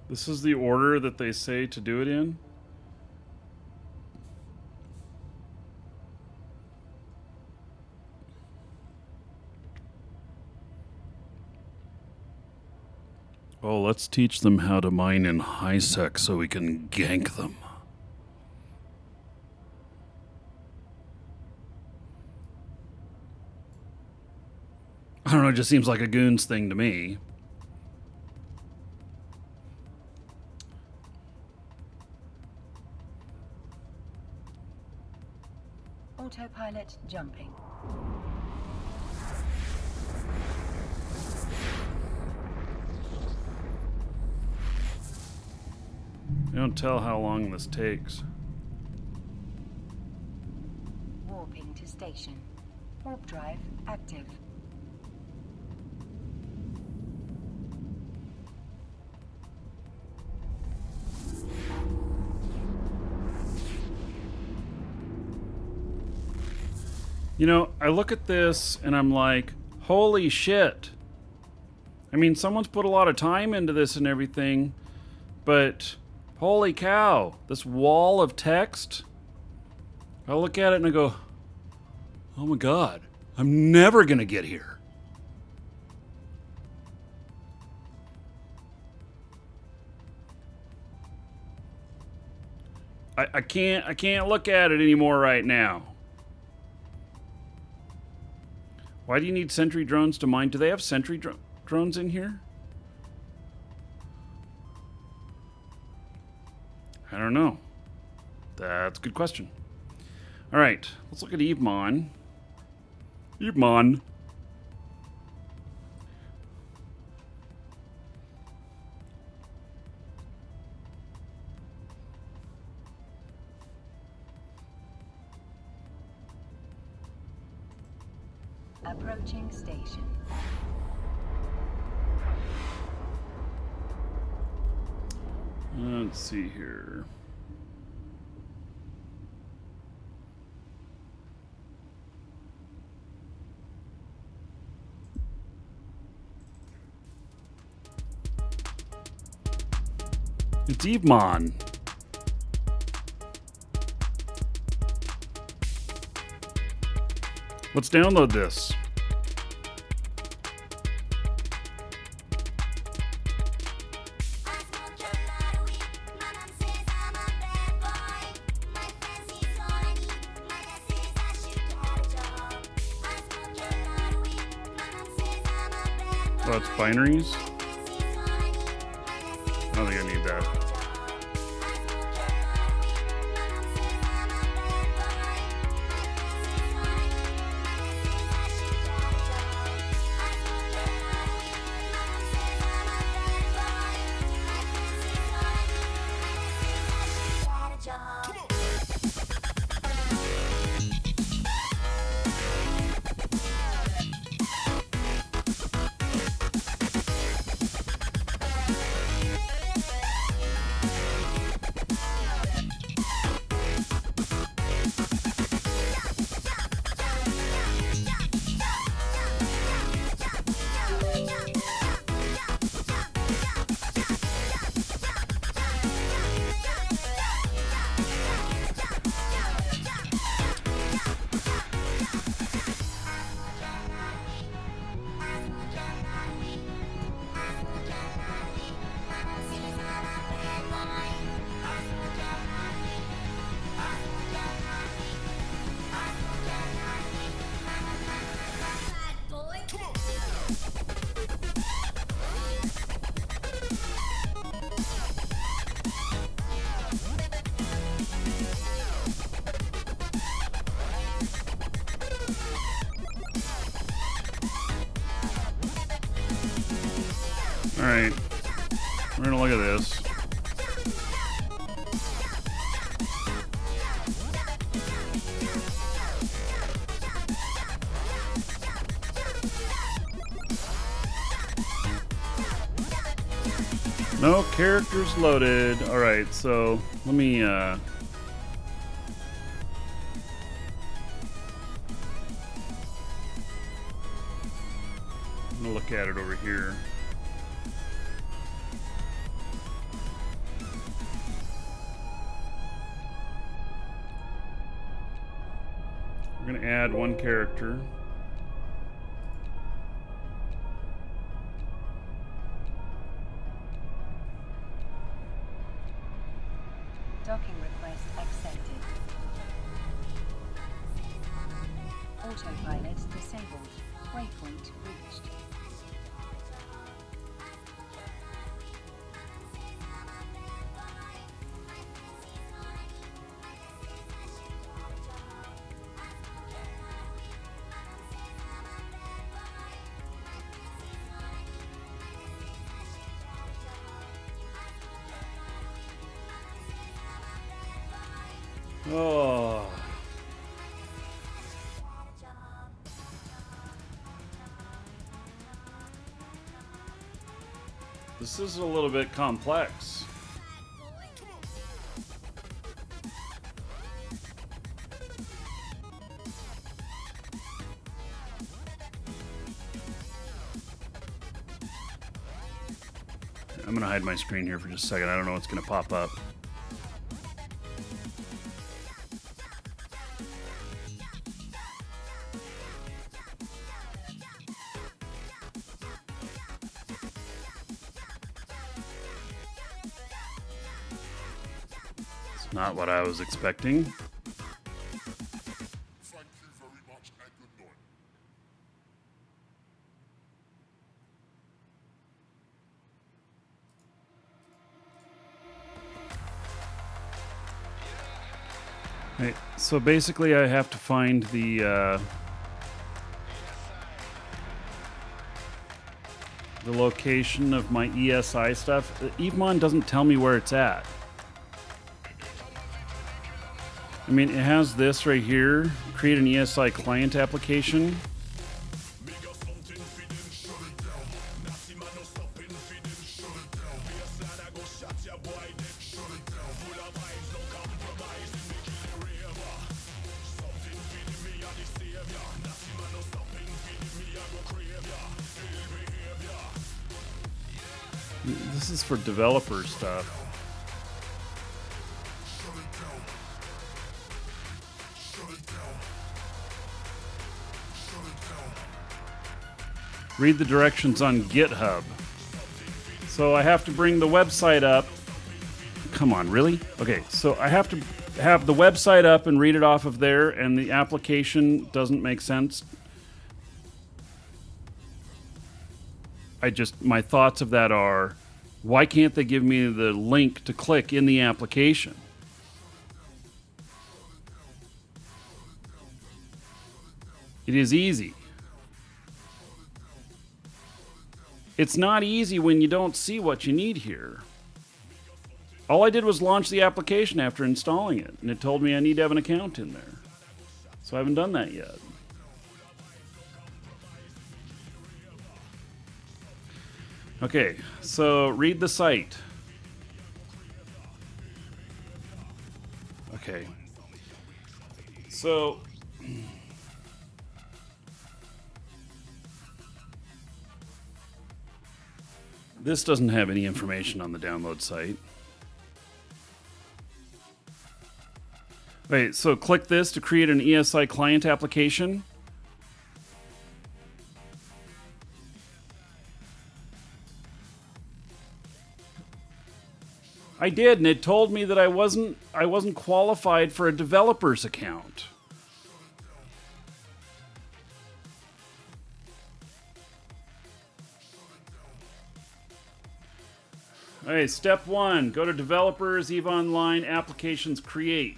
This is the order that they say to do it in. Oh, let's teach them how to mine in high sec so we can gank them. I don't know, it just seems like a Goons thing to me. Autopilot jumping. I don't tell how long this takes. Warping to station. Warp drive active. You know, I look at this and I'm like, holy shit. I mean, someone's put a lot of time into this and everything, but holy cow, this wall of text. I look at it and I go, oh my God, I'm never gonna get here. I can't look at it anymore right now. Why do you need sentry drones to mine? Do they have sentry drones in here? I don't know. That's a good question. All right, let's look at Evemon. Evemon. Approaching station. Let's see here. It's Evemon. Let's download this. Oh, it's binaries? I don't think I need that. Alright, we're gonna look at this. No characters loaded. Alright, so let me I'm gonna look at it over here. We're gonna add one character. Docking request accepted. Autopilot disabled. Waypoint reached. Oh. This is a little bit complex. I'm gonna hide my screen here for just a second. I don't know what's gonna pop up. It's not what I was expecting. Thank you very much and good night. Right, so basically I have to find the location of my ESI stuff. Evemon doesn't tell me where it's at. I mean, it has this right here, create an ESI client application. This is for developer stuff. Read the directions on GitHub. So I have to bring the website up. Come on, really? Okay, so I have to have the website up and read it off of there, and the application doesn't make sense. My thoughts of that are, why can't they give me the link to click in the application? It is easy. It's not easy when you don't see what you need here. All I did was launch the application after installing it, and it told me I need to have an account in there. So I haven't done that yet. Okay, so read the site. Okay. So this doesn't have any information on the download site. Wait, so click this to create an ESI client application. I did, and it told me that I wasn't qualified for a developer's account. All right, step 1, go to Developers, EVE Online, Applications, Create.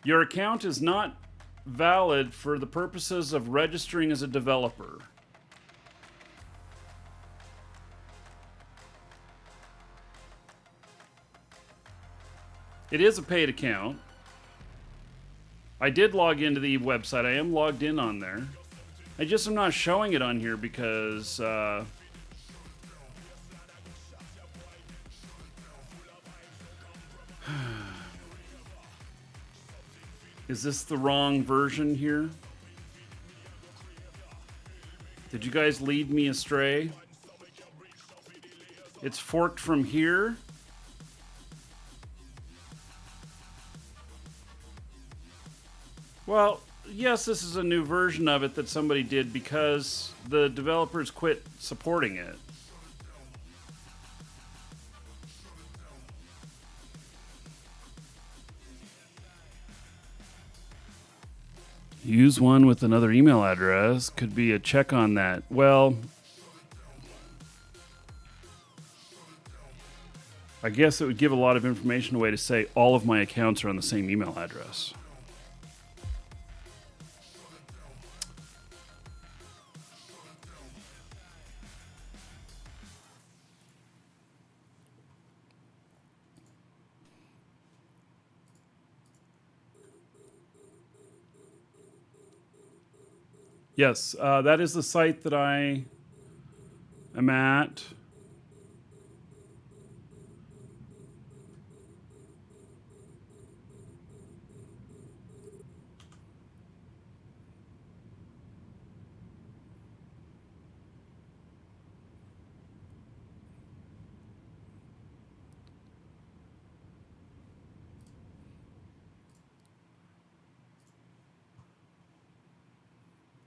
Your account is not valid for the purposes of registering as a developer. It is a paid account. I did log into the website. I am logged in on there. I just am not showing it on here because is this the wrong version here? Did you guys lead me astray? It's forked from here. Well, yes, this is a new version of it that somebody did because the developers quit supporting it. Use one with another email address. Could be a check on that. Well, I guess it would give a lot of information away to say all of my accounts are on the same email address. Yes, that is the site that I am at.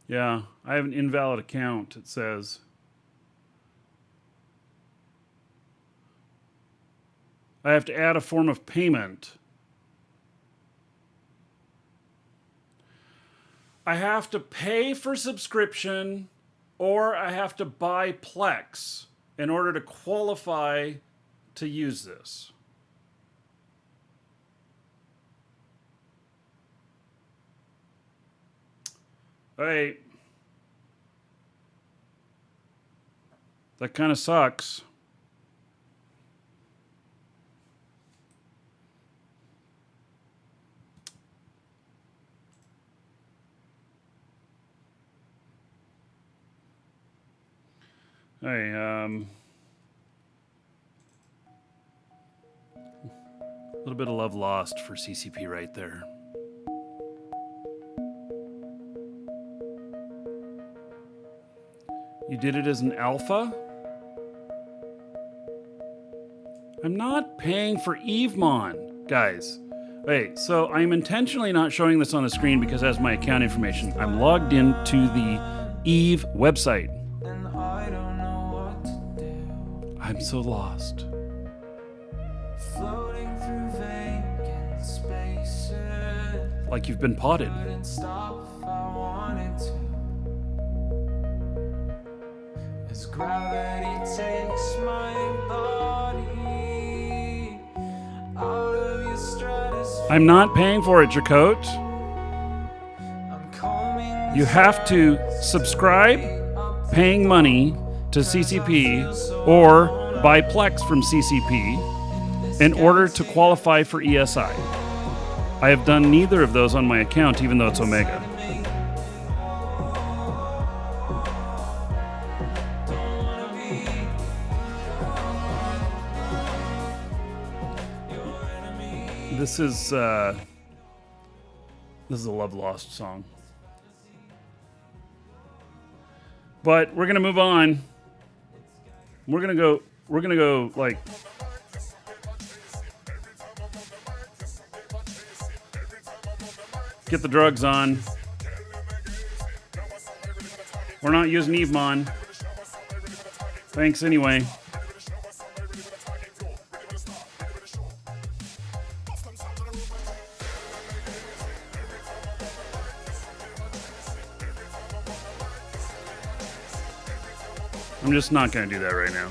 Yeah, I have an invalid account, it says. I have to add a form of payment. I have to pay for subscription or I have to buy Plex in order to qualify to use this. All right. That kind of sucks. Hey, a little bit of love lost for CCP right there. You did it as an alpha? I'm not paying for Evemon, guys. Wait, so I'm intentionally not showing this on the screen because it has my account information. I'm logged into the Eve website. I'm so lost. Floating through vacant spaces. Like you've been potted. Couldn't stop if I wanted to. As gravity takes my body out of your stratosphere. I'm not paying for it, Jacote. I'm combing You have to subscribe, paying money to CCP, or buy Plex from CCP in order to qualify for ESI. I have done neither of those on my account, even though it's Omega. This is a Love Lost song. But we're gonna move on. We're gonna go like get the drugs on. We're not using Evemon. Thanks anyway. I'm just not going to do that right now.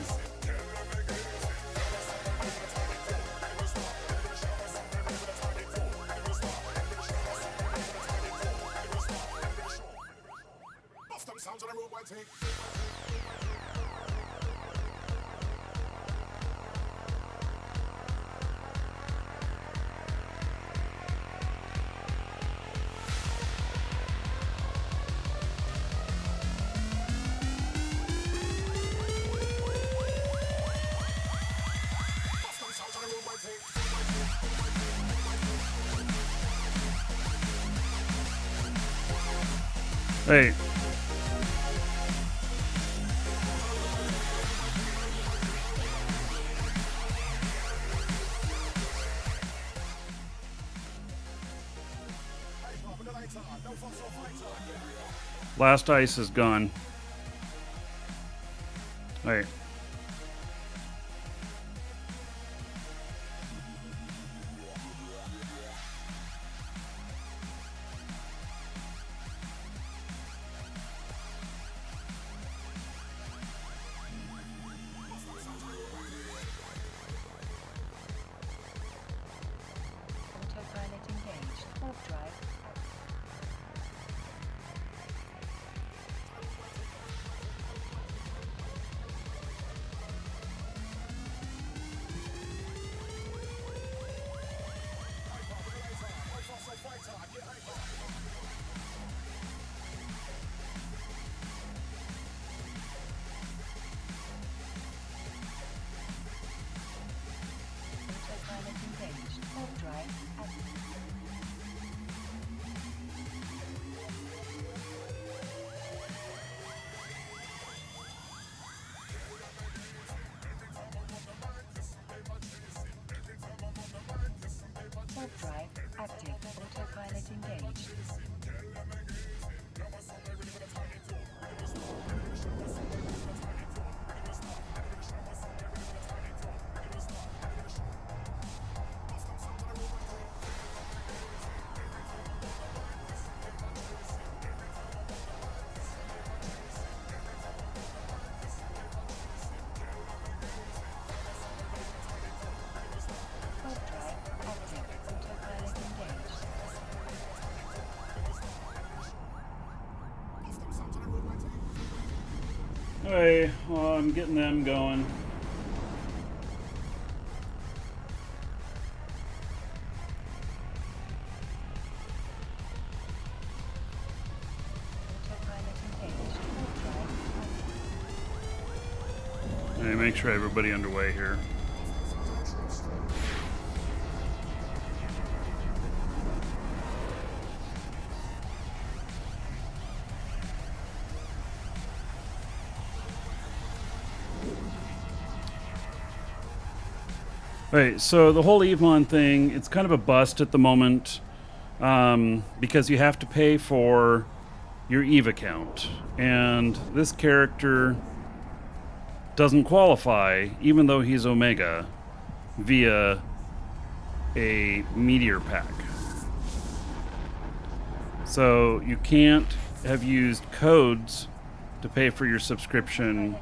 Hey. Last ice is gone. Hey. Autopilot engaged. Warp drive. Autopilot engaged. Warp drive active. Warp drive active. Autopilot engaged. Warp drive active. Autopilot engaged. Hey, well, I'm getting them going. Autopilot engaged. Warp drive active. Hey, make sure everybody underway here. Right, so the whole Evemon thing, it's kind of a bust at the moment because you have to pay for your Eve account. And this character doesn't qualify, even though he's Omega, via a meteor pack. So you can't have used codes to pay for your subscription.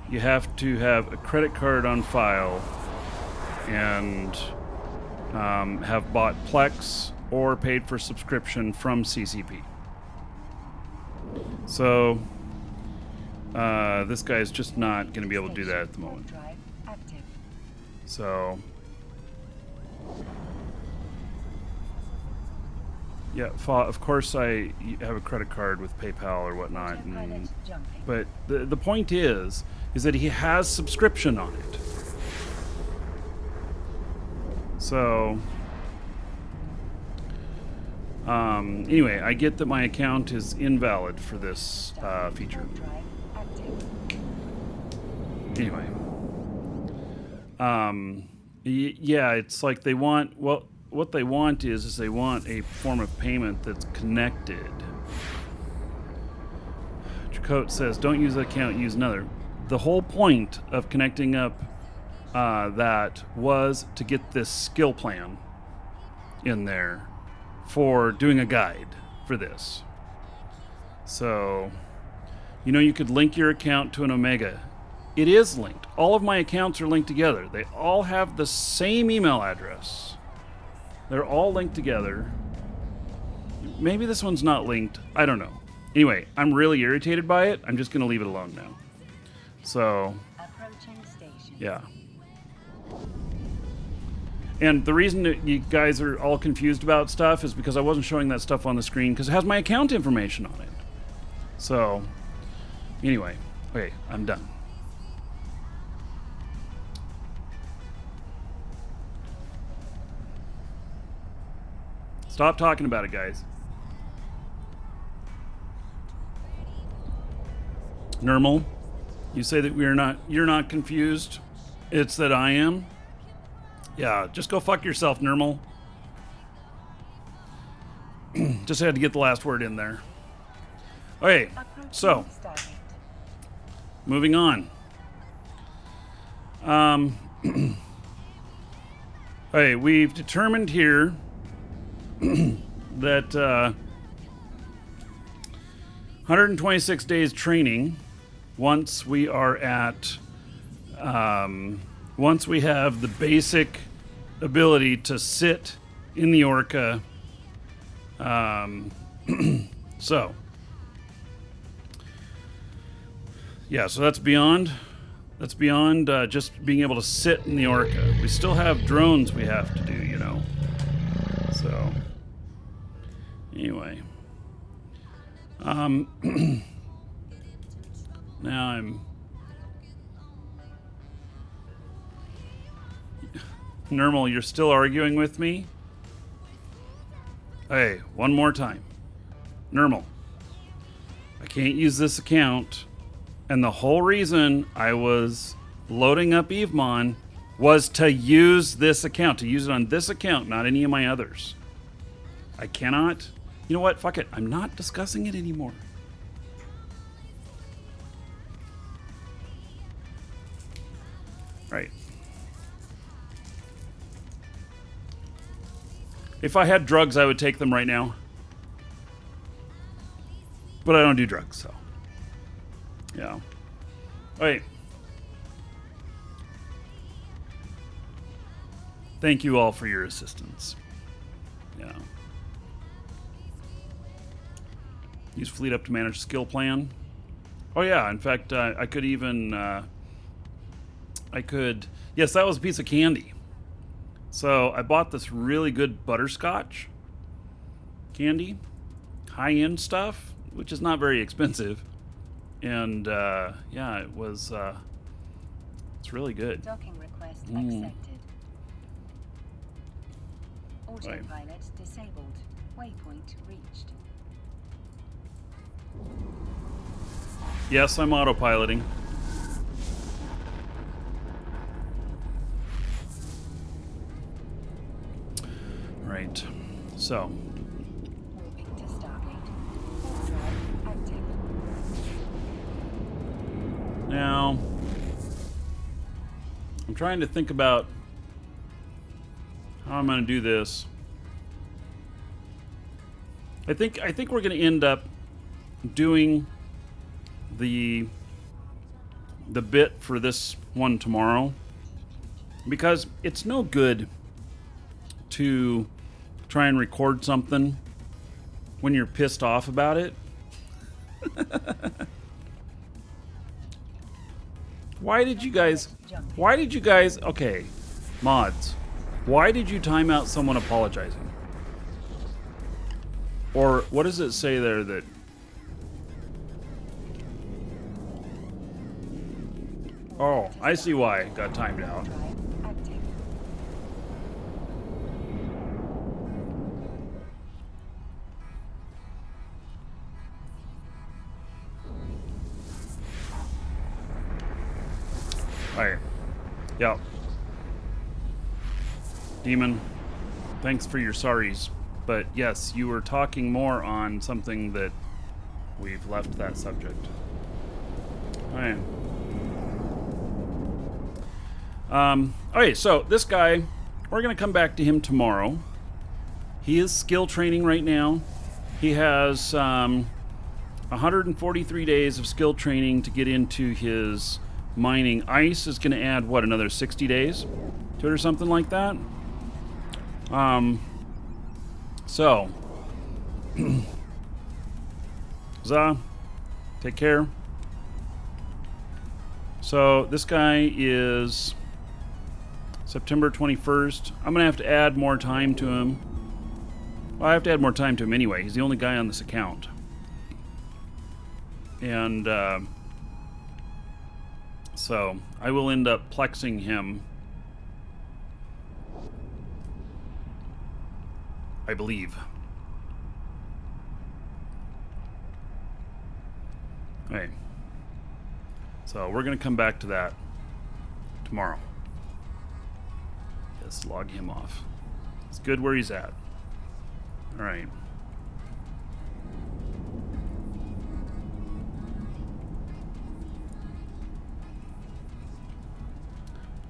You have to have a credit card on file and have bought Plex or paid for subscription from CCP. So this guy's just not going to be able to do that at the moment. Drive active. So yeah, of course I have a credit card with PayPal or whatnot, Autopilot jumping. but the point is that he has subscription on it. So anyway, I get that my account is invalid for this feature. Warp drive active. Anyway, yeah, it's like they want, well, what they want is they want a form of payment that's connected. Chakotay says, don't use that account, use another. The whole point of connecting up that was to get this skill plan in there for doing a guide for this. So, you know, you could link your account to an Omega. It is linked. All of my accounts are linked together. They all have the same email address. They're all linked together. Maybe this one's not linked. I don't know. Anyway, I'm really irritated by it. I'm just going to leave it alone now. So, Approaching station. yeah. And the reason that you guys are all confused about stuff is because I wasn't showing that stuff on the screen because it has my account information on it. So, anyway, okay, I'm done. Stop talking about it, guys. Nermal, you say that you're not confused. It's that I am. Yeah, just go fuck yourself, Nermal. Just had to get the last word in there. Okay, so Approaching Stargate. moving on. Okay, we've determined here that 126 days training. Once we are at, once we have the basic ability to sit in the Orca. So, yeah, so that's beyond just being able to sit in the Orca. We still have drones we have to do, you know. So, anyway. Now I'm... Nermal, you're still arguing with me? Hey, one more time. Nermal, I can't use this account, and the whole reason I was loading up Evemon was to use this account, to use it on this account, not any of my others. I cannot... You know what? Fuck it. I'm not discussing it anymore. Right. If I had drugs, I would take them right now. But I don't do drugs, so. Yeah. Wait. Thank you all for your assistance. Yeah. Use Fleet Up to manage skill plan. Oh yeah, in fact, I could even... Yes, that was a piece of candy. So I bought this really good butterscotch candy. High-end stuff, which is not very expensive. And, yeah, it was... it's really good. Docking request accepted. Right. Autopilot disabled. Waypoint reached. Yes, I'm autopiloting. So, Warping to Stargate. Warp drive active. now I'm trying to think about how I'm going to do this. I think we're going to end up doing the bit for this one tomorrow, because it's no good to try and record something when you're pissed off about it. Why did you guys, okay, mods, why did you time out someone apologizing? Or what does it say there that, oh, I see why it got timed out. Drive active. Alright. Yep. Demon, thanks for your sorries. But yes, you were talking more on something that we've left that subject. Alright. Okay, so this guy, we're going to come back to him tomorrow. He is skill training right now. He has 143 days of skill training to get into his mining. Ice is going to add, what, another 60 days to it or something like that? So, Za, take care. So, this guy is September 21st. I'm going to have to add more time to him. Well, I have to add more time to him anyway. He's the only guy on this account. And, so, I will end up plexing him, I believe. Okay. So, we're going to come back to that tomorrow. Just log him off. It's good where he's at. Alright.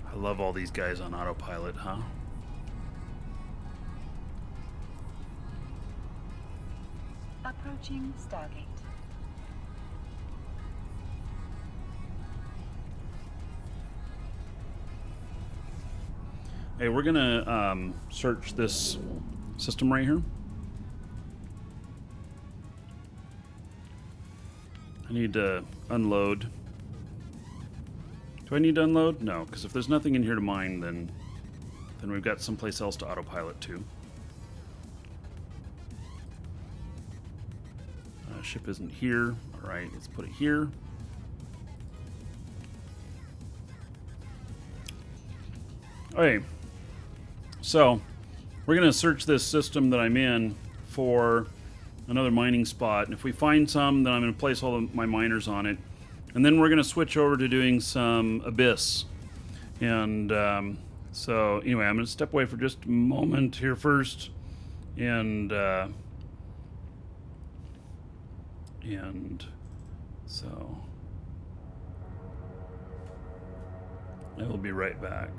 I love all these guys on autopilot, huh? Approaching Stargate. Hey, we're gonna search this system right here. I need to unload. Do I need to unload? No, because if there's nothing in here to mine, then we've got someplace else to autopilot to. Ship isn't here. All right, let's put it here. Okay, so we're going to search this system that I'm in for another mining spot. And if we find some, then I'm going to place all of my miners on it. And then we're going to switch over to doing some Abyss. And so anyway, I'm going to step away for just a moment here first. And so I will be right back.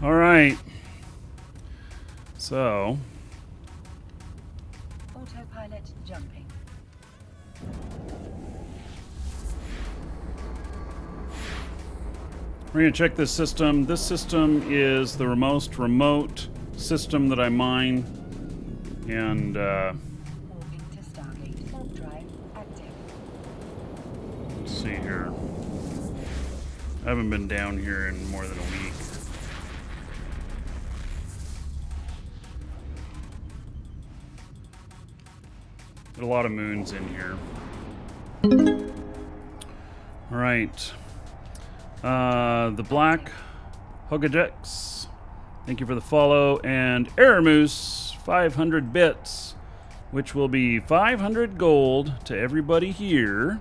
All right. So, Autopilot jumping. we're going to check this system. This system is the most remote system that I mine. And, Warping to Stargate. Warp drive active. let's see here. I haven't been down here in more than a week. There's a lot of moons in here. All right. The Black Hogadex, thank you for the follow. And Aramoose, 500 bits, which will be 500 gold to everybody here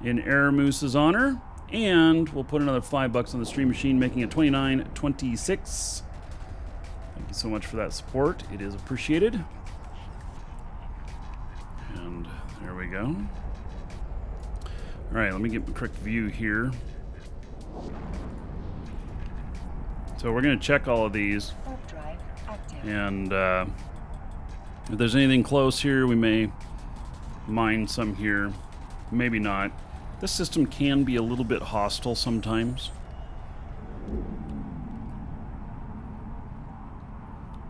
in Aramoose's honor. And we'll put another $5 on the stream machine, making it 29.26. Thank you so much for that support. It is appreciated. And there we go. All right, let me get the correct view here. So we're going to check all of these. Warp drive active. And if there's anything close here, we may mine some here. Maybe not. This system can be a little bit hostile sometimes.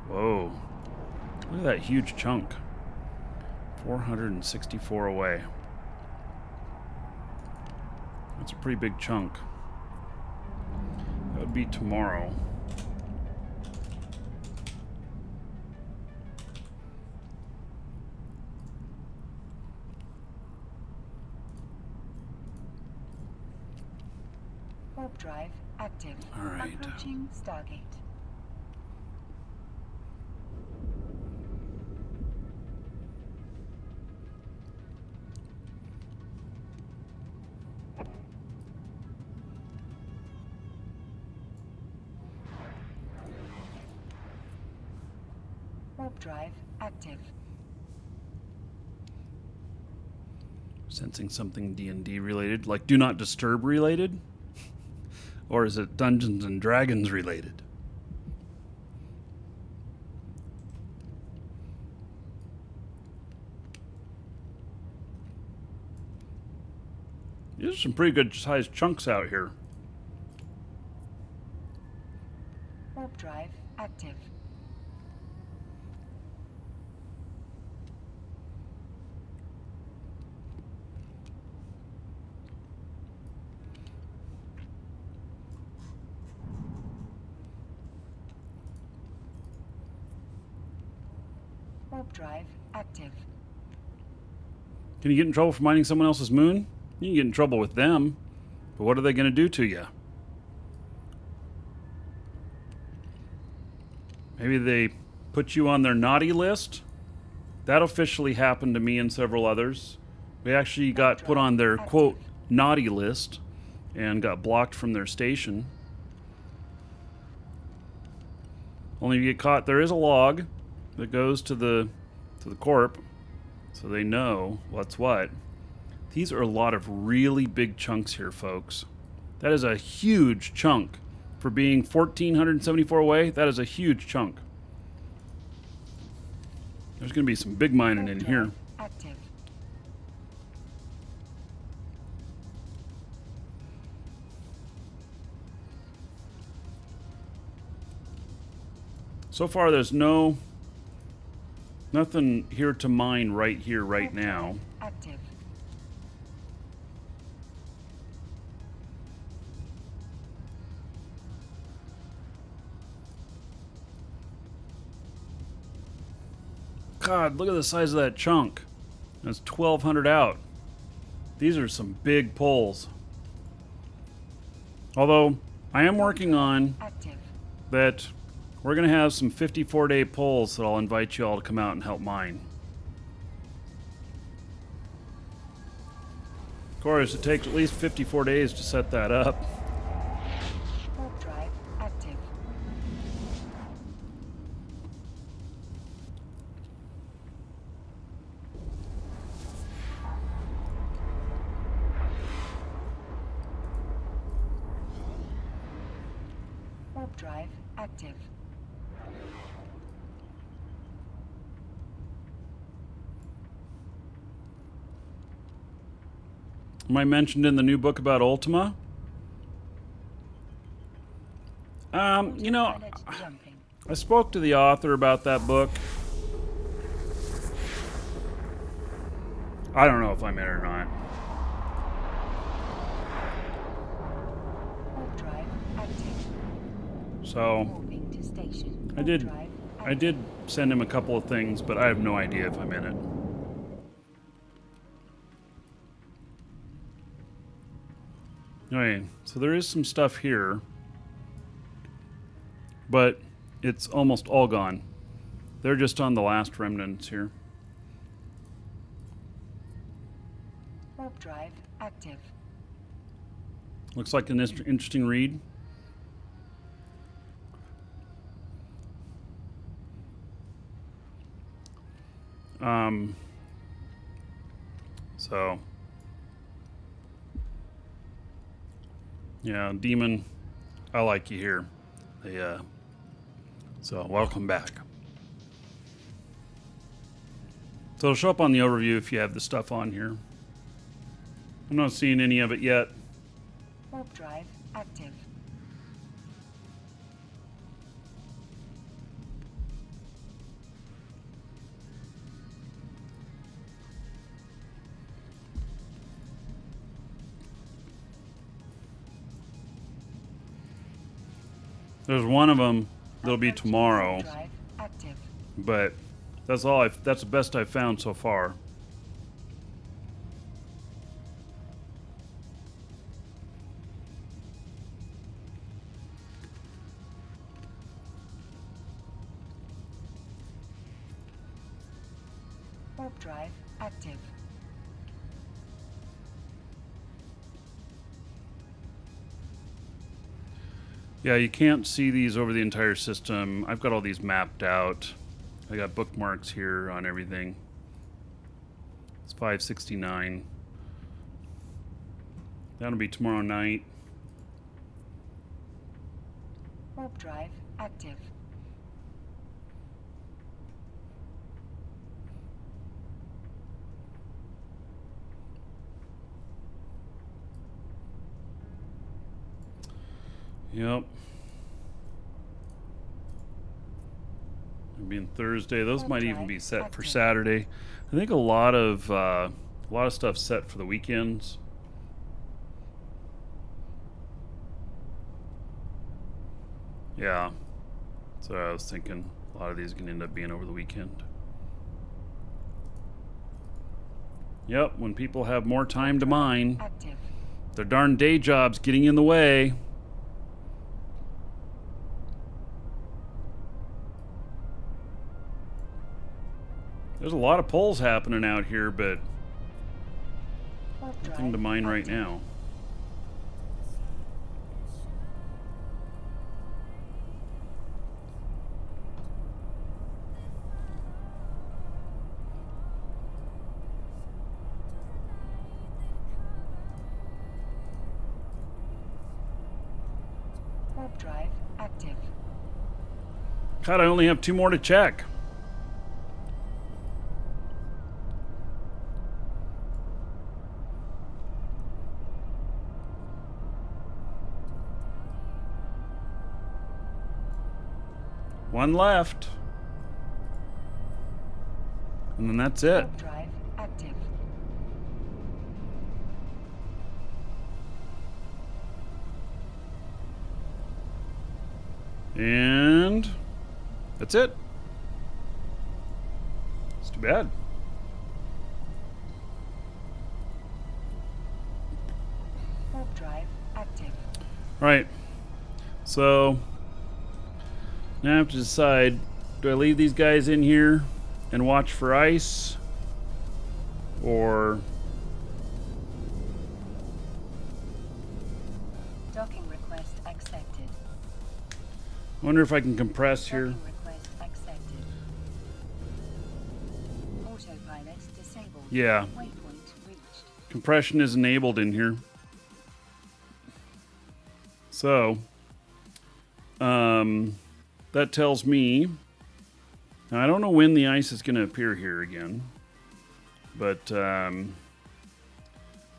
Whoa. Look at that huge chunk. 464 away. That's a pretty big chunk. That would be tomorrow. Warp drive active. All right. Approaching Stargate. Warp drive active. Sensing something D&D related, like Do Not Disturb related? Or is it Dungeons and Dragons related? These are some pretty good sized chunks out here. Warp drive active. Warp drive active. Can you get in trouble for mining someone else's moon? You can get in trouble with them, but what are they going to do to you? Maybe they put you on their naughty list? That officially happened to me and several others. We actually got put on their, quote, naughty list and got blocked from their station. Only if you get caught, there is a log that goes to the corp, so they know what's what. These are a lot of really big chunks here, folks. That is a huge chunk. For being 1,474 away, that is a huge chunk. There's going to be some big mining in here. Active. So far, there's nothing here to mine right here, right now. Active. God, look at the size of that chunk. That's 1,200 out. These are some big pulls. Although, I am working on Active. that we're going to have some 54-day pulls that I'll invite you all to come out and help mine. Of course, it takes at least 54 days to set that up. Warp drive active. Warp Warp drive active. Am I mentioned in the new book about Ultima? You know, Autopilot jumping. I spoke to the author about that book. I don't know if I'm in it or not. Warp drive active. So Warping to station. I Warp did drive I did send him a couple of things, but I have no idea if I'm in it. Okay, so there is some stuff here, but it's almost all gone. They're just on the last remnants here. Warp drive active. Looks like an interesting read. So yeah, Demon, I like you here. So welcome back. So it'll show up on the overview if you have the stuff on here. I'm not seeing any of it yet. Warp drive active. There's one of them that'll be tomorrow, Warp drive active. but that's that's the best I've found so far. Warp drive active. Yeah, you can't see these over the entire system. I've got all these mapped out. I got bookmarks here on everything. It's 569. That'll be tomorrow night. Warp drive active. Yep. It'll be on Thursday. Those might even be set for Saturday. I think a lot of stuff set for the weekends. Yeah. So I was thinking a lot of these can end up being over the weekend. Yep, when people have more time to mine, Active. their darn day jobs getting in the way. There's a lot of polls happening out here, but Warp nothing to drive mine right active. now. Warp drive active. God, I only have 2 more to check. One left. And then that's it. Warp drive active. And that's it. It's too bad. Warp drive active. All right. So now I have to decide, do I leave these guys in here and watch for ice? Or Docking request accepted. I wonder if I can compress here. Docking request accepted. Autopilot disabled. Yeah. Waypoint reached. Compression is enabled in here. So that tells me, now I don't know when the ice is going to appear here again, but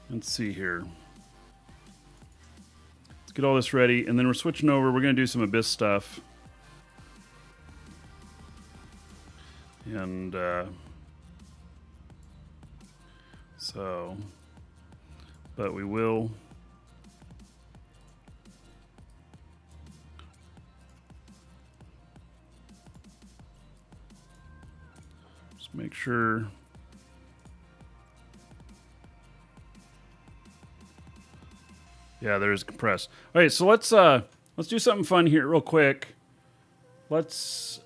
let's see here. Let's get all this ready, and then we're switching over. We're going to do some Abyss stuff. And but we will just make sure. Yeah, there's compressed. All right, so let's do something fun here real quick. Let's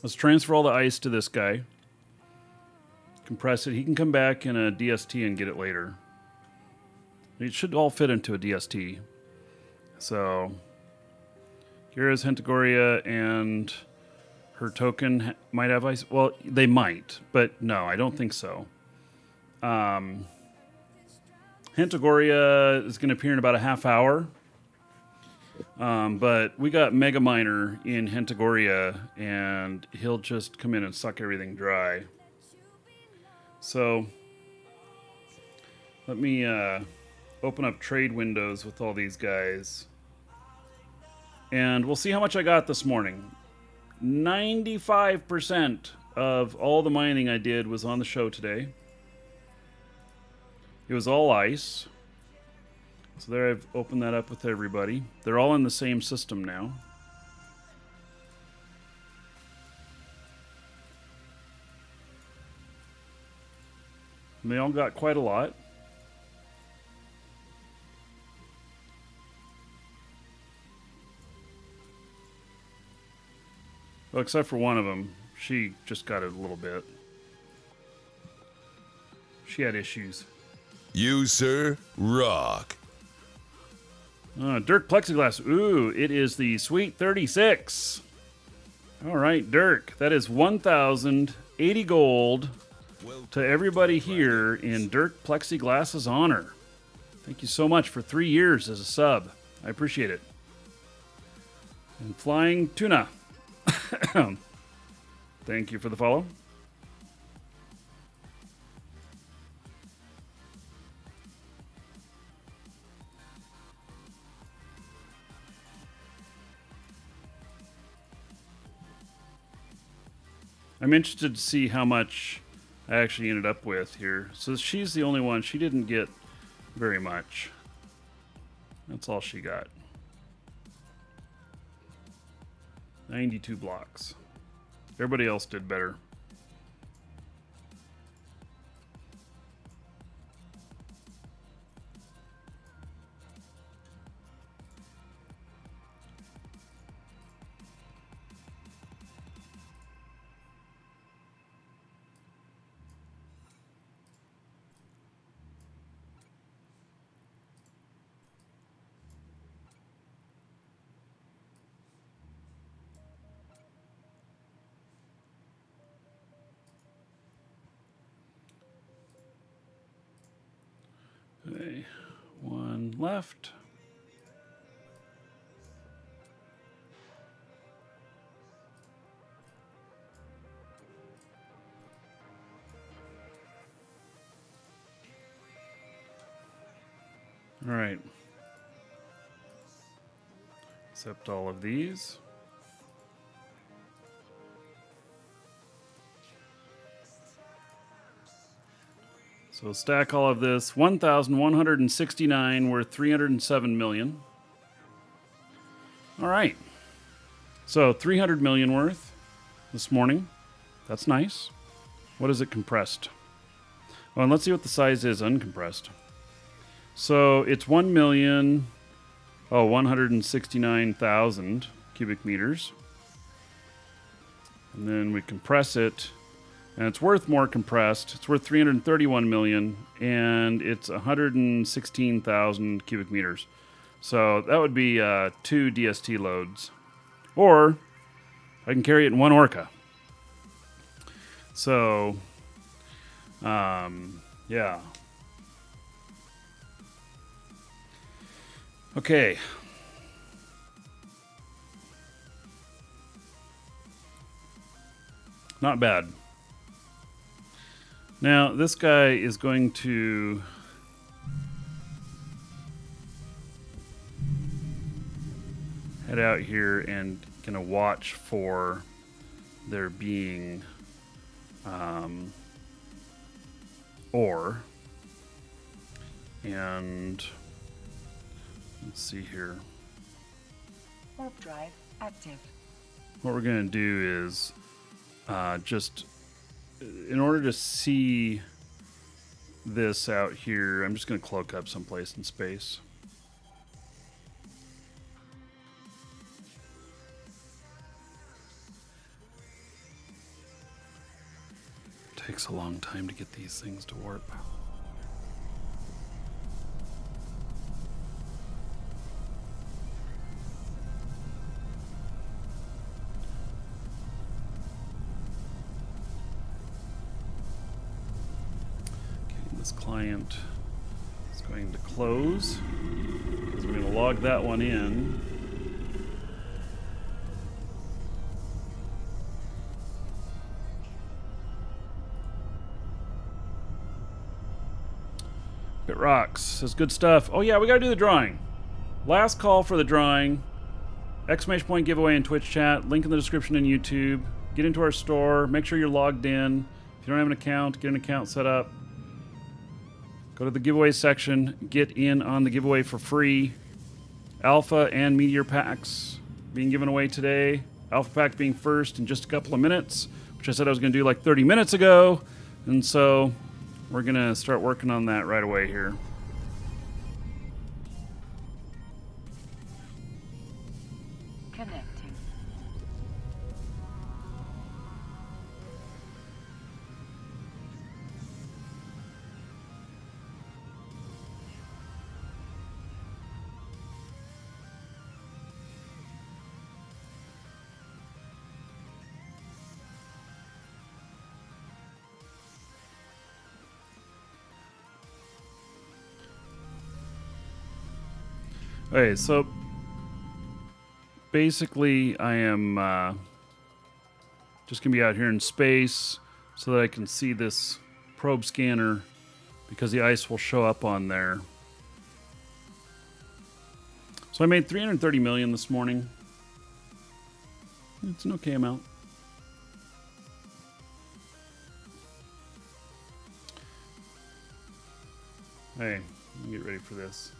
transfer all the ice to this guy. Compress it. He can come back in a DST and get it later. It should all fit into a DST. So, Gira's Hentagoria and her token might have ice. Well, they might, but no, I don't think so. Hentagoria is going to appear in about a half hour. But we got Mega Miner in Hentagoria, and he'll just come in and suck everything dry. So, let me open up trade windows with all these guys. And we'll see how much I got this morning. 95% of all the mining I did was on the show today. It was all ice. So there, I've opened that up with everybody. They're all in the same system now. And they all got quite a lot. Well, except for one of them. She just got it a little bit. She had issues. You, sir, rock. Dirk Plexiglass. Ooh, it is the Sweet 36. All right, Dirk. That is 1,080 gold to everybody here in Dirk Plexiglass's honor. Thank you so much for 3 years as a sub. I appreciate it. And Flying Tuna. Thank you for the follow. I'm interested to see how much I actually ended up with here. So she's the only one. She didn't get very much. That's all she got. 92 blocks. Everybody else did better. Okay, one left. All right. Accept all of these. So stack all of this. 1,169 worth 307 million. All right. So 300 million worth this morning. That's nice. What is it compressed? Oh, and let's see what the size is uncompressed. So it's 169,000 cubic meters. And then we compress it. And it's worth more compressed. It's worth 331 million, and it's 116,000 cubic meters. So that would be 2 DST loads. Or I can carry it in one Orca. So, yeah. Not bad. Now, this guy is going to head out here and gonna watch for there being ore. And let's see here. Warp drive active. What we're gonna do is just in order to see this out here, I'm just gonna cloak up someplace in space. Takes a long time to get these things to warp. Okay, this client is going to close because we're going to log that one in. It rocks. Says good stuff. Oh yeah, we gotta do the drawing. Last call for the drawing. Exclamation point giveaway in Twitch chat. Link in the description in YouTube. Get into our store. Make sure you're logged in. If you don't have an account, get an account set up. Go to the giveaway section. Get in on the giveaway for free. Alpha and Meteor packs being given away today. Alpha pack being first in just a couple of minutes, which I said I was gonna do like 30 minutes ago. And so we're going to start working on that right away here. Connecting. Okay, so basically I am just going to be out here in space so that I can see this probe scanner because the ice will show up on there. So I made 330 million this morning. It's an okay amount. Hey, let me get ready for this.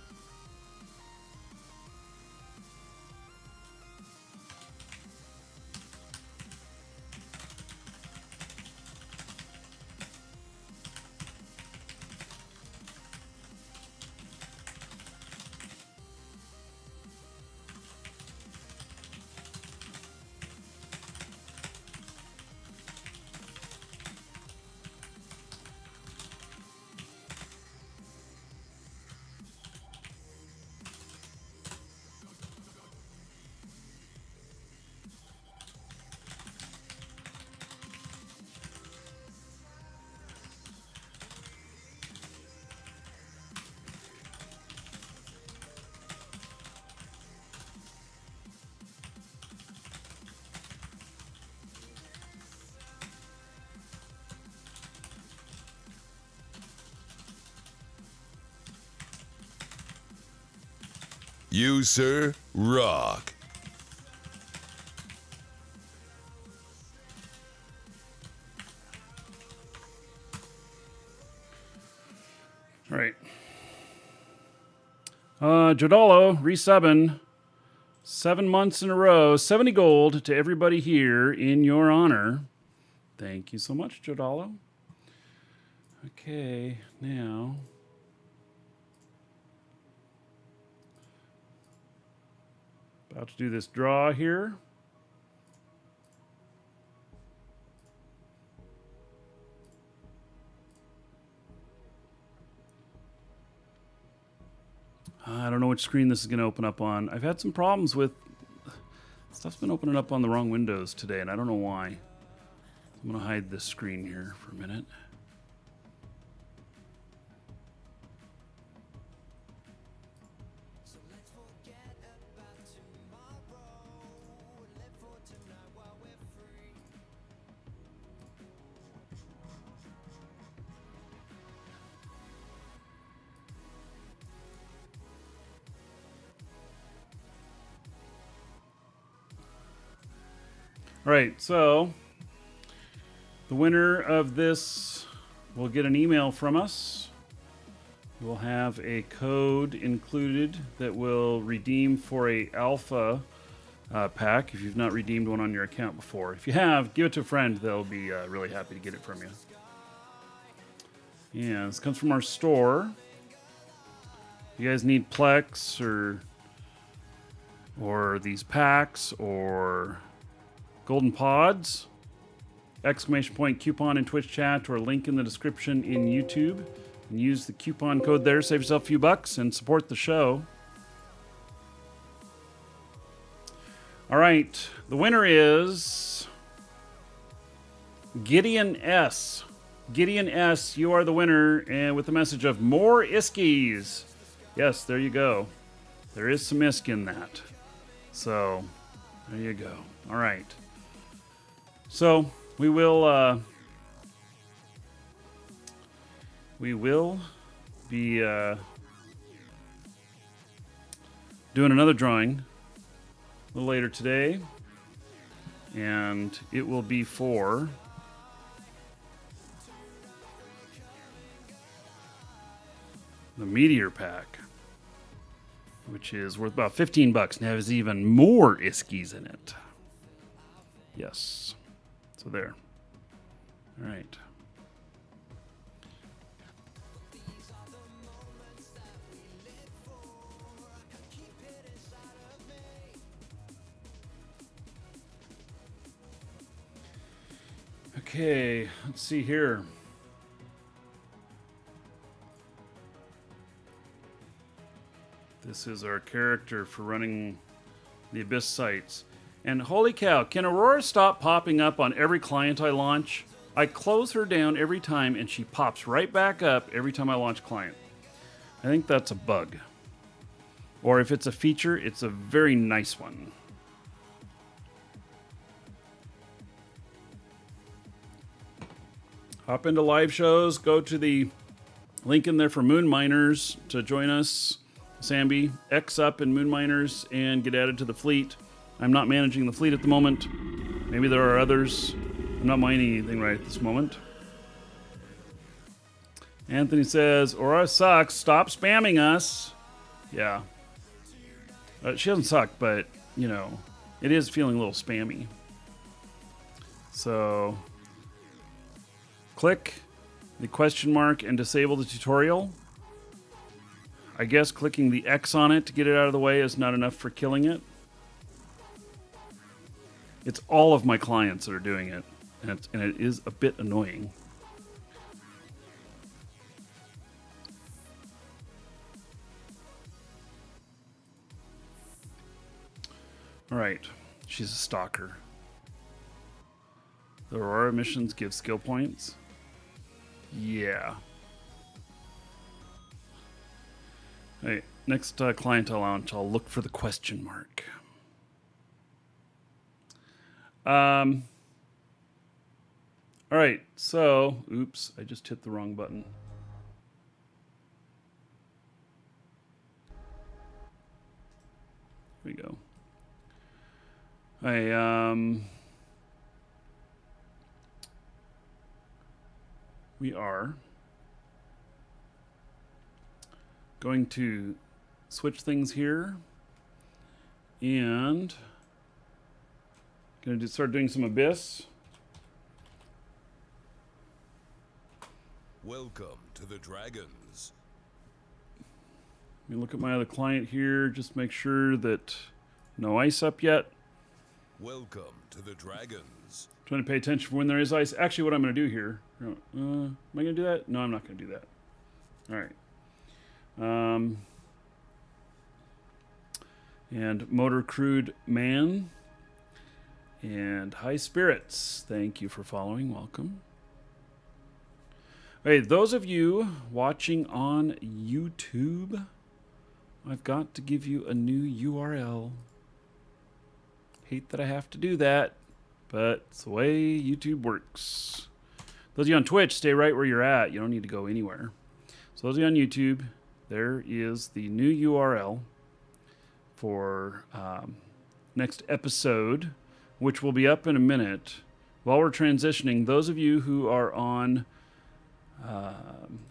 You, sir, rock. All right. Jodolo, resubbing 7 months in a row, 70 gold to everybody here in your honor. Thank you so much, Jodolo. Okay, now about to do this draw here. I don't know which screen this is going to open up on. I've had some problems with stuff's been opening up on the wrong windows today, and I don't know why. I'm going to hide this screen here for a minute. All right, so the winner of this will get an email from us. We'll have a code included that will redeem for a alpha pack if you've not redeemed one on your account before. If you have, give it to a friend. They'll be really happy to get it from you. Yeah, this comes from our store. If you guys need Plex or these packs or golden pods, exclamation point coupon in Twitch chat or link in the description in YouTube. And use the coupon code there, save yourself a few bucks, and support the show. All right, the winner is Gideon S. Gideon S., you are the winner, and with the message of more Iskies. Yes, there you go. There is some Isk in that. So, there you go. All right. So, we will be doing another drawing a little later today, and it will be for the Meteor Pack, which is worth about 15 bucks and has even more Iskies in it. Yes. So there. All right. Okay, let's see here. This is our character for running the Abyss sites. And holy cow, can Aurora stop popping up on every client I launch? I close her down every time and she pops right back up every time I launch client. I think that's a bug. Or if it's a feature, it's a very nice one. Hop into live shows, go to the link in there for Moon Miners to join us. Sambi, X up in Moon Miners and get added to the fleet. I'm not managing the fleet at the moment. Maybe there are others. I'm not mining anything right at this moment. Anthony says, Aurora sucks. Stop spamming us. Yeah. She doesn't suck, but, you know, it is feeling a little spammy. So, click the question mark and disable the tutorial. I guess clicking the X on it to get it out of the way is not enough for killing it. It's all of my clients that are doing it, and it is a bit annoying. All right, she's a stalker. The Aurora missions give skill points. Yeah. Hey, next client I'll launch, I'll look for the question mark. All right, so, oops, I just hit the wrong button. Here we go. We are going to switch things here and going to start doing some Abyss. Welcome to the Dragons. Let me look at my other client here, just make sure that no ice up yet. Welcome to the Dragons. Trying to pay attention for when there is ice. Actually, what I'm going to do here, am I going to do that? No, I'm not going to do that. All right. And Motor Crude Man and High Spirits. Thank you for following. Welcome. Hey, those of you watching on YouTube, I've got to give you a new URL. Hate that I have to do that, but it's the way YouTube works. Those of you on Twitch, stay right where you're at. You don't need to go anywhere. So those of you on YouTube, there is the new URL for next episode which will be up in a minute. While we're transitioning, those of you who are on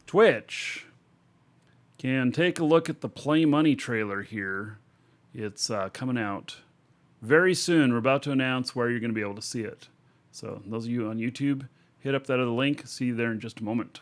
Twitch can take a look at the Play Money trailer here. It's coming out very soon. We're about to announce where you're going to be able to see it. So those of you on YouTube, hit up that other link. See you there in just a moment.